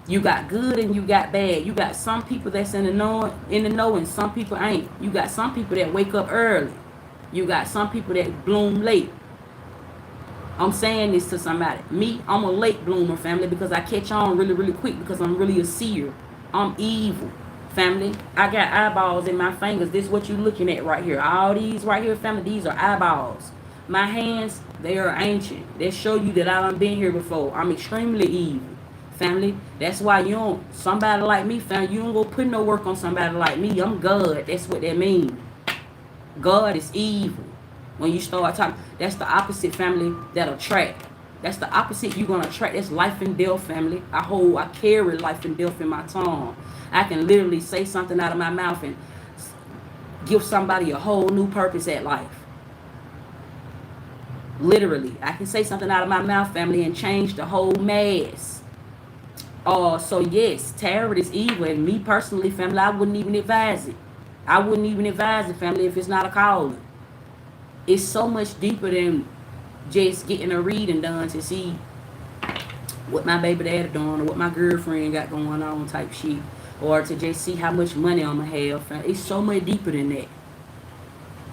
You got good and you got bad. You got some people that's in the know and some people ain't. You got some people that wake up early. You got some people that bloom late. I'm saying this to somebody. Me, I'm a late bloomer, family, because I catch on really, really quick because I'm really a seer. I'm evil, family. I got eyeballs in my fingers. This is what you're looking at right here. All these right here, family, these are eyeballs. My hands, they are ancient. They show you that I done been here before. I'm extremely evil, family. That's why somebody like me, family, you don't go put no work on somebody like me. I'm God. That's what that means. God is evil. When you start talking, that's the opposite, family, that attract. That's the opposite you're going to attract. That's life and death, family. I carry life and death in my tongue. I can literally say something out of my mouth and give somebody a whole new purpose at life. Literally, I can say something out of my mouth, family, and change the whole mass. So yes, tarot is evil, and me personally, family, I wouldn't even advise it. I wouldn't even advise it, family, if it's not a calling. It's so much deeper than just getting a reading done to see what my baby daddy doing or what my girlfriend got going on type shit. Or to just see how much money I'm gonna have. It's so much deeper than that.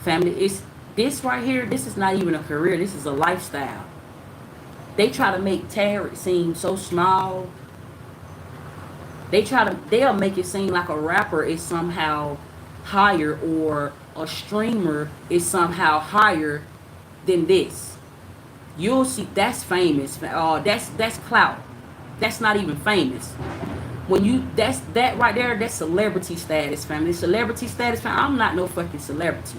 Family, it's this right here, this is not even a career, this is a lifestyle. They try to make tarot seem so small. They'll make it seem like a rapper is somehow higher or a streamer is somehow higher than this. You'll see that's famous. That's clout. That's not even famous. When you that right there, that's celebrity status, family. Celebrity status, family. I'm not no fucking celebrity.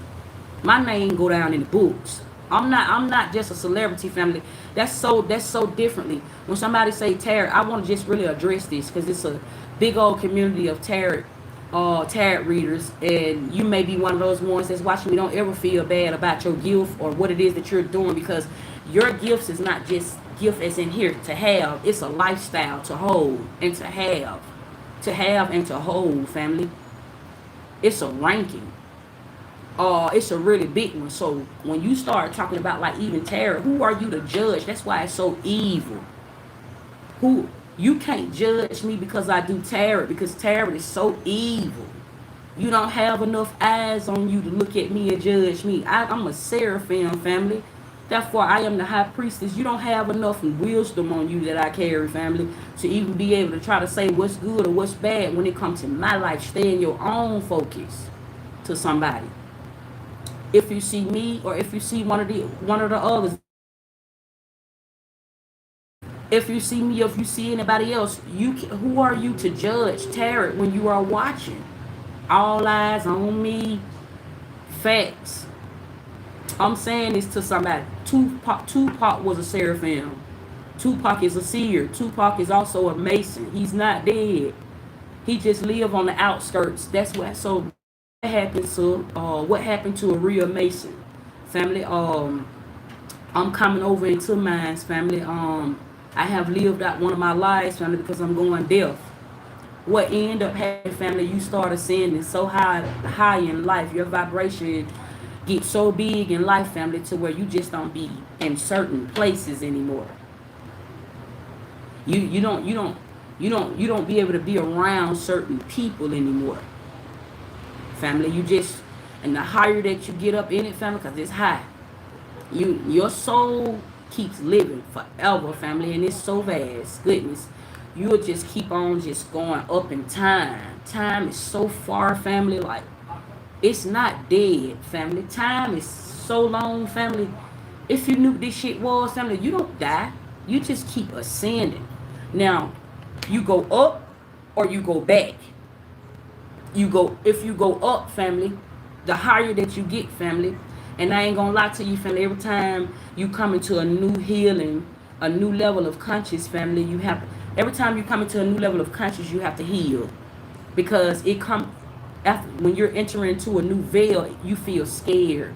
My name go down in the books. I'm not just a celebrity, family. That's so differently. When somebody say tarot, I want to just really address this because it's a big old community of tarot readers, and you may be one of those ones that's watching me. Don't ever feel bad about your gift or what it is that you're doing, because your gifts is not just gift as in here to have. It's a lifestyle to hold and to have and to hold, family. It's a ranking. It's a really big one. So when you start talking about like even tarot, who are you to judge? That's why it's so evil. Who You can't judge me because I do tarot, because tarot is so evil. You don't have enough eyes on you to look at me and judge me. I'm a seraphim, family. Therefore, I am the high priestess. You don't have enough wisdom on you that I carry, family, to even be able to try to say what's good or what's bad when it comes to my life. Stay in your own focus to somebody. If you see me or if you see one of the others, if you see me or if you see anybody else, who are you to judge tarot when you are watching? All eyes on me. Facts. I'm saying this to somebody. Tupac was a seraphim. Tupac is a seer. Tupac is also a mason. He's not dead. He just live on the outskirts. That's what. So what happened to what happened to a real mason, family? I'm coming over into mines, family. I have lived out one of my lives, family, because I'm going deaf. What end up happening, family? You start ascending so high in life. Your vibration get so big in life, family, to where you just don't be in certain places anymore. You don't be able to be around certain people anymore, family. You just, and the higher that you get up in it, family, because it's high, your soul keeps living forever, family, and it's so vast. Goodness, you'll just keep on just going up in time. Time is so far, family, like it's not dead, family. Time is so long, family. If you knew this shit was, family, you don't die. You just keep ascending. Now, you go up or you go back. If you go up, family, the higher that you get, family, and I ain't gonna lie to you, family, every time you come into a new healing, a new level of conscious, family, every time you come into a new level of conscious, you have to heal. Because it come after, when you're entering into a new veil, you feel scared.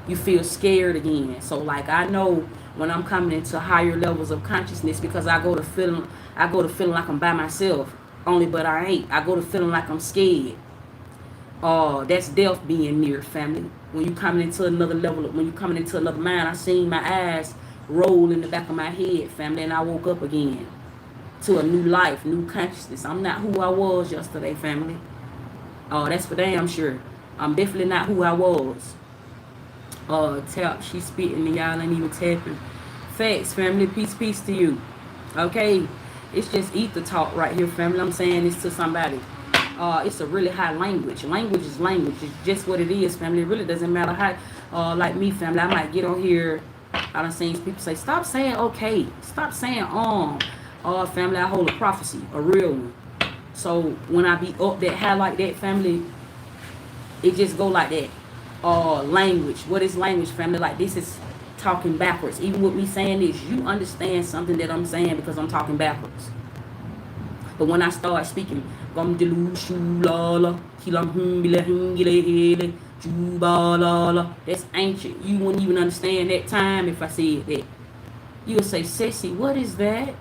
You feel scared again. So like I know when I'm coming into higher levels of consciousness, because I go to feeling like I'm by myself. Only but I ain't. I go to feeling like I'm scared. That's death being near, family. When you coming into another level, when you coming into another mind, I seen my eyes roll in the back of my head, family, and I woke up again to a new life, new consciousness. I'm not who I was yesterday, family. That's for damn sure. I'm definitely not who I was. Tap, she spitting and y'all ain't even tapping. Facts, family. Peace to you. Okay, it's just ether talk right here, family. I'm saying this to somebody. It's a really high language. Language is language. It's just what it is, family. It really doesn't matter how. Like me, family, I might get on here. I done seen people say, stop saying okay. Stop saying family, I hold a prophecy, a real one. So when I be up that high like that, family, it just go like that. Language. What is language, family? Like this is talking backwards. Even with me saying this, you understand something that I'm saying because I'm talking backwards. But when I start speaking, Jubalala. That's ancient. You wouldn't even understand that time if I said that. You'll say, Sissy, what is that?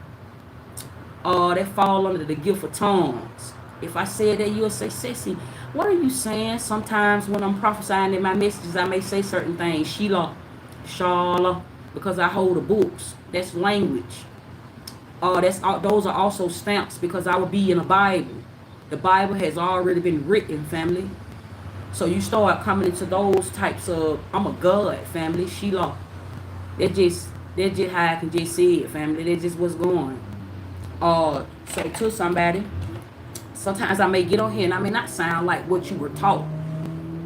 Oh, that fall under the gift of tongues. If I said that, you'll say, Sissy, what are you saying? Sometimes when I'm prophesying in my messages, I may say certain things. Sheila, Shala, because I hold the books. That's language. Those are also stamps because I will be in a Bible. The Bible has already been written, family. So you start coming into those types of, I'm a God, family. Sheila. That's just how I can just say it, family. That's just what's going. So to somebody, sometimes I may get on here and I may not sound like what you were taught.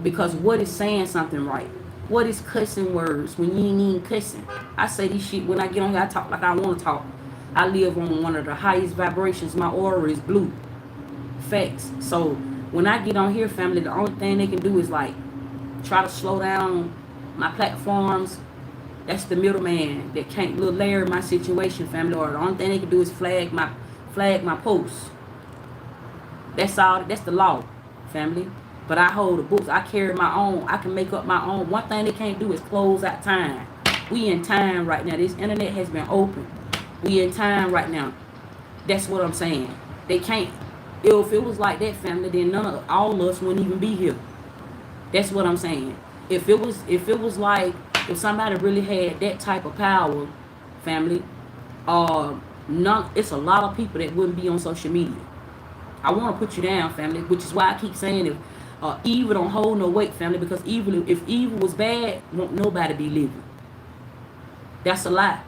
Because what is saying something right? What is cussing words when you ain't even cussing? I say this shit when I get on here, I talk like I want to talk. I live on one of the highest vibrations. My aura is blue. Facts. So when I get on here, family, the only thing they can do is like try to slow down my platforms. That's the middleman that can't little layer my situation, family. Or the only thing they can do is flag my posts. That's all. That's the law, family. But I hold the books. I carry my own. I can make up my own. One thing they can't do is close out time. We in time right now. This internet has been open. We in time right now. That's what I'm saying. They can't. If it was like that, family, then none of all of us wouldn't even be here. That's what I'm saying. If it was like if somebody really had that type of power, family, it's a lot of people that wouldn't be on social media. I want to put you down, family, which is why I keep saying if evil don't hold no weight, family, because if evil was bad, won't nobody be living. That's a lie.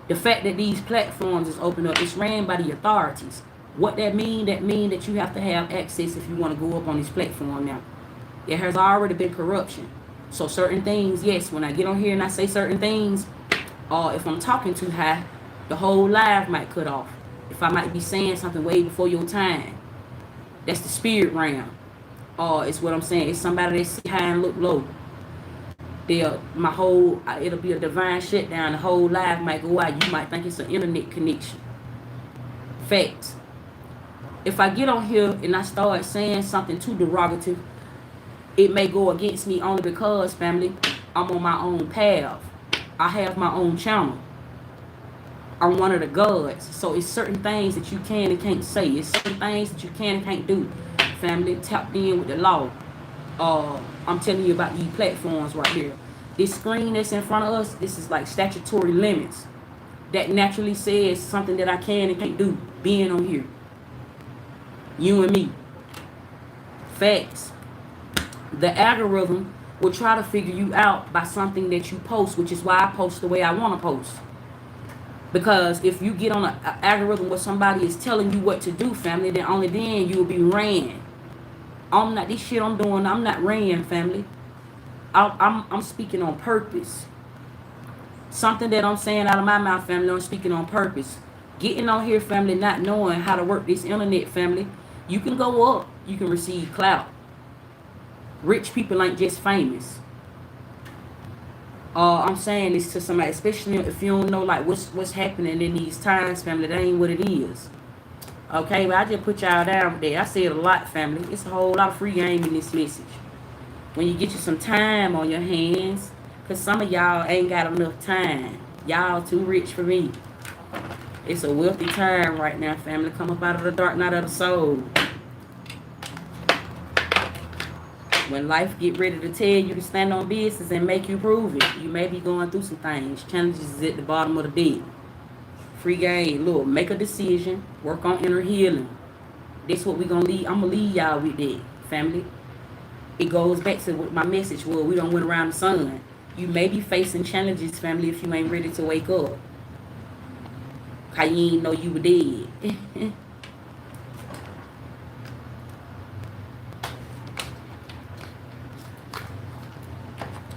The fact that these platforms is open up, it's ran by the authorities. What that mean? That mean that you have to have access if you want to go up on this platform now. There has already been corruption. So certain things, yes, when I get on here and I say certain things, if I'm talking too high, the whole live might cut off. If I might be saying something way before your time. That's the spirit realm. It's what I'm saying. It's somebody that sit high and look low. It'll be a divine shutdown. The whole live might go out. You might think it's an internet connection. Facts. If I get on here and I start saying something too derogative, it may go against me only because, family, I'm on my own path. I have my own channel. I'm one of the gods. So it's certain things that you can and can't say. It's certain things that you can and can't do. Family, tapped in with the law. I'm telling you about these platforms right here. This screen that's in front of us, this is like statutory limits. That naturally says something that I can and can't do being on here. You and me. Facts. The algorithm will try to figure you out by something that you post, which is why I post the way I want to post. Because if you get on an algorithm where somebody is telling you what to do, family, then only then you'll be ran. This shit I'm doing, I'm not ran, family. I'm speaking on purpose. Something that I'm saying out of my mouth, family, I'm speaking on purpose. Getting on here, family, not knowing how to work this internet, family. You can go up, you can receive clout. Rich people ain't just famous. I'm saying this to somebody, especially if you don't know like what's happening in these times, family. That ain't what it is. Okay, but I just put y'all down there. I said a lot, family. It's a whole lot of free game in this message. When you get you some time on your hands, because some of y'all ain't got enough time. Y'all too rich for me. It's a wealthy time right now, family. Come up out of the dark night of the soul. When life get ready to tell you to stand on business and make you prove it, you may be going through some things. Challenges is at the bottom of the bed. Free game. Look, make a decision. Work on inner healing. That's what we're going to lead. I'm going to lead y'all with that, family. It goes back to what my message was. We don't went around the sun. You may be facing challenges, family, if you ain't ready to wake up. How you ain't know you were dead.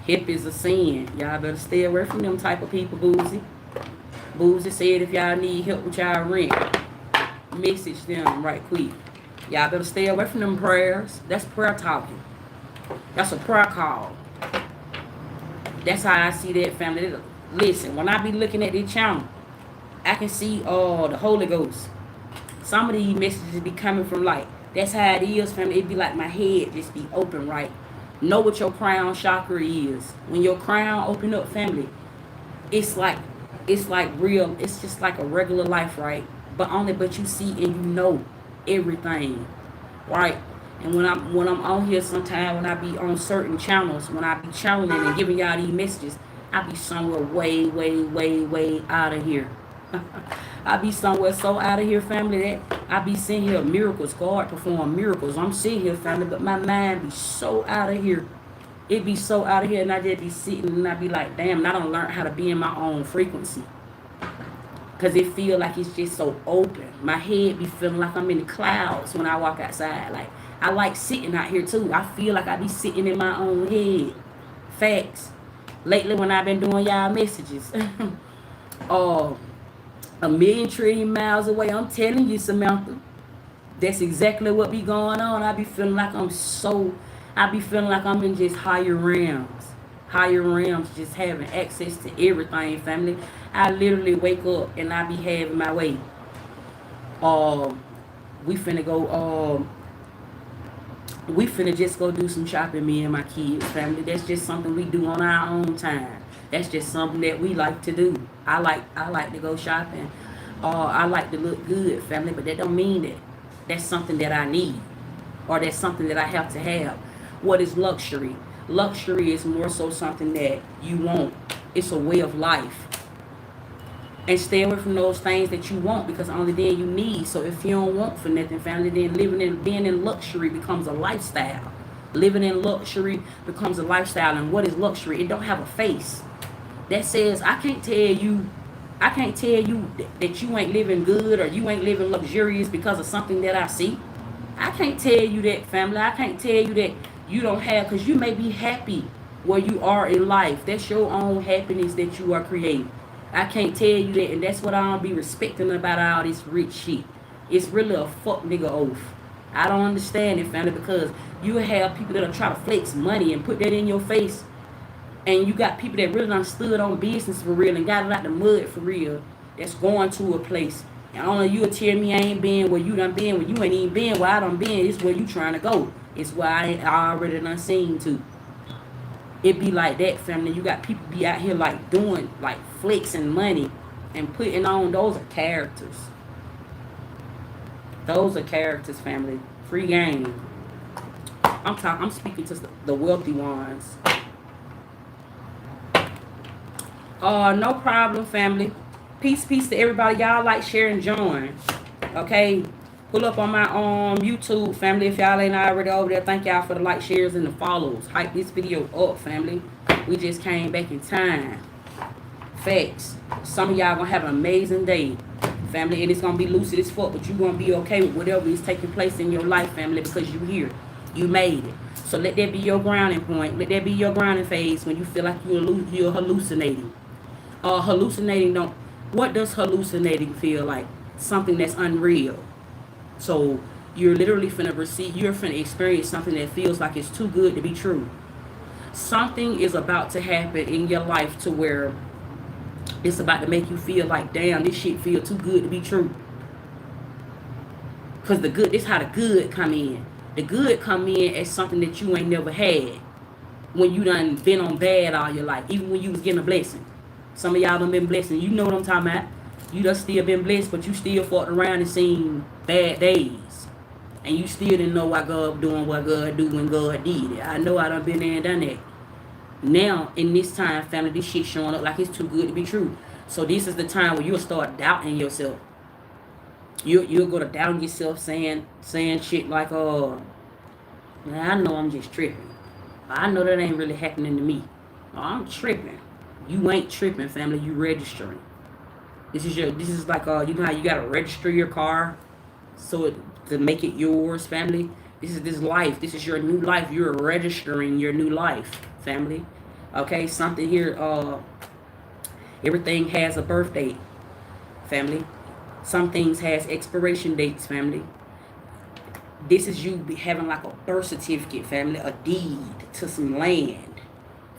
Hip is a sin. Y'all better stay away from them type of people, Boozy. Boozy said if y'all need help with y'all rent, message them right quick. Y'all better stay away from them prayers. That's prayer talking. That's a prayer call. That's how I see that, family. Listen, when I be looking at this channel, I can see the Holy Ghost. Some of these messages be coming from like, that's how it is, family. It be like my head just be open, right? Know what your crown chakra is. When your crown open up, family, it's like real. It's just like a regular life, right? But you see and you know everything, right? And when I'm on here, sometime when I be on certain channels, when I be channeling and giving y'all these messages, I be somewhere way, way, way, way out of here. I be somewhere so out of here, family, that I be seeing here miracles. God perform miracles. I'm sitting here, family, but my mind be so out of here. It be so out of here, and I just be sitting and I be like, damn, and I don't learn how to be in my own frequency. Cause it feel like it's just so open. My head be feeling like I'm in the clouds when I walk outside. Like I like sitting out here too. I feel like I be sitting in my own head. Facts. Lately when I've been doing y'all messages. uh, a million trillion miles away. I'm telling you, Samantha. That's exactly what be going on. I be feeling like I'm in just higher realms. Higher realms, just having access to everything, family. I literally wake up and I be having my way. We finna go, we finna just go do some shopping, me and my kids, family. That's just something we do on our own time. That's just something that we like to do. I like to go shopping. I like to look good, family, but that don't mean that that's something that I need or that's something that I have to have. What is luxury? Luxury is more so something that you want. It's a way of life. And stay away from those things that you want, because only then you need. So if you don't want for nothing, family, then being in luxury becomes a lifestyle. Living in luxury becomes a lifestyle. And what is luxury? It don't have a face. That says I can't tell you that you ain't living good or you ain't living luxurious because of something that I see. I can't tell you that, family. I can't tell you that you don't have, because you may be happy where you are in life. That's your own happiness that you are creating. I can't tell you that, and that's what I don't be respecting about all this rich shit. It's really a fuck nigga oath. I don't understand it, family, because you have people that'll try to flex money and put that in your face, and you got people that really done stood on business for real and got it out the mud for real, that's going to a place. And only you'll tell me I ain't been where you done been, where you ain't even been where I done been. It's where you trying to go. It's where I already done seen to. It be like that, family. You got people be out here like doing, like flexing money and putting on. Those are characters. Those are characters, family. Free game. I'm speaking to the wealthy ones. No problem, family. Peace to everybody. Y'all like, share, and join. Okay. Pull up on my YouTube, family. If y'all ain't already over there, thank y'all for the like, shares, and the follows. Hype this video up, family. We just came back in time. Facts. Some of y'all gonna have an amazing day, family. And it's gonna be lucid as fuck, but you gonna be okay with whatever is taking place in your life, family, because you here. You made it. So let that be your grounding point. Let that be your grounding phase when you feel like you're hallucinating. What does hallucinating feel like? Something that's unreal. So you're literally you're finna experience something that feels like it's too good to be true. Something is about to happen in your life to where it's about to make you feel like, damn, this shit feel too good to be true. Cause this how the good come in. The good come in as something that you ain't never had. When you done been on bad all your life, even when you was getting a blessing. Some of y'all done been blessed, and you know what I'm talking about. You done still been blessed, but you still fought around and seen bad days. And you still didn't know why God doing what God do when God did it. I know I done been there and done that. Now, in this time, family, this shit showing up like it's too good to be true. So this is the time where you'll start doubting yourself. You'll go to doubting yourself, saying shit like, I know I'm just tripping. I know that ain't really happening to me. I'm tripping. You ain't tripping, family. You registering. This is like you know how you gotta register your car to make it yours, family. This is this life. This is your new life. You're registering your new life, family. Okay, something here. Everything has a birth date, family. Some things has expiration dates, family. This is you having like a birth certificate, family, a deed to some land,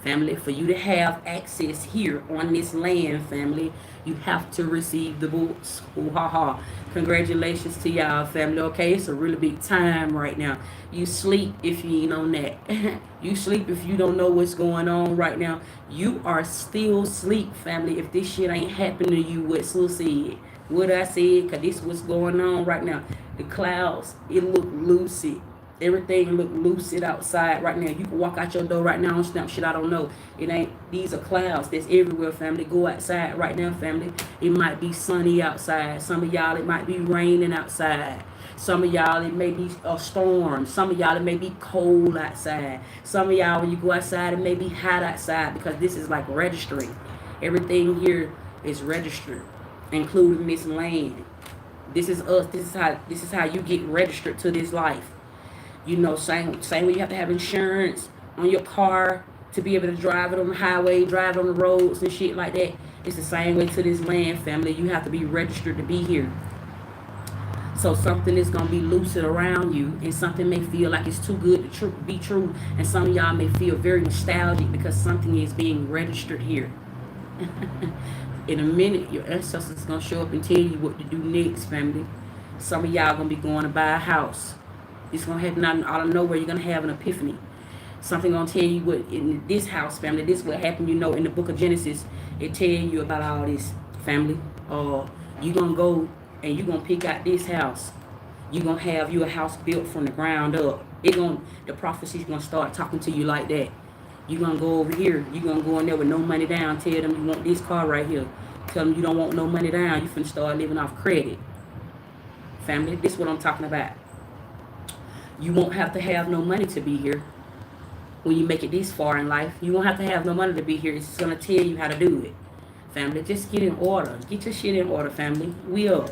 Family, for you to have access here on this land, family, you have to receive the books. Ooh, ha ha. Congratulations to y'all, family. Okay, it's a really big time right now. You sleep if you ain't on that. You sleep if you don't know what's going on right now. You are still sleep, family, if this shit ain't happening to you, what Sue said. What I said, because this what's going on right now. The clouds, it look lucid. Everything look lucid outside right now. You can walk out your door right now on snap shit. I don't know. It ain't. These are clouds that's everywhere, family. Go outside right now, family. It might be sunny outside. Some of y'all, it might be raining outside. Some of y'all, it may be a storm. Some of y'all, it may be cold outside. Some of y'all, when you go outside, it may be hot outside because this is like registering. Everything here is registered, including this land. This is us. This is how you get registered to this life. You know, same way you have to have insurance on your car to be able to drive it on the highway, drive on the roads and shit like that. It's the same way to this land, family. You have to be registered to be here. So something is going to be lucid around you, and something may feel like it's too good to be true. And some of y'all may feel very nostalgic because something is being registered here. In a minute, your ancestors going to show up and tell you what to do next, family. Some of y'all going to be going to buy a house. It's going to happen out of nowhere. You're going to have an epiphany. Something going to tell you what in this house, family. This what happened, you know, in the book of Genesis. It tell you about all this, family. You're going to go and you're going to pick out this house. You're going to have you a house built from the ground up. The prophecy's going to start talking to you like that. You're going to go over here. You're going to go in there with no money down. Tell them you want this car right here. Tell them you don't want no money down. You finna start living off credit. Family, this is what I'm talking about. You won't have to have no money to be here. When you make it this far in life, you won't have to have no money to be here. It's going to tell you how to do it. Family, just get in order. Get your shit in order, family. We up.